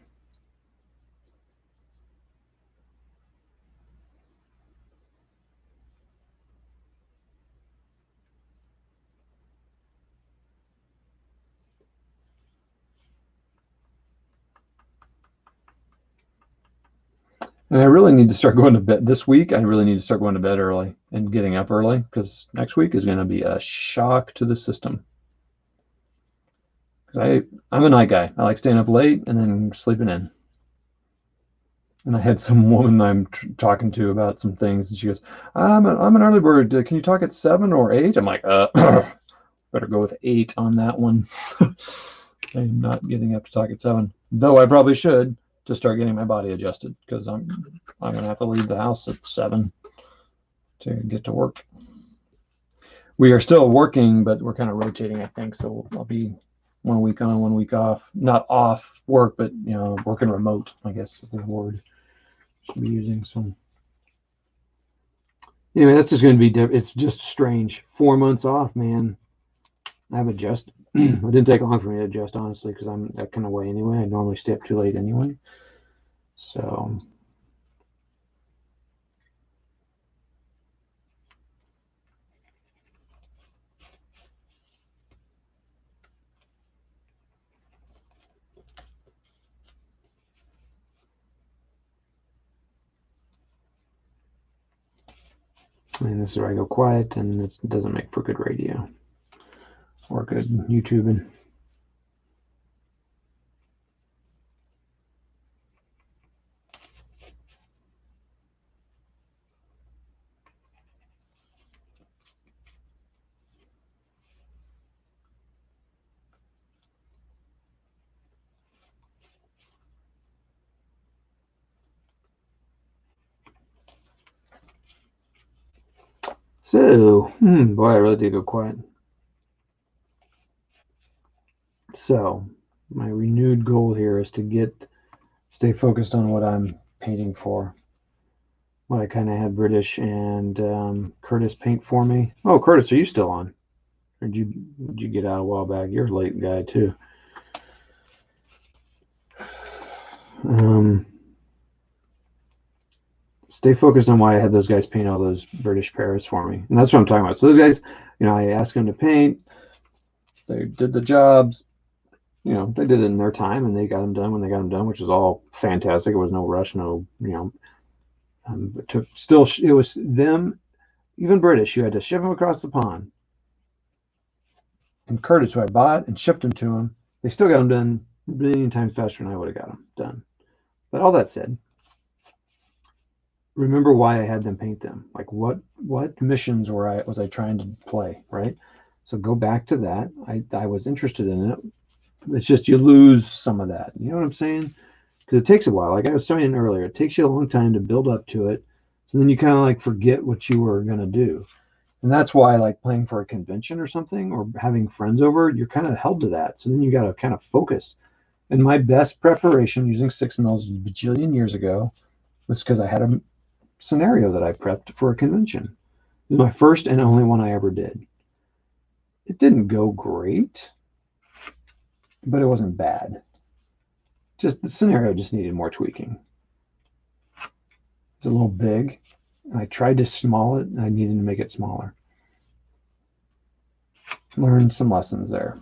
A: And I really need to start going to bed this week. I really need to start going to bed early and getting up early because next week is going to be a shock to the system. Because I'm a night guy. I like staying up late and then sleeping in. And I had some woman I'm talking to about some things, and she goes, I'm an early bird. Can you talk at 7 or 8? I'm like, better go with 8 on that one. I'm not getting up to talk at 7, though I probably should to start getting my body adjusted because I'm going to have to leave the house at 7 to get to work. We are still working, but we're kind of rotating, I think. So I'll be 1 week on, 1 week off. Not off work, but working remote, I guess is the word should be using. So anyway, that's just going to be different. It's just strange. 4 months off, man. I've adjusted. It didn't take long for me to adjust, honestly, because I'm that kind of way anyway. I normally stay up too late anyway. So And this is where I go quiet, and it doesn't make for good radio or good YouTubing. So, boy, I really did go quiet. So, my renewed goal here is to stay focused on what I'm painting for. What I kind of had British and Curtis paint for me. Oh, Curtis, are you still on? Or did you get out a while back? You're a late guy too. Stay focused on why I had those guys paint all those British Paris for me, and that's what I'm talking about. So those guys, I asked them to paint. They did the jobs. They did it in their time, and they got them done when they got them done, which was all fantastic. It was no rush, no, it took still. It was them, even British. You had to ship them across the pond. And Curtis, who I bought and shipped them to them, they still got them done a million times faster than I would have got them done. But all that said, remember why I had them paint them. Like what missions was I trying to play, right? So go back to that. I was interested in it. It's just you lose some of that. You know what I'm saying? Because it takes a while. Like I was saying earlier, it takes you a long time to build up to it. So then you kind of like forget what you were gonna do. And that's why like playing for a convention or something or having friends over, you're kind of held to that. So then you got to kind of focus. And my best preparation using 6 mils a bajillion years ago was because I had a scenario that I prepped for a convention. It was my first and only one I ever did. It didn't go great, but it wasn't bad. Just the scenario just needed more tweaking. It's a little big. And I tried to small it, and I needed to make it smaller. Learned some lessons there.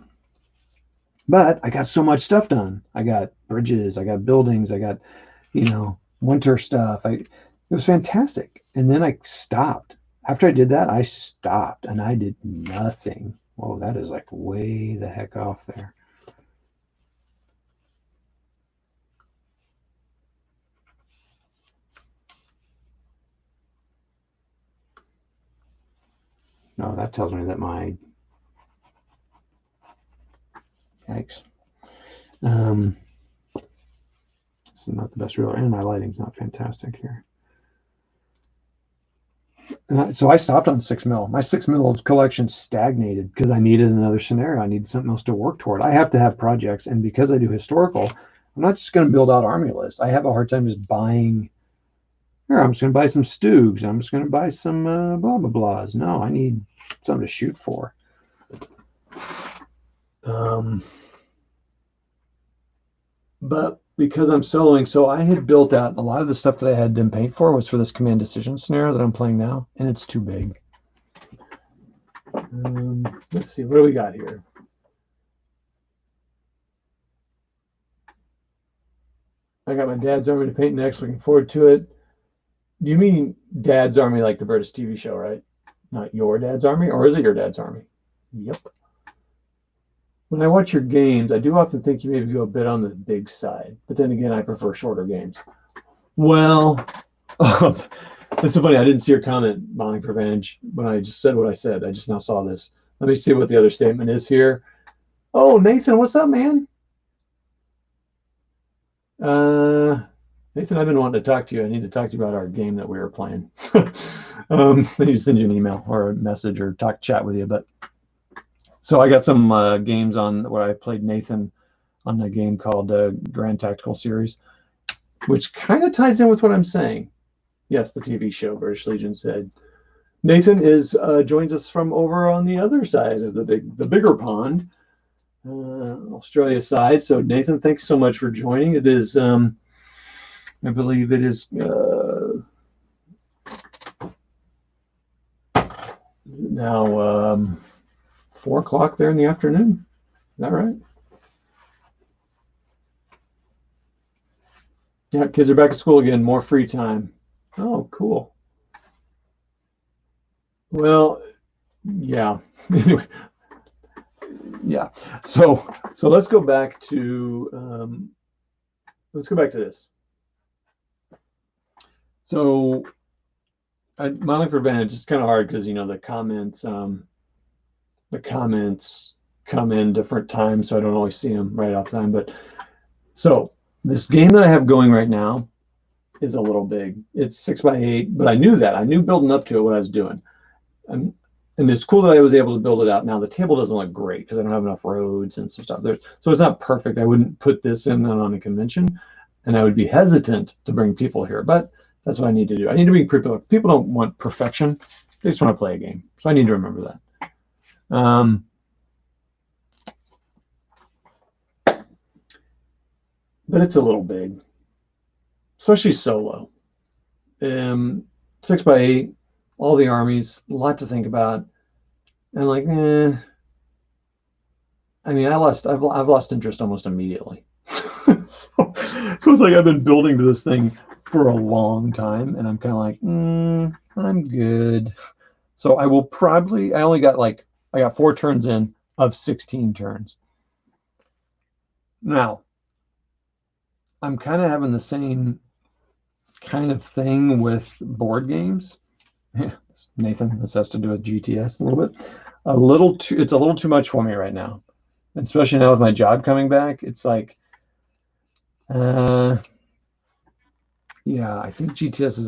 A: But I got so much stuff done. I got bridges, I got buildings, I got, winter stuff. It was fantastic. And then I stopped. After I did that, I stopped and I did nothing. Whoa, that is like way the heck off there. No, that tells me that my yikes. This is not the best real, and my lighting's not fantastic here. So I stopped on 6 mil. My 6 mil collection stagnated because I needed another scenario. I needed something else to work toward. I have to have projects, and because I do historical, I'm not just going to build out army lists. I have a hard time just buying. Here, I'm just going to buy some Stoogs. I'm just going to buy some blah blah blahs. No, I need something to shoot for. But because I'm soloing, so I had built out a lot of the stuff that I had them paint for was for this command decision scenario that I'm playing now, and it's too big. Let's see, what do we got here? I got my Dad's Army to paint next. Looking forward to it. Do you mean Dad's Army like the British TV show, right? Not your Dad's Army, or is it your Dad's Army? Yep. When I watch your games, I do often think you maybe go a bit on the big side, but then again, I prefer shorter games. Well, it's so funny. I didn't see your comment, Monologue for Advantage, when I just said what I said. I just now saw this. Let me see what the other statement is here. Oh, Nathan, what's up, man? Nathan, I've been wanting to talk to you. I need to talk to you about our game that we were playing. I need to send you an email or a message or chat with you. But so I got some games on where I played Nathan on a game called Grand Tactical Series, which kind of ties in with what I'm saying. Yes, the TV show British Legion said. Nathan joins us from over on the other side of the bigger pond, Australia side. So Nathan, thanks so much for joining. It is, I believe it is now 4 o'clock there in the afternoon. Is that right? Yeah, kids are back at school again. More free time. Oh, cool. Well, yeah. Anyway, yeah. So let's go back to this. So Monologue for Advantage is kind of hard because the comments come in different times, so I don't always see them right off the time. But so this game that I have going right now is a little big. It's 6x8, but I knew that. I knew building up to it what I was doing. And and it's cool that I was able to build it out. Now the table doesn't look great because I don't have enough roads and some stuff there. So it's not perfect. I wouldn't put this in on a convention, and I would be hesitant to bring people here. But that's what I need to do. I need to bring people. People don't want perfection. They just want to play a game. So I need to remember that. But it's a little big, especially solo. 6x8, all the armies, a lot to think about. And like, I mean, I've lost interest almost immediately. So it's like I've been building to this thing for a long time, and I'm kind of like, I'm good. So I will probably, I got 4 turns in of 16 turns. Now, I'm kind of having the same kind of thing with board games. Nathan, this has to do with GTS a little bit. It's a little too much for me right now, especially now with my job coming back. It's like, yeah, I think GTS is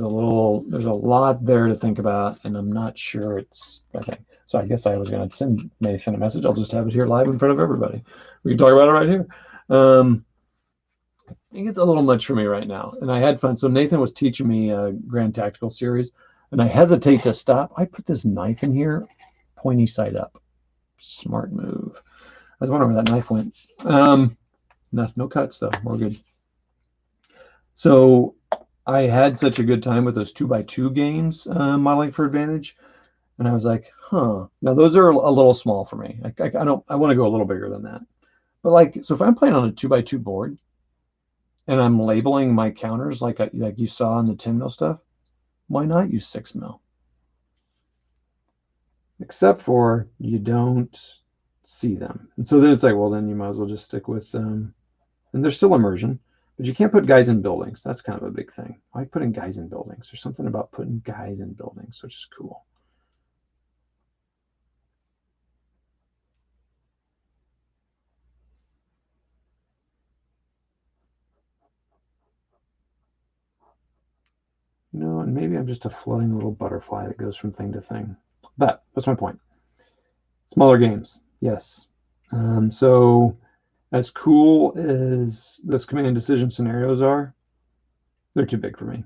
A: there's a lot there to think about, and I'm not sure it's a thing. So I guess I was going to send Nathan a message. I'll just have it here live in front of everybody. We can talk about it right here. I think it's a little much for me right now, and I had fun. So Nathan was teaching me a Grand Tactical series, and I hesitate to stop. I put this knife in here, pointy side up. Smart move. I was wondering where that knife went. No cuts though. We're good. So I had such a good time with those 2x2 games, Modeling for Advantage, and I was like, huh. Now those are a little small for me. I want to go a little bigger than that. But like, so if I'm playing on a 2x2 board, and I'm labeling my counters like you saw in the 10 mil stuff, why not use 6 mil? Except for you don't see them. And so then it's like, well, then you might as well just stick with and there's still immersion, but you can't put guys in buildings. That's kind of a big thing. I like putting guys in buildings. There's something about putting guys in buildings, which is cool. And maybe I'm just a floating little butterfly that goes from thing to thing. But what's my point? Smaller games, yes. So as cool as those command decision scenarios are, they're too big for me.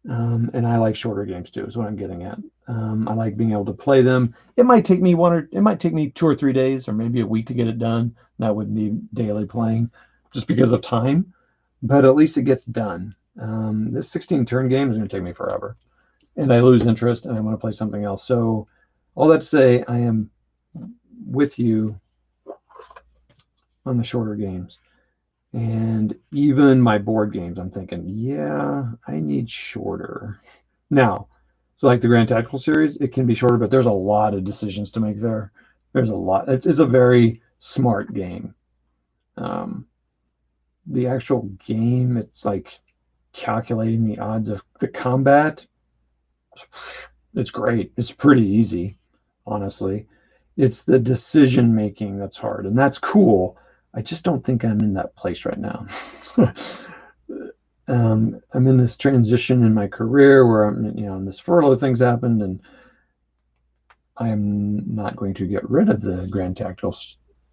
A: And I like shorter games too, is what I'm getting at. I like being able to play them. It might take me 2 or 3 days, or maybe a week to get it done. That would be daily playing, just because of time. But at least it gets done. This 16 turn game is going to take me forever, and I lose interest, and I want to play something else. So, all that to say, I am with you on the shorter games. And even my board games, I'm thinking, yeah, I need shorter. Now, so like the Grand Tactical series, it can be shorter, but there's a lot of decisions to make there. There's a lot. It's a very smart game. The actual game, it's like calculating the odds of the combat. It's great. It's pretty easy, honestly. It's the decision making that's hard, and that's cool. I just don't think I'm in that place right now. I'm in this transition in my career where this furlough things happened, and I am not going to get rid of the Grand Tactical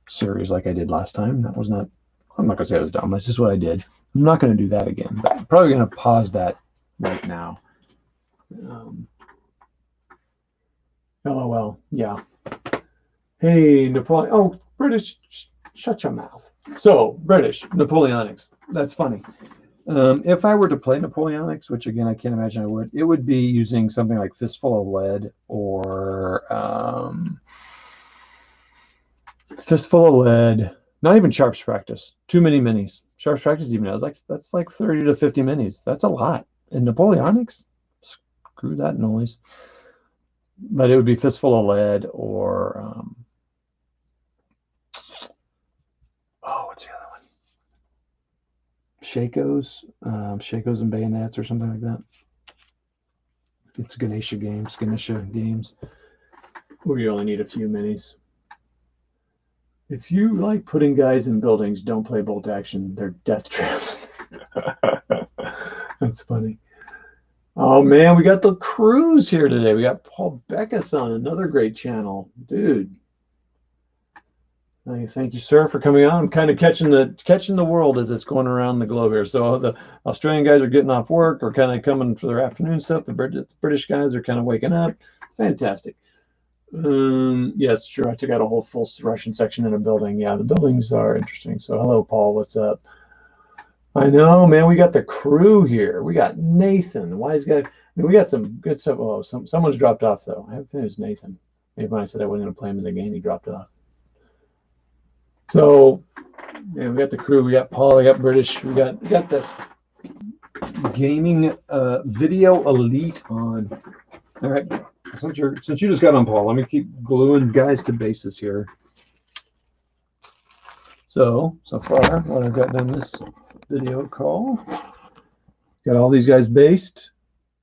A: series like I did last time. That was not. I'm not gonna say it was dumb. That's just what I did. I'm not going to do that again. But I'm probably going to pause that right now. LOL. Yeah. Hey, Napoleon. Oh, British. Shut your mouth. So, British, Napoleonics. That's funny. If I were to play Napoleonics, which again, I can't imagine I would, it would be using something like Fistful of Lead or Fistful of Lead. Not even Sharps Practice. Too many minis. Sharps Practice even has that's like 30 to 50 minis. That's a lot. And Napoleonics, screw that noise. but it would be Fistful of Lead or what's the other one? Shakos and Bayonets or something like that. It's Ganesha Games, where you only need a few minis. If you like putting guys in buildings, don't play Bolt Action. They're death traps. That's funny. Oh man, we got the crews here today. We got Paul Beckus on, another great channel, dude. Thank you, sir, for coming on. I'm kind of catching the world as it's going around the globe here. So the Australian guys are getting off work or kind of coming for their afternoon stuff. The British guys are kind of waking up. Fantastic. Yes, sure. I took out a whole full Russian section in a building. Yeah, the buildings are interesting. So hello, Paul. What's up? I know, man. We got the crew here. We got Nathan, wise guy. I mean, we got some good stuff. Oh, someone's dropped off though. I haven't finished Nathan. Maybe when I said I wasn't going to play him in the game, he dropped off. So, yeah, we got the crew. We got Paul. We got British. We got the gaming video elite on. All right. Since you just got on, Paul, let me keep gluing guys to bases here. So far, what I've got done this video call, got all these guys based,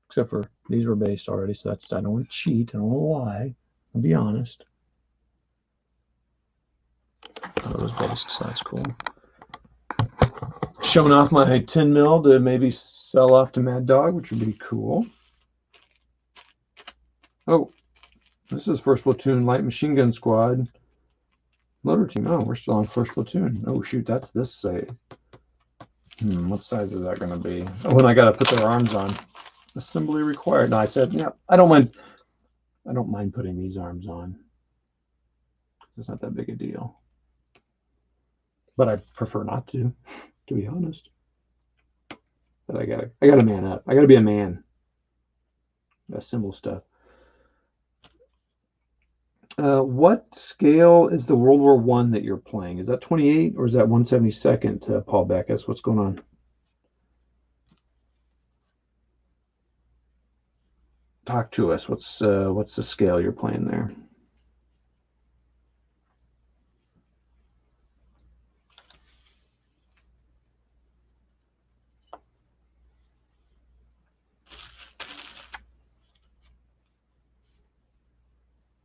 A: except for these were based already. So that's, I don't want to cheat. I don't want to lie. I'll be honest. Oh, it was based, so that's cool. Showing off my 10 mil to maybe sell off to Mad Dog, which would be cool. Oh, this is First Platoon Light Machine Gun Squad. Motor Team. Oh, we're still on First Platoon. Oh, shoot, that's this say. What size is that going to be? Oh, and I got to put their arms on. Assembly required. No, I said, yeah, I don't mind putting these arms on. It's not that big a deal. But I prefer not to be honest. But I gotta man up. I gotta be a man. Assemble stuff. What scale is the World War I that you're playing? Is that 28 or is that 172nd, Paul Beckus? What's going on? Talk to us. What's the scale you're playing there?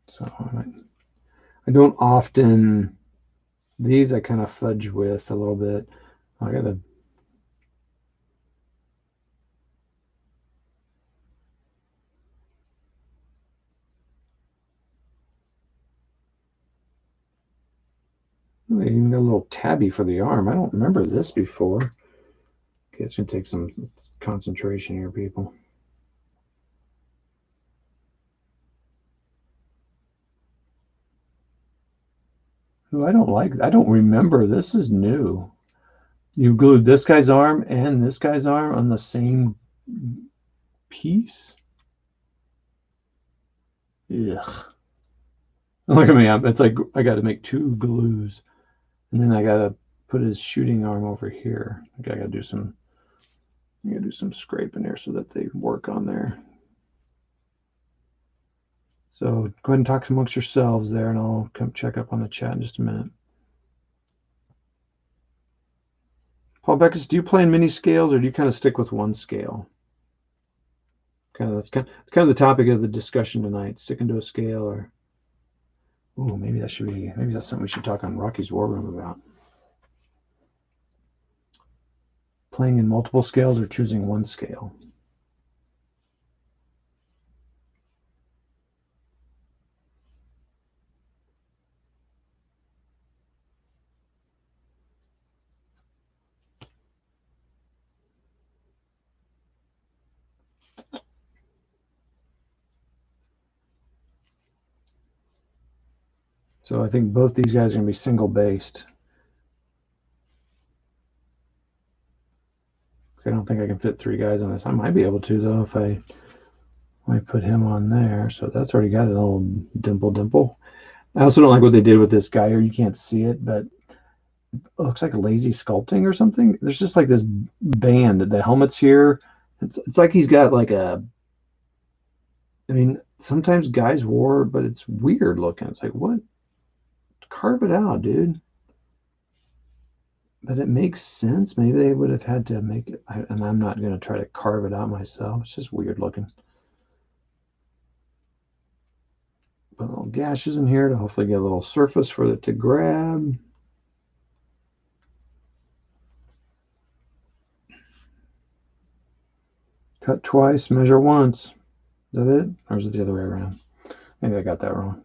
A: So I don't often, these I kind of fudge with a little bit. I gotta, I even got a little tabby for the arm. I don't remember this before. Okay, it's gonna take some concentration here, people. I don't remember. This is new. You glued this guy's arm and this guy's arm on the same piece? Ugh. Look at me. It's like I got to make two glues. And then I got to put his shooting arm over here. Okay, I got to do some scraping there so that they work on there. So go ahead and talk amongst yourselves there, and I'll come check up on the chat in just a minute. Paul Beckus, do you play in mini scales or do you kind of stick with one scale? That's kind of the topic of the discussion tonight. Sticking to a scale, or maybe that's something we should talk on Rocky's War Room about. Playing in multiple scales or choosing one scale. So I think both these guys are going to be single based. I don't think I can fit three guys on this. I might be able to though if I put him on there. So that's already got an old dimple. I also don't like what they did with this guy here. You can't see it, but it looks like lazy sculpting or something. There's just like this band. The helmet's here. It's like he's got like a. I mean, sometimes guys wore, but it's weird looking. It's like, what? Carve it out, dude. But it makes sense. Maybe they would have had to make it, and I'm not going to try to carve it out myself. It's just weird looking. Put little gashes in here to hopefully get a little surface for it to grab. Cut twice, measure once. Is that it? Or is it the other way around? Maybe I got that wrong.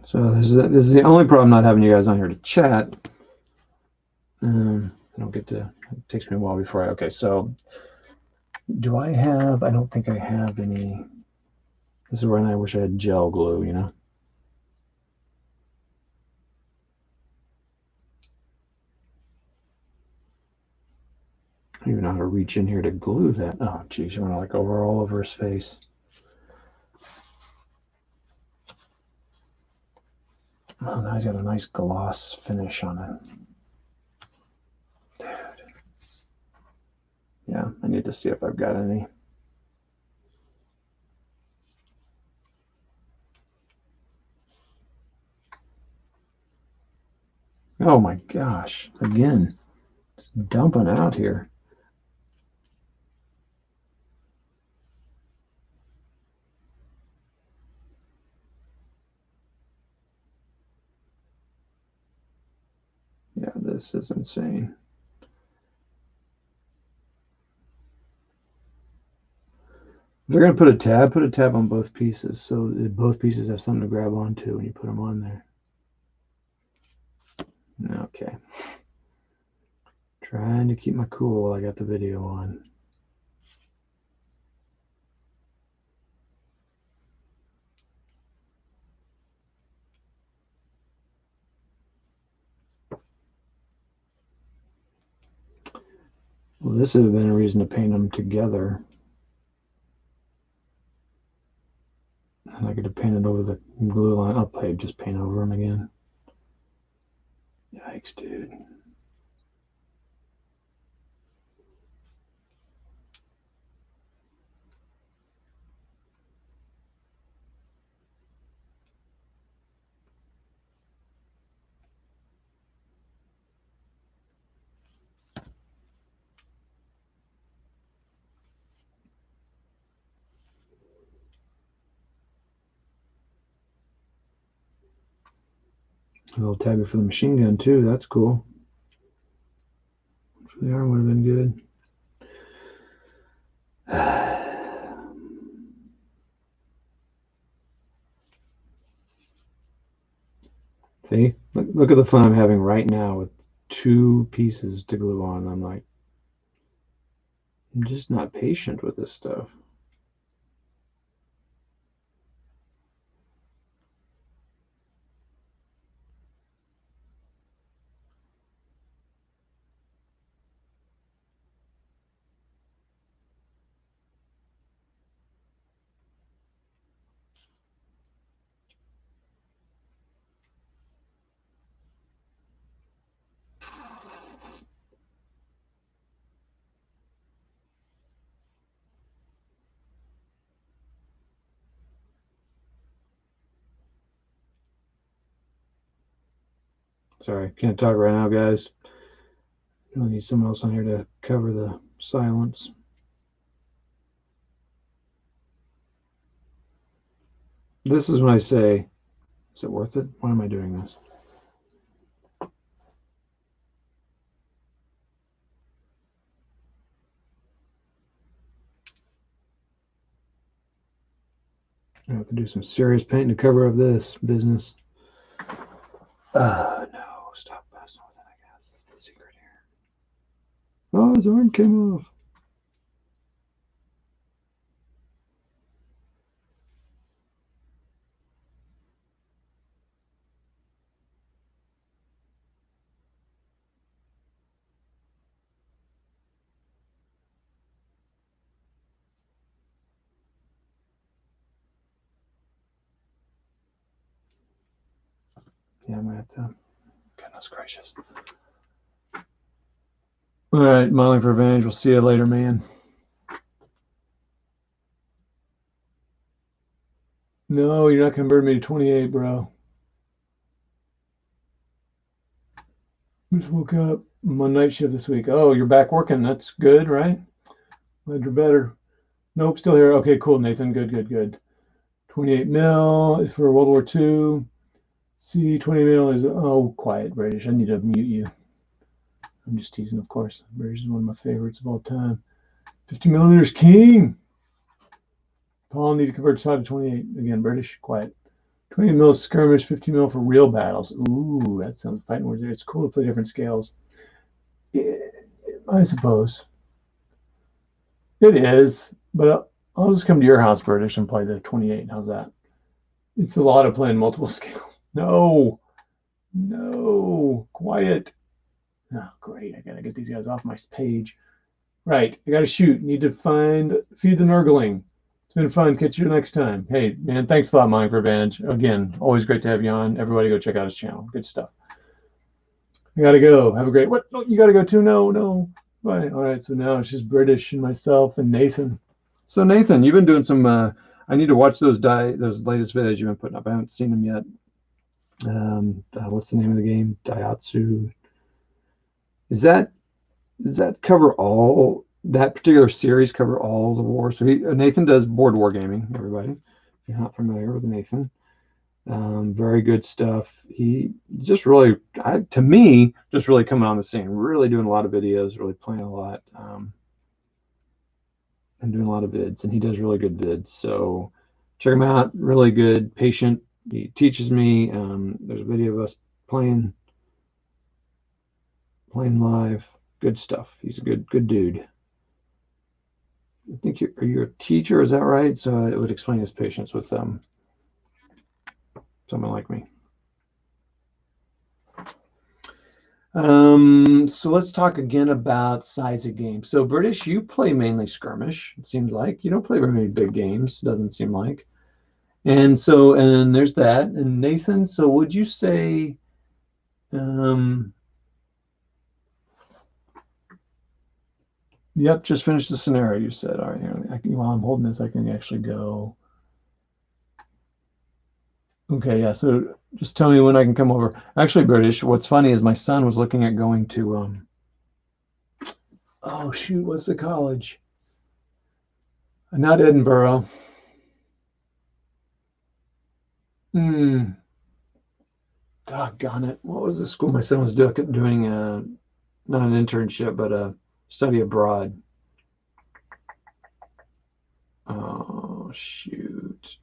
A: So this is the only problem not having you guys on here to chat. I don't get to. It takes me a while before I. Okay, so do I have? I don't think I have any. This is when I wish I had gel glue. You know. I don't even know how to reach in here to glue that. Oh, geez, you want to like over all over his face. Oh, now he's got a nice gloss finish on it. Dude. Yeah, I need to see if I've got any. Oh my gosh, again, dumping out here. Yeah, this is insane. If they're going to put a tab on both pieces so that both pieces have something to grab onto when you put them on there. Okay. Trying to keep my cool while I got the video on. Well, this would have been a reason to paint them together. And I could have painted over the glue line. I'll probably just paint over them again. Yikes, dude. A little tabby for the machine gun, too. That's cool. For the arm would have been good. See? Look at the fun I'm having right now with two pieces to glue on. I'm like, I'm just not patient with this stuff. Sorry, can't talk right now, guys. I need someone else on here to cover the silence. This is when I say, is it worth it? Why am I doing this? I have to do some serious painting to cover up this business. No, stop messing with it, I guess. That's the secret here. Oh, his arm came off. Yeah, I'm gonna have to. Goodness gracious. All right, Modeling for Revenge. We'll see you later, man. No, you're not converting me to 28, bro. Just woke up. I'm on night shift this week. Oh, you're back working. That's good, right? Glad you're better. Nope, still here. Okay, cool, Nathan. Good, good, good. 28 mil is for World War II. See, 20 mil is, oh, quiet, British. I need to mute you. I'm just teasing, of course. British is one of my favorites of all time. 50 millimeters, king. Paul, need to convert 5 to 28. Again, British, quiet. 20 mil skirmish, 50 mil for real battles. Ooh, that sounds fighting words. It's cool to play different scales. Yeah, I suppose. It is, but I'll just come to your house, British, and play the 28. How's that? It's a lot of playing multiple scales. No, no, quiet. Oh, great. I gotta get these guys off my page. Right, I gotta shoot. Need to feed the Nurgling. It's been fun. Catch you next time. Hey, man, thanks a lot, Mike, for Advantage. Again, always great to have you on. Everybody go check out his channel. Good stuff. I gotta go. Have a great, what? No, you gotta go too? No, no. Bye. All right, so now it's just British and myself and Nathan. So Nathan, you've been doing some, I need to watch those latest videos you've been putting up. I haven't seen them yet. What's the name of the game? Daihatsu. Does that cover all, that particular series cover all the wars? So Nathan does board war gaming, everybody. If you're not familiar with Nathan. Very good stuff. He just really, to me, just really coming on the scene, really doing a lot of videos, really playing a lot, and doing a lot of vids, and he does really good vids. So check him out. Really good, patient. He teaches me. There's a video of us playing live. Good stuff. He's a good dude. I think you're a teacher, is that right? So it would explain his patience with someone like me. So let's talk again about size of games. So British, you play mainly skirmish, it seems like. You don't play very many big games, doesn't seem like. And so, and there's that. And Nathan, so would you say, yep, just finished the scenario, you said. All right, here, while I'm holding this, I can actually go. Okay, yeah, so just tell me when I can come over. Actually, British, what's funny is my son was looking at going to, oh shoot, what's the college? Not Edinburgh. Doggone it. What was the school my son was doing not an internship, but a study abroad. Oh, shoot.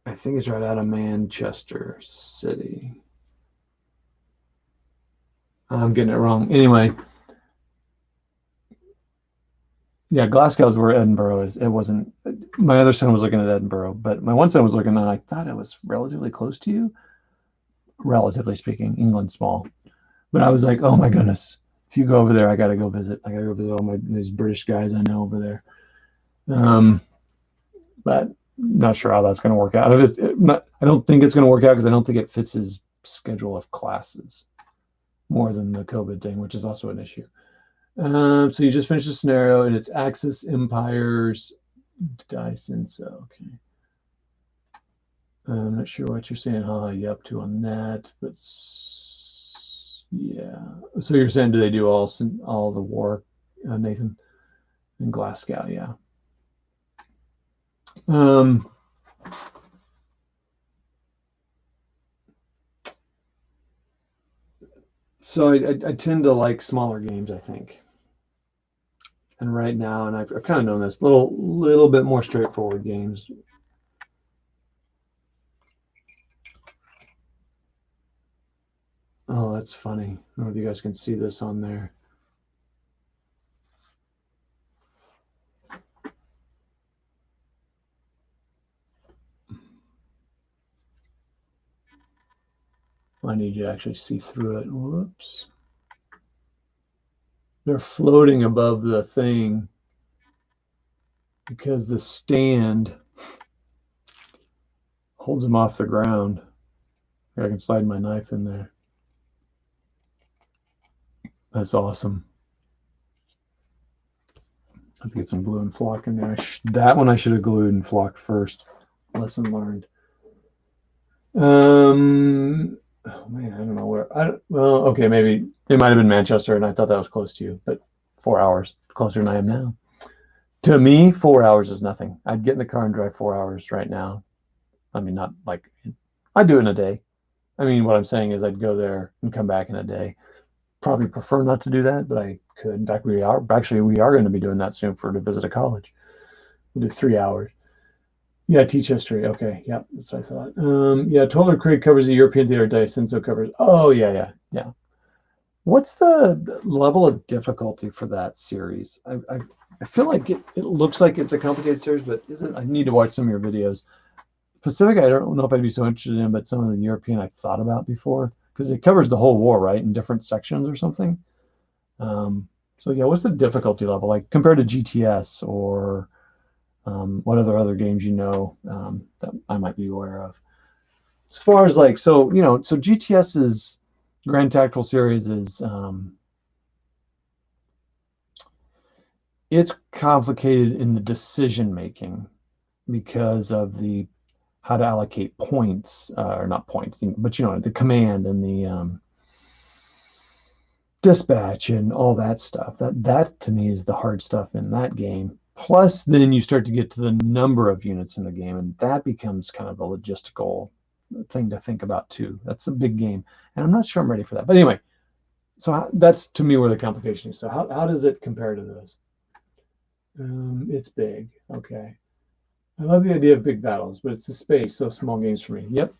A: I think it's right out of Manchester City. I'm getting it wrong. Anyway, yeah, Glasgow's where Edinburgh is. It wasn't, my other son was looking at Edinburgh, but my one son was looking and I thought it was relatively close to you. Relatively speaking, England's small. But I was like, oh my goodness, if you go over there, I got to go visit. I got to go visit all these British guys I know over there. But not sure how that's going to work out. I don't think it's going to work out because I don't think it fits his schedule of classes more than the COVID thing, which is also an issue. So you just finished the scenario, and it's Axis Empires Dyson. So okay, I'm not sure what you're saying. How you up to on that? But yeah. So you're saying, do they do all the war, Nathan, in Glasgow? Yeah. So I tend to like smaller games, I think. And right now, and I've kind of known this, little bit more straightforward games. Oh, that's funny. I don't know if you guys can see this on there. I need you to actually see through it. Whoops. They're floating above the thing because the stand holds them off the ground. I can slide my knife in there. That's awesome. I have to get some glue and flock in there. That one I should have glued and flocked first. Lesson learned. Oh man, I don't know where. Well, okay, maybe it might have been Manchester, and I thought that was close to you, but 4 hours closer than I am now. To me, 4 hours is nothing. I'd get in the car and drive 4 hours right now. I mean, not like I'd do it in a day. I mean, what I'm saying is I'd go there and come back in a day. Probably prefer not to do that, but I could. In fact, we are going to be doing that soon to visit a college. We'll do 3 hours. Yeah, teach history. Okay, yeah, that's what I thought. Yeah, Toller Creek covers the European theater. Daisenso covers. Oh, yeah. What's the level of difficulty for that series? I feel like it looks like it's a complicated series, but isn't? I need to watch some of your videos. Pacific, I don't know if I'd be so interested in, but some of the European I've thought about before because it covers the whole war, right, in different sections or something. So yeah, what's the difficulty level like compared to GTS or what other games that I might be aware of? As far as like, so GTS's Grand Tactical Series is it's complicated in the decision making because of the how to allocate points or not points, but the command and the dispatch and all that stuff. That to me is the hard stuff in that game. Plus, then you start to get to the number of units in the game, and that becomes kind of a logistical thing to think about too. That's a big game, and I'm not sure I'm ready for that. But anyway, so that's to me where the complication is. So how does it compare to those? It's big. Okay. I love the idea of big battles, but it's the space, so small games for me. Yep.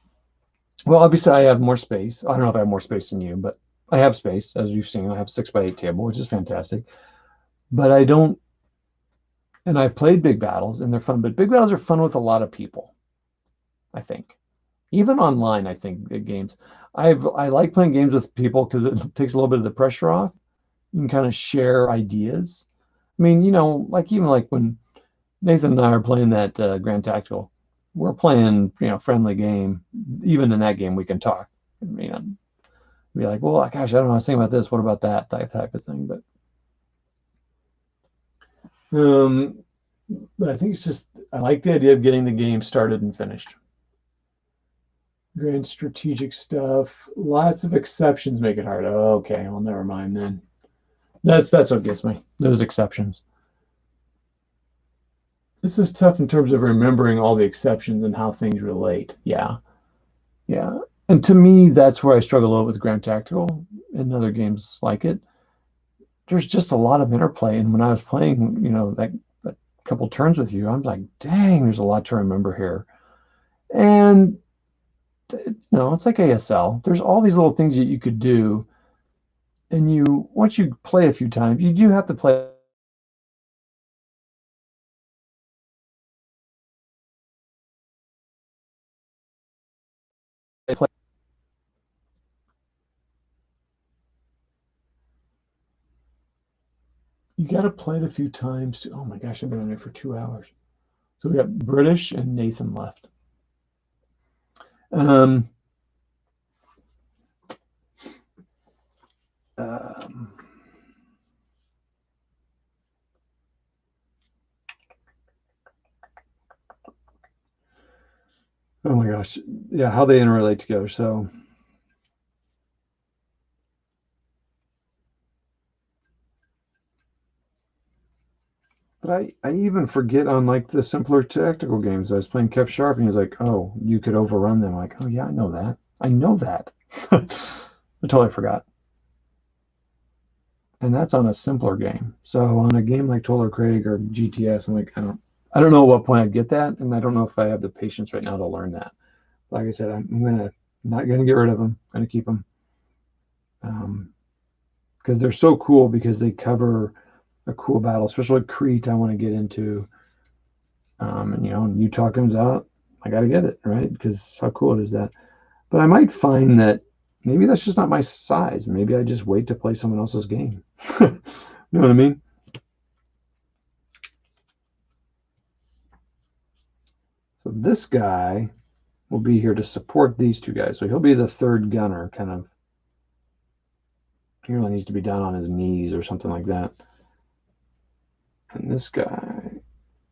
A: Well, obviously I have more space. I don't know if I have more space than you, but I have space, as you've seen. I have 6x8 table, which is fantastic. But I don't, and I've played big battles, and they're fun. But big battles are fun with a lot of people. I think, even online, I think games. I like playing games with people because it takes a little bit of the pressure off. You can kind of share ideas. I mean, like even like when Nathan and I are playing that Grand Tactical, we're playing, friendly game. Even in that game, we can talk. Be like, well, gosh, I don't know. I was thinking about this. What about that type of thing? Um, but I think it's just I like the idea of getting the game started and finished. Grand strategic stuff. Lots of exceptions make it hard. Oh, okay, well, never mind then. That's what gets me. Those exceptions. This is tough in terms of remembering all the exceptions and how things relate. Yeah. And to me, that's where I struggle a little with Grand Tactical and other games like it. There's just a lot of interplay. And when I was playing, that couple turns with you, I'm like, dang, there's a lot to remember here. And it's like ASL. There's all these little things that you could do, and once you play a few times, you do have to play. You got to play it a few times. Oh my gosh, I've been on there for 2 hours. So we got British and Nathan left. Um, um, oh my gosh, yeah, how they interrelate together. So, but I even forget on like the simpler tactical games. I was playing Kev Sharp, and he's like, "Oh, you could overrun them." I'm like, "Oh yeah, I know that. I know that." I totally forgot. And that's on a simpler game. So on a game like Toller Craig or GTS, I'm like, I don't know at what point I'd get that, and I don't know if I have the patience right now to learn that. Like I said, I'm not gonna get rid of them. I'm gonna keep them because they're so cool because they cover a cool battle, especially like Crete. I want to get into, and Utah comes out, I got to get it right because how cool is that? But I might find that maybe that's just not my size. Maybe I just wait to play someone else's game. You know what I mean? So this guy will be here to support these two guys. So he'll be the third gunner, kind of. He really needs to be down on his knees or something like that. And this guy,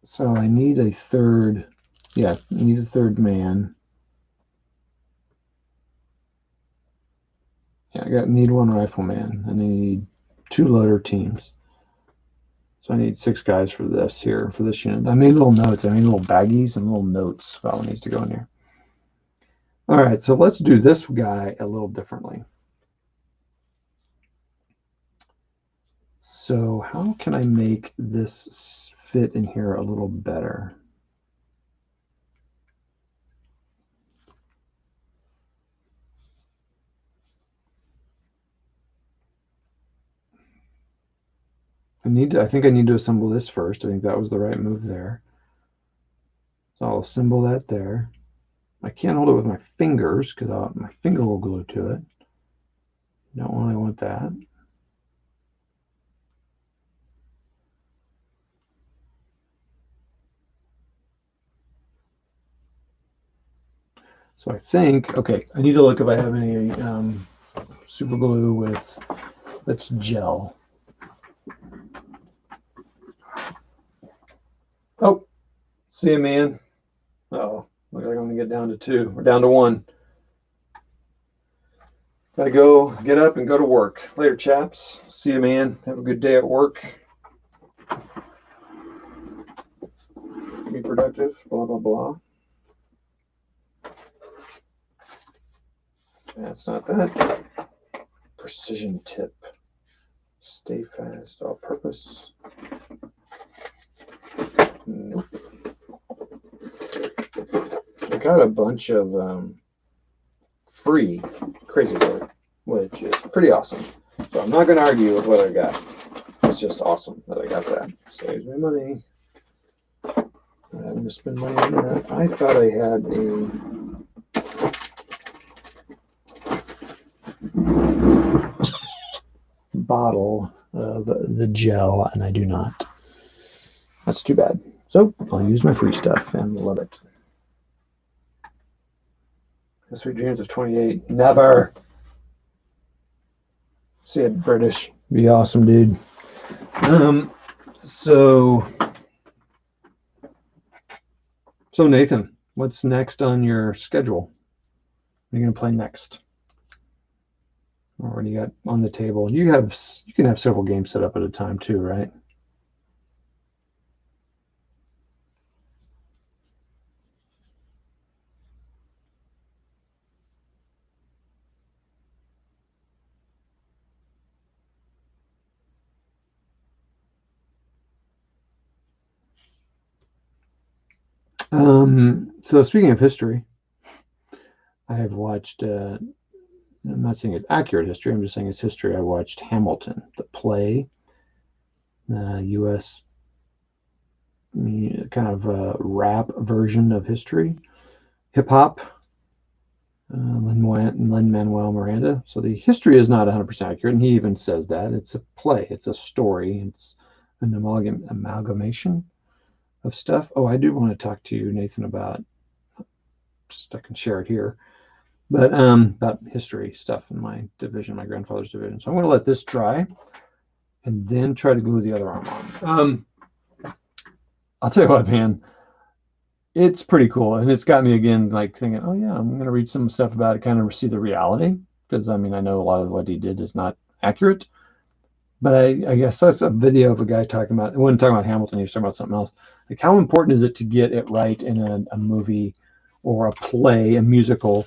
A: so I need a third, yeah, I need a third man. Yeah, need one rifleman, and I need 2 loader teams. So I need 6 guys for this here, for this unit. I made little notes. I made little baggies and little notes about what needs to go in here. All right, so let's do this guy a little differently. So how can I make this fit in here a little better? I think I need to assemble this first. I think that was the right move there. So I'll assemble that there. I can't hold it with my fingers because my finger will glue to it. Don't really want that. So I think, okay, I need to look if I have any super glue with, that's gel. Oh, see you, man. Uh-oh, looks like I'm gonna get down to 2. We're down to 1. Gotta go, get up and go to work. Later, chaps. See you, man. Have a good day at work. Be productive, blah, blah, blah. That's not that. Precision tip. Stay fast, all purpose. Nope. I got a bunch of free crazy glue, which is pretty awesome. So I'm not going to argue with what I got. It's just awesome that I got that. Saves me money. I'm having to spend money on that. I thought I had a bottle of the gel, and I do not. That's too bad. So I'll use my free stuff and love it. Sweet dreams of 28. Never. See it, British. Be awesome, dude. So Nathan, what's next on your schedule? What are you gonna play next? Or what do you got on the table? You can have several games set up at a time too, right? So speaking of history, I have watched. I'm not saying it's accurate history. I'm just saying it's history. I watched Hamilton, the play, U.S. kind of rap version of history, hip hop. Lin-Manuel Miranda. So the history is not 100% accurate, and he even says that. It's a play. It's a story. It's an amalgamation of stuff. Oh, I do want to talk to you, Nathan, about, just I can share it here, but about history stuff in my division, my grandfather's division. So I'm going to let this dry and then try to glue the other arm on. I'll tell you what, man, it's pretty cool, and it's got me again like thinking, oh yeah, I'm going to read some stuff about it, kind of see the reality, because I mean I know a lot of what he did is not accurate, but I guess that's a video of a guy talking about, he wasn't talking about Hamilton, he was talking about something else, like how important is it to get it right in a movie or a play, a musical,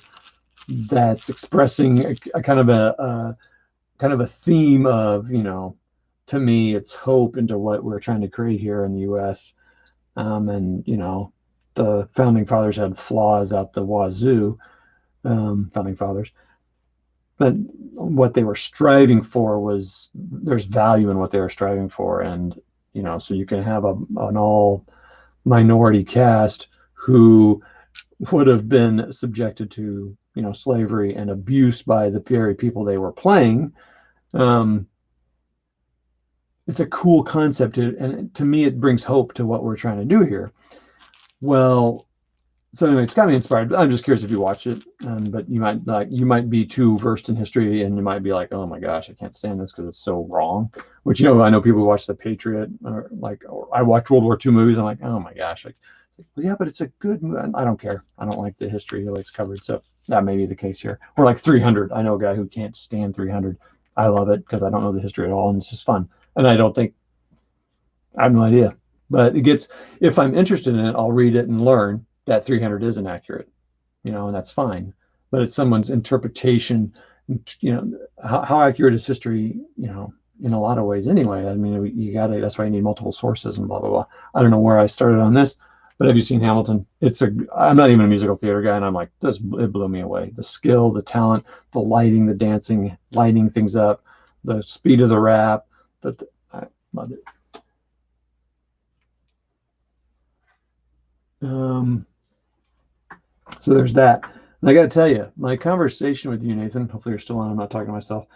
A: that's expressing a kind of a theme of, to me it's hope into what we're trying to create here in the US. And the founding fathers had flaws out the wazoo, founding fathers, but what they were striving for was, there's value in what they were striving for. And so you can have an all minority cast who would have been subjected to slavery and abuse by the very people they were playing. It's a cool concept, and to me it brings hope to what we're trying to do here. Well, So anyway, it's got me inspired. I'm just curious if you watch it, but you might be too versed in history, and you might be like, oh my gosh, I can't stand this because it's so wrong. Which I know people who watch The Patriot, or I watch World War II movies. I'm like, oh my gosh, like, well, yeah, but it's a good movie. I don't care. I don't like the history the way it's covered. So that may be the case here. Or like 300. I know a guy who can't stand 300. I love it because I don't know the history at all, and it's just fun. And I have no idea. But if I'm interested in it, I'll read it and learn that 300 is inaccurate, and that's fine. But it's someone's interpretation, how accurate is history, in a lot of ways anyway. I mean, that's why you need multiple sources and blah, blah, blah. I don't know where I started on this, but have you seen Hamilton? I'm not even a musical theater guy, and I'm like, it blew me away. The skill, the talent, the lighting, the dancing, lighting things up, the speed of the rap, I loved it. So there's that. And I got to tell you, my conversation with you, Nathan, hopefully you're still on. I'm not talking to myself.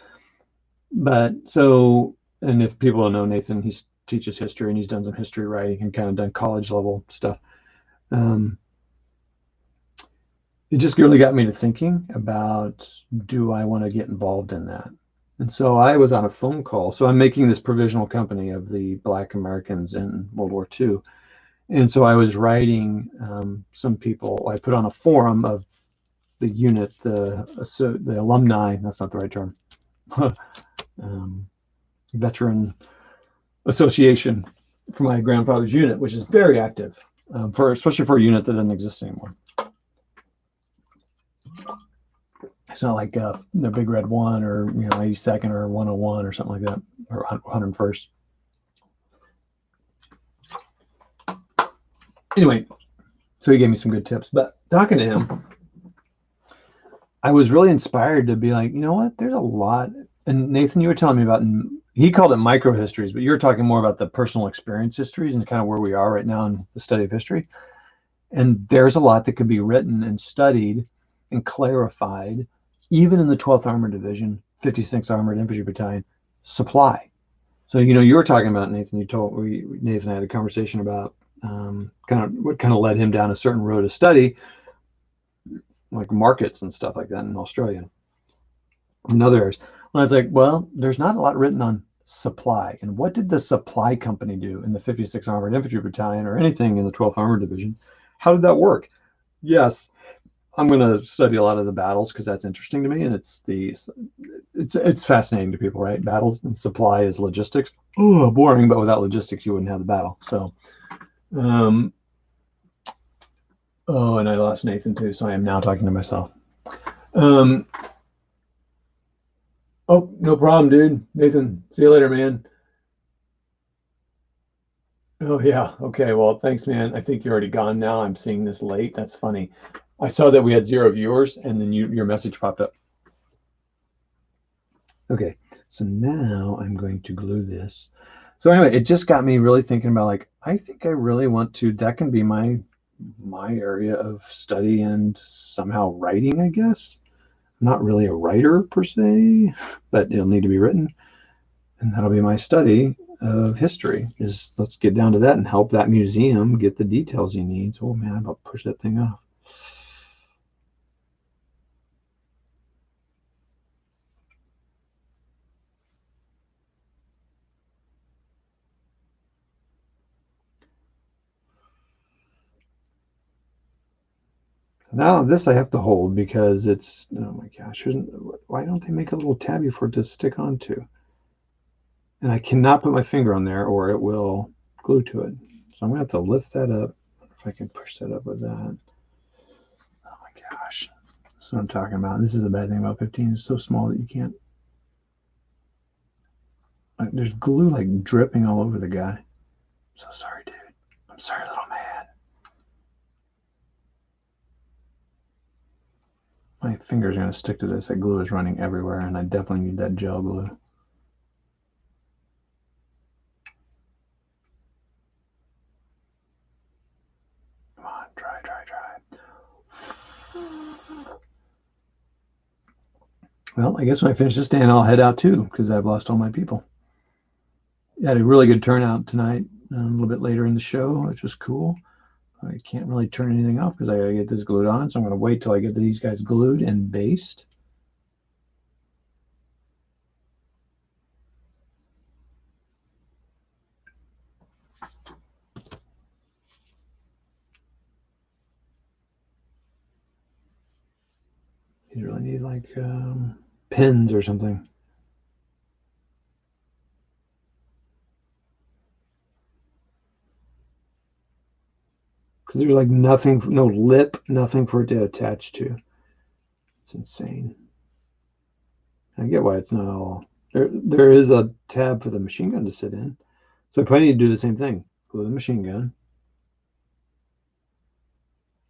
A: But and if people don't know Nathan, he teaches history and he's done some history writing and kind of done college level stuff. It just really got me to thinking about, do I want to get involved in that? And so I was on a phone call. So I'm making this provisional company of the Black Americans in World War II. And so I was writing some people. I put on a forum of the unit, the alumni. That's not the right term. Veteran association for my grandfather's unit, which is very active, especially for a unit that doesn't exist anymore. It's not like the Big Red 1 or 82nd or 101 or something like that, or 101st. Anyway, so he gave me some good tips. But talking to him, I was really inspired to be like, you know what? There's a lot. And Nathan, you were telling me about, he called it micro histories, but you're talking more about the personal experience histories and kind of where we are right now in the study of history. And there's a lot that could be written and studied and clarified, even in the 12th Armored Division, 56th Armored Infantry Battalion supply. So, you were talking about, Nathan, Nathan and I had a conversation about what kind of led him down a certain road of study, like markets and stuff like that in Australia and other areas. And I was like, well, there's not a lot written on supply. And what did the supply company do in the 56th Armored Infantry Battalion or anything in the 12th Armored Division? How did that work? Yes, I'm going to study a lot of the battles because that's interesting to me, and it's fascinating to people, right? Battles and supply is logistics. Oh, boring, but without logistics, you wouldn't have the battle. So, and I lost Nathan too, so I am now talking to myself. Oh, no problem, dude. Nathan, see you later, man. Oh, yeah. Okay. Well, thanks, man. I think you're already gone now. I'm seeing this late. That's funny. I saw that we had 0 viewers, and then your message popped up. Okay. So now I'm going to glue this. So anyway, it just got me really thinking about, like, I think I really want to, that can be my area of study and somehow writing, I guess. I'm not really a writer per se, but it'll need to be written. And that'll be my study of history, is let's get down to that and help that museum get the details he needs. Oh man, I'm about to push that thing off. So now this I have to hold because it's, oh my gosh, why don't they make a little tabby for it to stick onto? And I cannot put my finger on there or it will glue to it. So I'm going to have to lift that up. If I can push that up with that. Oh my gosh. That's what I'm talking about. This is the bad thing about 15. It's so small that you can't. There's glue like dripping all over the guy. I'm so sorry, dude. I'm sorry, little man. My fingers are going to stick to this. That glue is running everywhere, and I definitely need that gel glue. Come on, dry. Well, I guess when I finish this stand, I'll head out too, because I've lost all my people. I had a really good turnout tonight, a little bit later in the show, which was cool. I can't really turn anything off because I gotta get this glued on. So I'm gonna wait till I get these guys glued and based. You really need like pins or something. Because there's like nothing, no lip, nothing for it to attach to. It's insane. I get why it's not all. There is a tab for the machine gun to sit in. So I probably need to do the same thing. Glue the machine gun.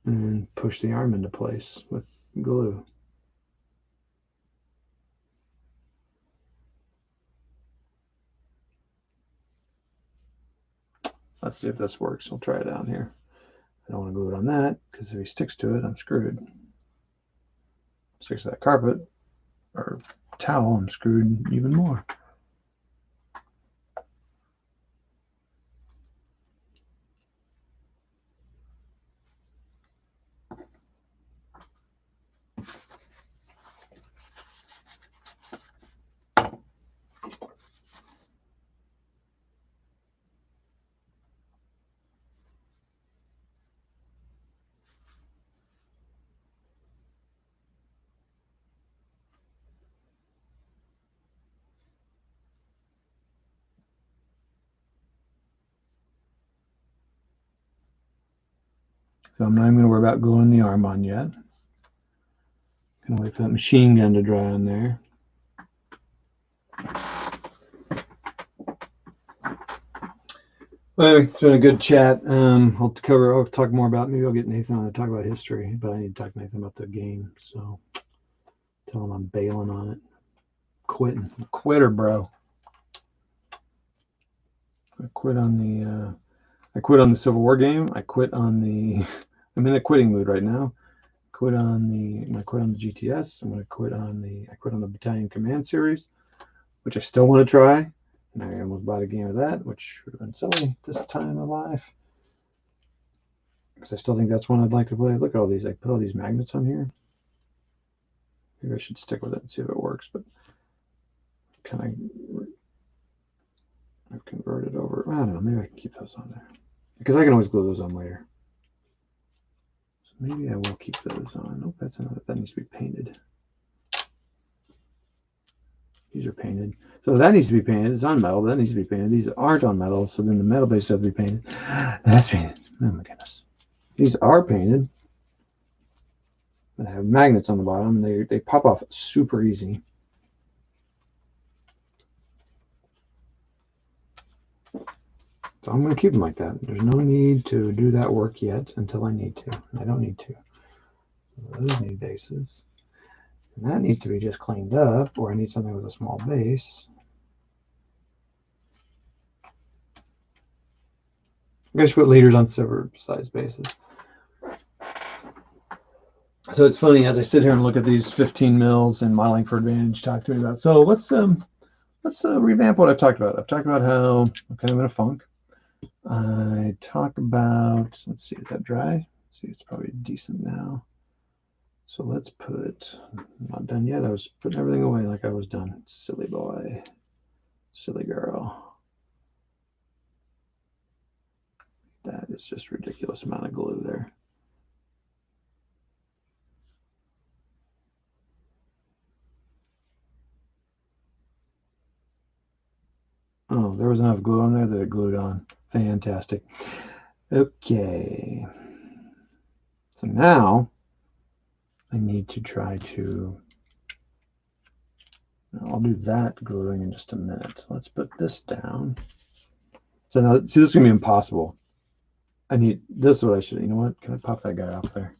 A: And push the arm into place with glue. Let's see if this works. We'll try it out here. I don't want to glue it on that because if he sticks to it, I'm screwed. Sticks to that carpet or towel, I'm screwed even more. So I'm not even going to worry about gluing the arm on yet. Gonna wait for that machine gun to dry on there. Well, anyway, it's been a good chat. I'll talk more about, maybe I'll get Nathan on to talk about history, but I need to talk to Nathan about the game. So tell him I'm bailing on it. Quitting. I'm a quitter, bro. I quit on the Civil War game. I quit on the I'm in a quitting mood right now. I'm gonna quit on the GTS. I quit on the Battalion Command series, which I still want to try. And I almost bought a game of that, which would have been silly this time of life. Because I still think that's one I'd like to play. Look at all these. I put all these magnets on here. Maybe I should stick with it and see if it works. But I've converted over. I don't know. Maybe I can keep those on there. Because I can always glue those on later. So maybe I will keep those on. Nope, that's another. That needs to be painted. These are painted. So that needs to be painted. It's on metal, but that needs to be painted. These aren't on metal, so then the metal base has to be painted. That's painted. Oh my goodness. These are painted. They have magnets on the bottom, and they pop off super easy. So I'm going to keep them like that. There's no need to do that work yet until I need to. I don't need to. Those need bases. And that needs to be just cleaned up, or I need something with a small base. I guess put leaders on silver size bases. So it's funny as I sit here and look at these 15 mils and modeling for advantage talk to me about. So let's revamp what I've talked about. I've talked about how I'm kind of in a funk. I talk about, let's see, is that dry? Let's see, it's probably decent now. So let's put, I'm not done yet. I was putting everything away like I was done. Silly boy, silly girl. That is just ridiculous amount of glue there. Oh, there was enough glue on there that it glued on. Fantastic. Okay. So now I need to try to, I'll do that gluing in just a minute. Let's put this down. So now, see, this is going to be impossible. This is what I should, you know what? Can I pop that guy off there?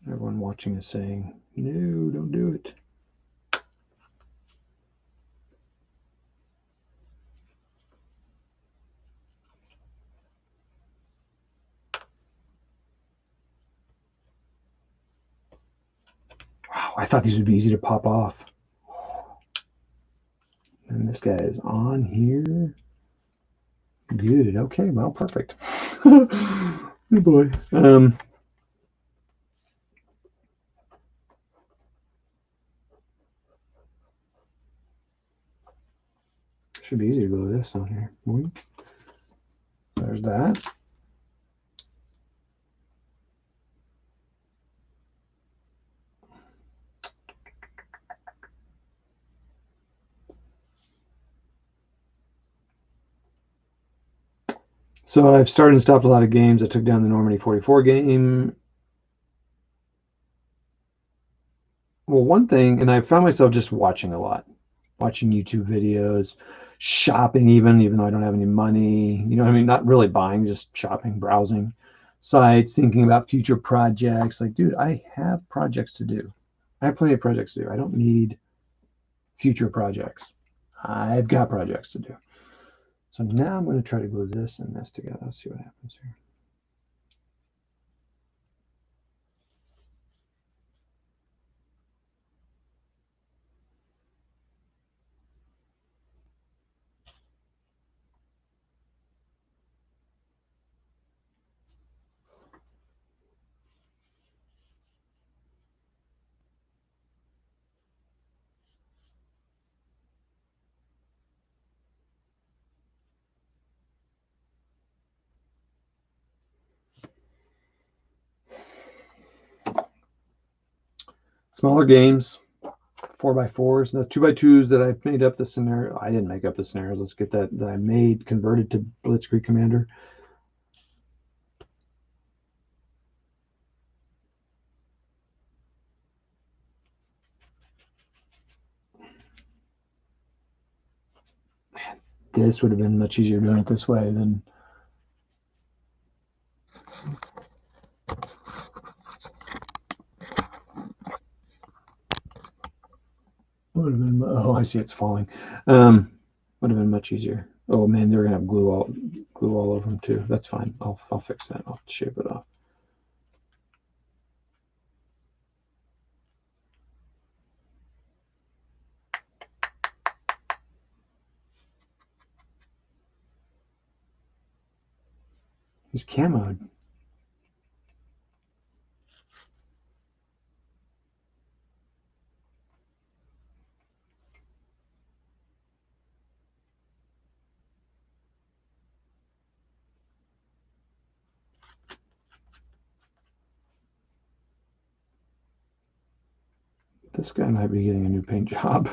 A: Everyone watching is saying, no, don't do it. Wow, I thought these would be easy to pop off. And this guy is on here. Good. Okay. Well, perfect. Good boy. Should be easy to glue this on here. Wink. There's that. So I've started and stopped a lot of games. I took down the Normandy 44 game. Well, one thing, and I found myself just watching a lot, watching YouTube videos, shopping even though I don't have any money. You know what I mean? Not really buying, just shopping, browsing sites, thinking about future projects. Like, dude, I have projects to do. I have plenty of projects to do. I don't need future projects. I've got projects to do. So now I'm going to try to glue this and this together. Let's see what happens here. Smaller games, 4x4s. The 2x2s that I made up the scenario. I didn't make up the scenarios. Let's get that I made converted to Blitzkrieg Commander. This would have been much easier doing it this way than. Would have been. Oh, I see it's falling. Would have been much easier. Oh man, they're gonna have glue all over them too. That's fine. I'll fix that. I'll shape it off. He's camoed. This guy might be getting a new paint job.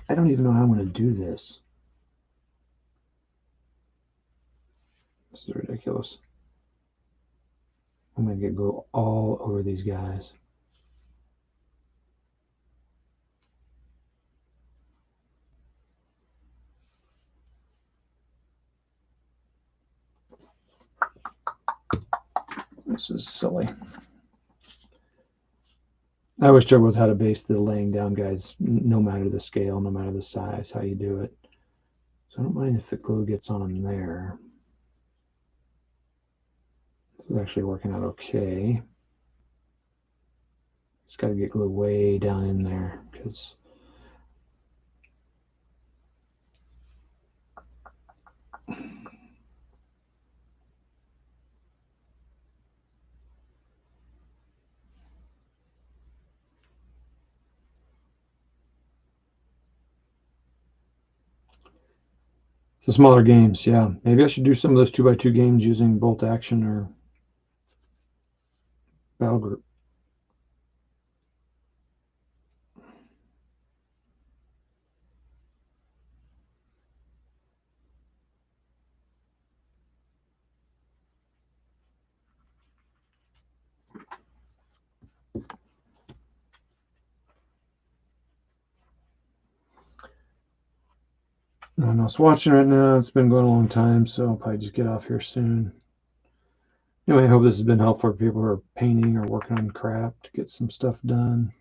A: I don't even know how I'm going to do this. This is ridiculous. I'm going to get glue all over these guys. This is silly. I always struggle with how to base the laying down guys, no matter the scale, no matter the size, how you do it. So I don't mind if the glue gets on them there. This is actually working out okay. Just got to get glue way down in there because it's the smaller games. Yeah, maybe I should do some of those 2x2 games using bolt action or battle group. No one else watching right now. It's been going a long time, so I'll probably just get off here soon. Anyway, I hope this has been helpful for people who are painting or working on craft to get some stuff done.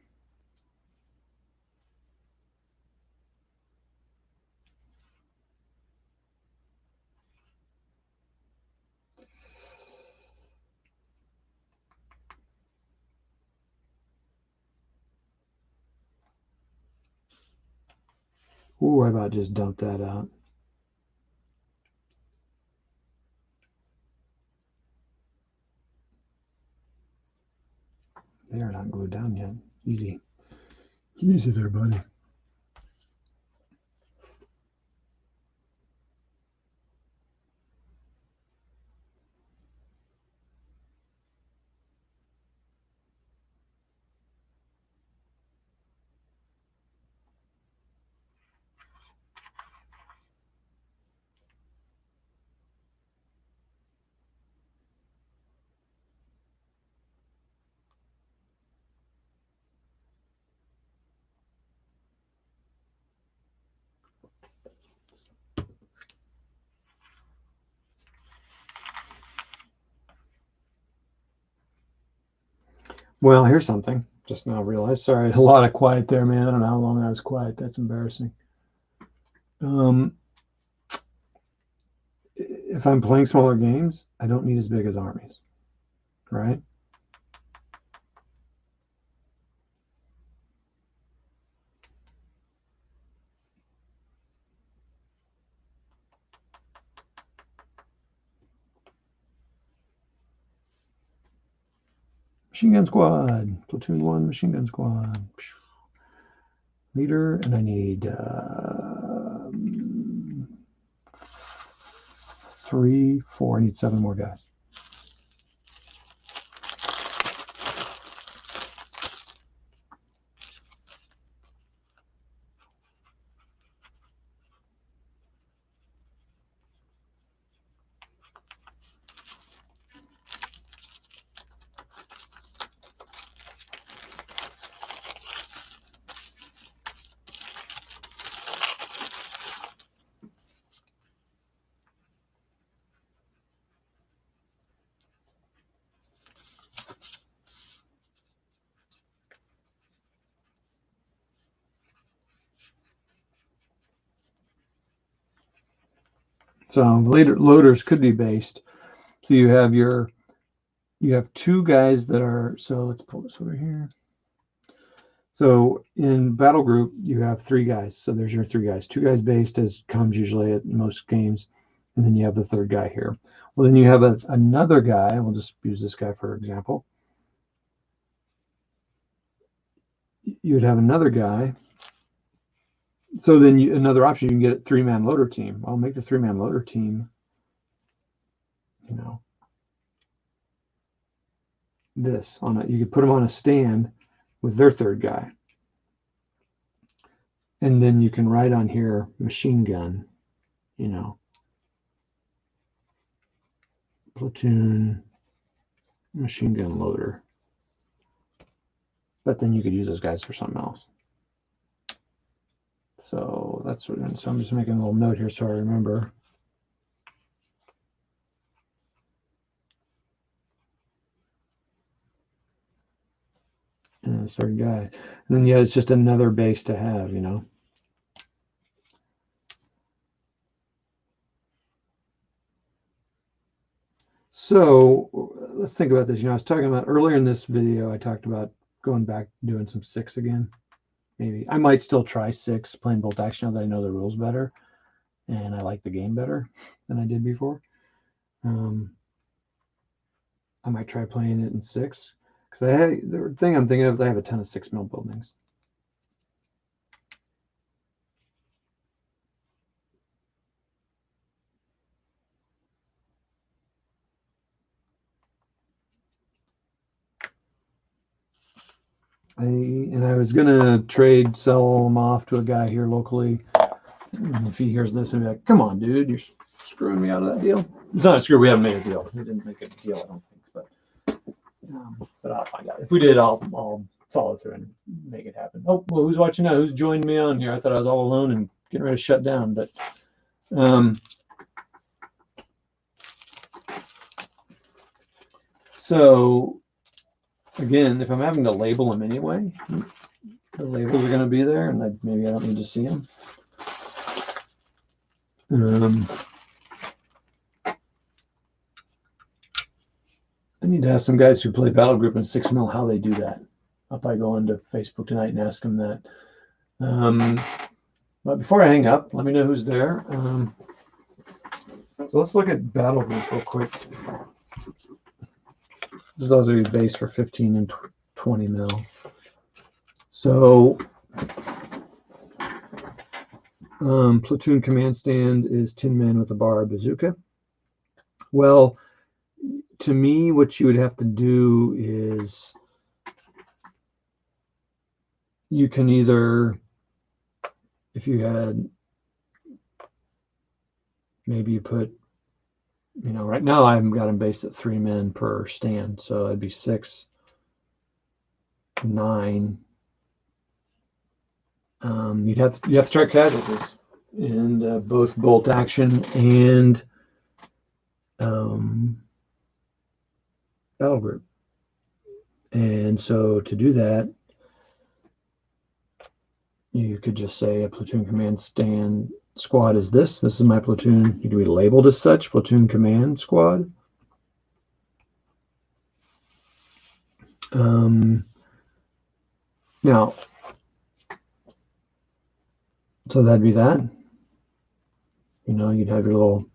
A: Ooh, I about just dumped that out. They are not glued down yet. Easy. Easy there, buddy. Well, here's something. Just now realized. Sorry, a lot of quiet there, man. I don't know how long I was quiet. That's embarrassing. If I'm playing smaller games, I don't need as big as armies, right? Machine gun squad, platoon 1, machine gun squad. Leader, and I need 3, 4. I need 7 more guys. So the later loaders could be based. So you have 2 guys that are, so let's pull this over here. So in battle group, you have 3 guys. So there's your 3 guys. 2 guys based, as comes usually at most games. And then you have the 3rd guy here. Well, then you have another guy. We'll just use this guy for example. You would have another guy. So then another option, you can get a 3-man loader team. I'll make the 3-man loader team, this on it. You could put them on a stand with their 3rd guy. And then you can write on here machine gun, platoon machine gun loader. But then you could use those guys for something else. So that's what, so I'm just making a little note here so I remember. And the 3rd guy. And then it's just another base to have, So let's think about this. I was talking about earlier in this video, I talked about going back doing some 6 again. Maybe I might still try 6 playing bolt action now that I know the rules better and I like the game better than I did before. I might try playing it in 6 because the thing I'm thinking of is I have a ton of 6mm buildings. And I was gonna sell them off to a guy here locally. And if he hears this, he'll be like, "Come on, dude, you're screwing me out of that deal." It's not a screw. We haven't made a deal. We didn't make a deal, I don't think. But I'll find out. If we did, I'll follow through and make it happen. Oh, well, who's watching now? Who's joined me on here? I thought I was all alone and getting ready to shut down, but so again, if I'm having to label them anyway, the labels are going to be there, and maybe I don't need to see them. I need to ask some guys who play Battle Group in 6mm how they do that. I'll probably go onto Facebook tonight and ask them that. But before I hang up, let me know who's there. So let's look at battle group real quick. This is also base for 15 and 20 mil. So platoon command stand is 10 men with a bar bazooka. Well, to me, what you would have to do is you can either, if you had, maybe you put, right now I've got them based at 3 men per stand. So it'd be 6, 9. You have to track casualties and both bolt action and battle group. And so to do that, you could just say a platoon command stand squad is this. This is my platoon. You can be labeled as such, platoon command squad. Now, so that'd be that. You'd have your little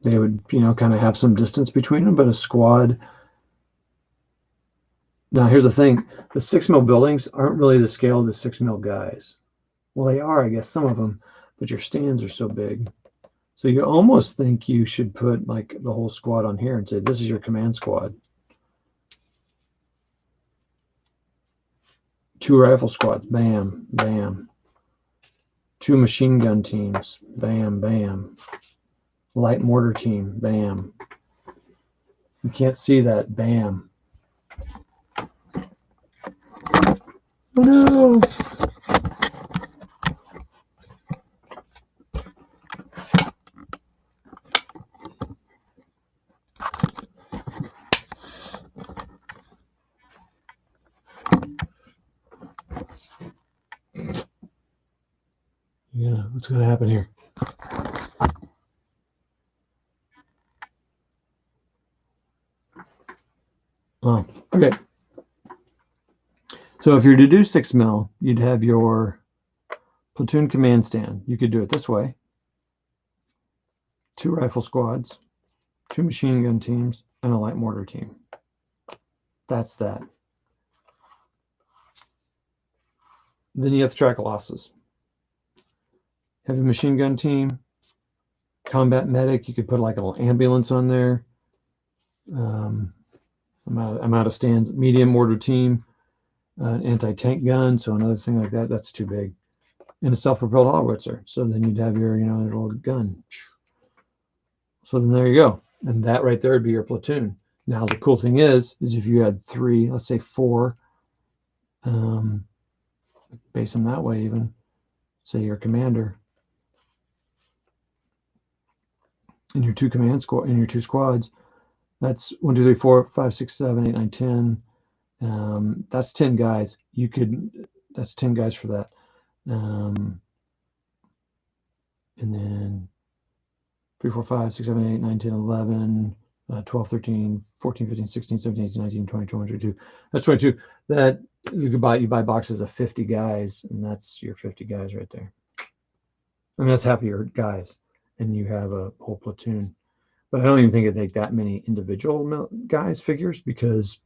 A: they would, kind of have some distance between them, but a squad. Now, here's the thing. The 6 mil buildings aren't really the scale of the 6 mil guys. Well, they are, I guess, some of them, but your stands are so big. So you almost think you should put like the whole squad on here and say, this is your command squad. 2 rifle squads, bam, bam. 2 machine gun teams, bam, bam. Light mortar team, bam. You can't see that, bam. Oh no! Yeah, what's going to happen here? Oh, okay. So if you're to do 6 mil, you'd have your platoon command stand. You could do it this way. 2 rifle squads, 2 machine gun teams, and a light mortar team. That's that. Then you have to track losses. Heavy machine gun team, combat medic. You could put like a little ambulance on there. I'm out of stands. Medium mortar team, anti-tank gun. So another thing like that. That's too big. And a self-propelled howitzer. So then you'd have your, little gun. So then there you go. And that right there would be your platoon. Now the cool thing is if you had 3, let's say 4, base them that way even. Say your commander. In your 2 command squad, in your 2 squads, that's 1, 2, 3, 4, 5, 6, 7, 8, 9, 10. That's 10 guys. That's 10 guys for that. And then 3, 4, 5, 6, 7, 8, 9, 10, 11, 12, 13, 14, 15, 16, 17, 18, 19, 20, 21, 22. That's 22. That you buy boxes of 50 guys, and that's your 50 guys right there. I mean, that's half of your guys, and you have a whole platoon. But I don't even think it'd take that many individual guys figures because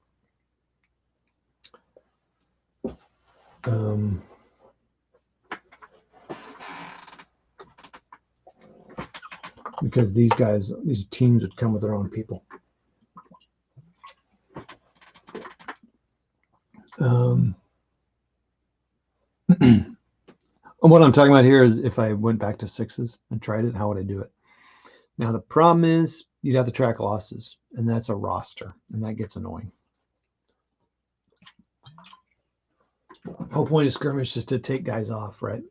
A: these teams would come with their own people. What I'm talking about here is if I went back to 6s and tried it, how would I do it? Now, the problem is you'd have to track losses, and that's a roster, and that gets annoying. Whole point of skirmish is just to take guys off, right?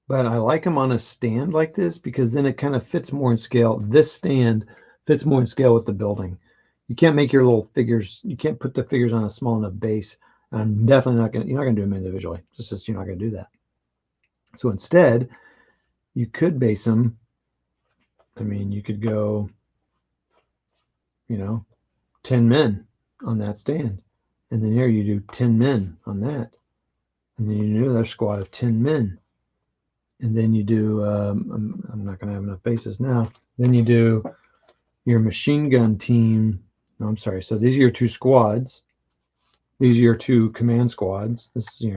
A: But I like them on a stand like this because then it kind of fits more in scale. This stand fits more in scale with the building. You can't make your little figures. You can't put the figures on a small enough base. I'm definitely not going to, you're not going to do them individually. It's just you're not going to do that. So instead, you could base them I mean, you could go, 10 men on that stand. And then here you do 10 men on that. And then you do another squad of 10 men. And then you do, I'm not going to have enough bases now. Then you do your machine gun team. No, I'm sorry. So these are your two squads. These are your two command squads. This is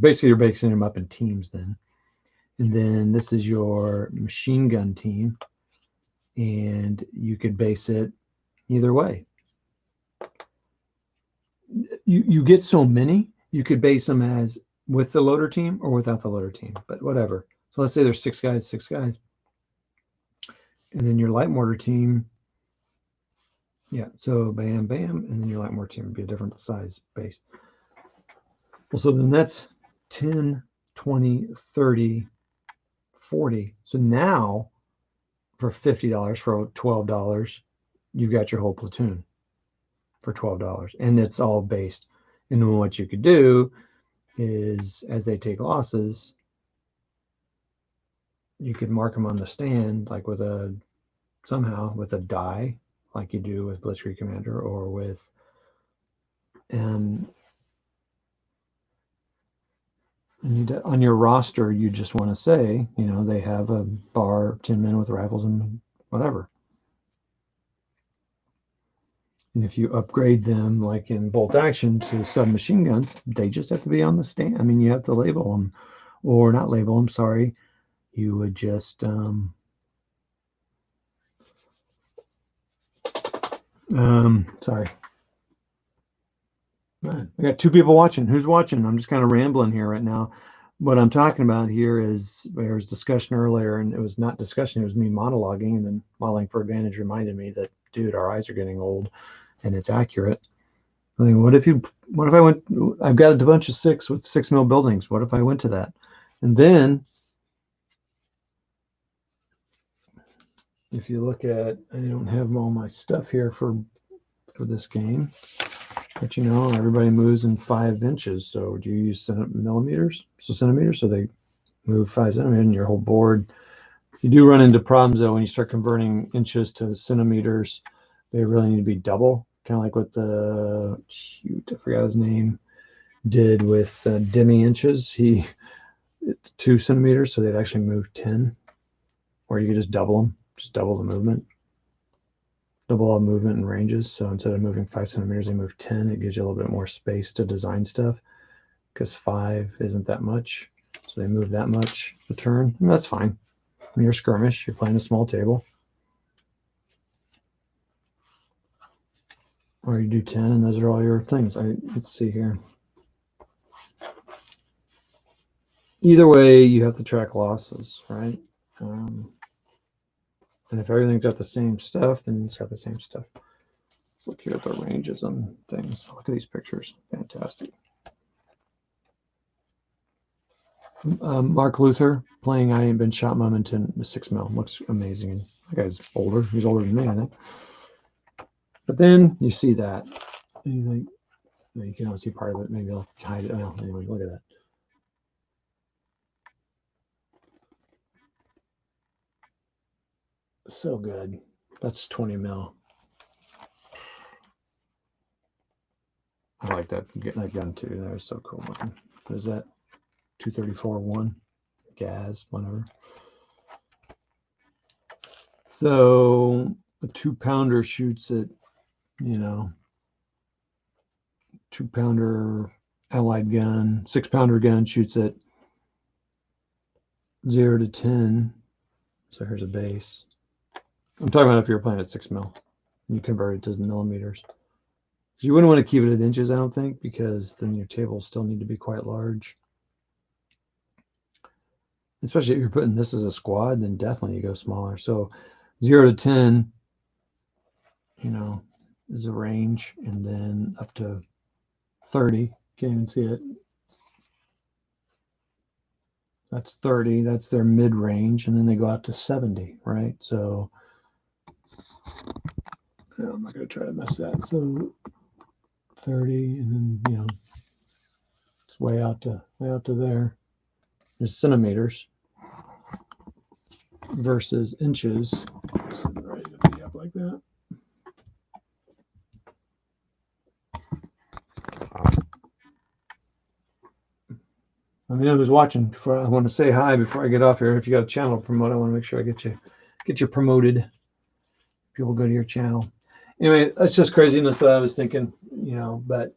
A: basically you're basing them up in teams then. And then this is your machine gun team. And you could base it either way. You get so many, you could base them as with the loader team or without the loader team, but whatever. So let's say there's six guys. And then your light mortar team, yeah, so bam, bam, and then your light mortar team would be a different size base. Well, so then that's 10, 20, 30, 40. So now for $50, for $12, you've got your whole platoon for $12. And it's all based. And then what you could do is as they take losses, you could mark them on the stand like somehow with a die, like you do with Blitzkrieg Commander, or with and on your roster you just want to say, they have a bar 10 men with rifles and whatever. And if you upgrade them like in bolt action to submachine guns, they just have to be on the stand. I mean, you have to label them, or not label them, sorry. You would just sorry. I got two people watching. Who's watching? I'm just kind of rambling here right now. What I'm talking about here is there was discussion earlier, and it was not discussion, it was me monologuing, and then Modeling for Advantage reminded me that, dude, our eyes are getting old, and it's accurate. I mean, what if I went, I've got a bunch of 6 mil buildings. What if I went to that? And then if you look at, I don't have all my stuff here for this game, but everybody moves in 5 inches. So do you use millimeters? So centimeters, so they move 5 centimeters in your whole board. You do run into problems though when you start converting inches to centimeters. They really need to be double, kind of like what I forgot his name, did with demi inches. It's 2 centimeters, so they'd actually move 10. Or you could just double them, just double the movement. Double all movement and ranges. So instead of moving 5 centimeters, they move 10. It gives you a little bit more space to design stuff because 5 isn't that much. So they move that much a turn. And that's fine. When you're skirmish, you're playing a small table. Or you do 10, and those are all your things. Let's see here. Either way, you have to track losses, right? And if everything's got the same stuff, then it's got the same stuff. Let's look here at the ranges on things. Look at these pictures. Fantastic. Mark Luther playing I Ain't Been Shot Momentum 6 mil. Looks amazing. That guy's older. He's older than me, I think. But then you see that. And you think, you can only see part of it. Maybe I'll hide it. Oh, anyway, look at that. So good. That's 20 mil. I like that. Getting that gun too. That was so cool looking. What is that? 234-1 gas, whatever. So a 2-pounder shoots at, 2-pounder allied gun, 6-pounder gun shoots at 0 to 10. So here's a base. I'm talking about if you're playing at 6 mil, you convert it to millimeters. You wouldn't want to keep it at inches, I don't think, because then your tables still need to be quite large. Especially if you're putting this as a squad, then definitely you go smaller. So 0 to 10, is a range, and then up to 30. Can't even see it. That's 30. That's their mid range, and then they go out to 70, right? So I'm not going to try to mess that. So 30, and then it's way out to there. There's centimeters. versus inches. It's ready to be up like that. Let me know who's watching. Before I want to say hi before I get off here. If you got a channel to promote, I want to make sure I get you promoted. People go to your channel. Anyway, that's just craziness that I was thinking, but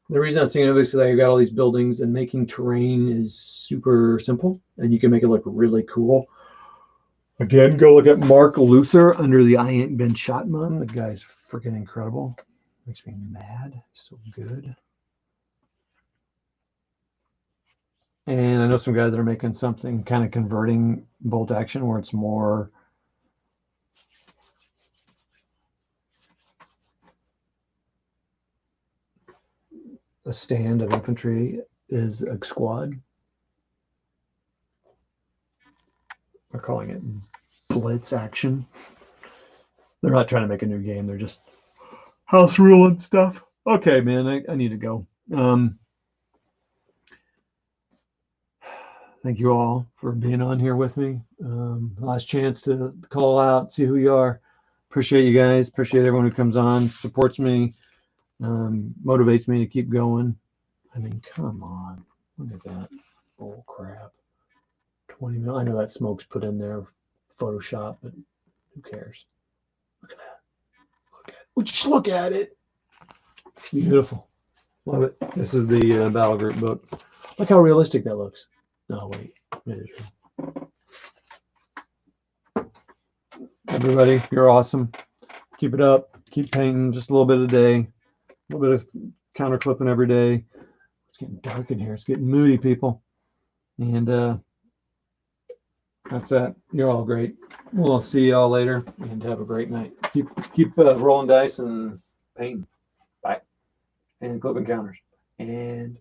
A: the reason I was thinking of it is that you got all these buildings, and making terrain is super simple, and you can make it look really cool. Again, go look at Mark Luther under the I Ain't Been Shot Mom. The guy's freaking incredible. Makes me mad. He's so good. And I know some guys that are making something kind of converting bolt action where it's more a stand of infantry is a squad. They're calling it blitz action. They're not trying to make a new game. They're just house ruling stuff. Okay, man, I need to go. Thank you all for being on here with me. Last chance to call out, see who you are. Appreciate you guys. Appreciate everyone who comes on, supports me, motivates me to keep going. I mean, come on. Look at that. Bull crap. 20 mil. I know that smoke's put in there, Photoshop, but who cares? Look at that. Just look at it. Beautiful. Love it. This is the Battle Group book. Look how realistic that looks. No, wait. It is real. Everybody, you're awesome. Keep it up. Keep painting just a little bit a day. A little bit of counter clipping every day. It's getting dark in here. It's getting moody, people. And that's that. You're all great. We'll see y'all later, and have a great night. Keep rolling dice and painting. Bye. And clipping counters. And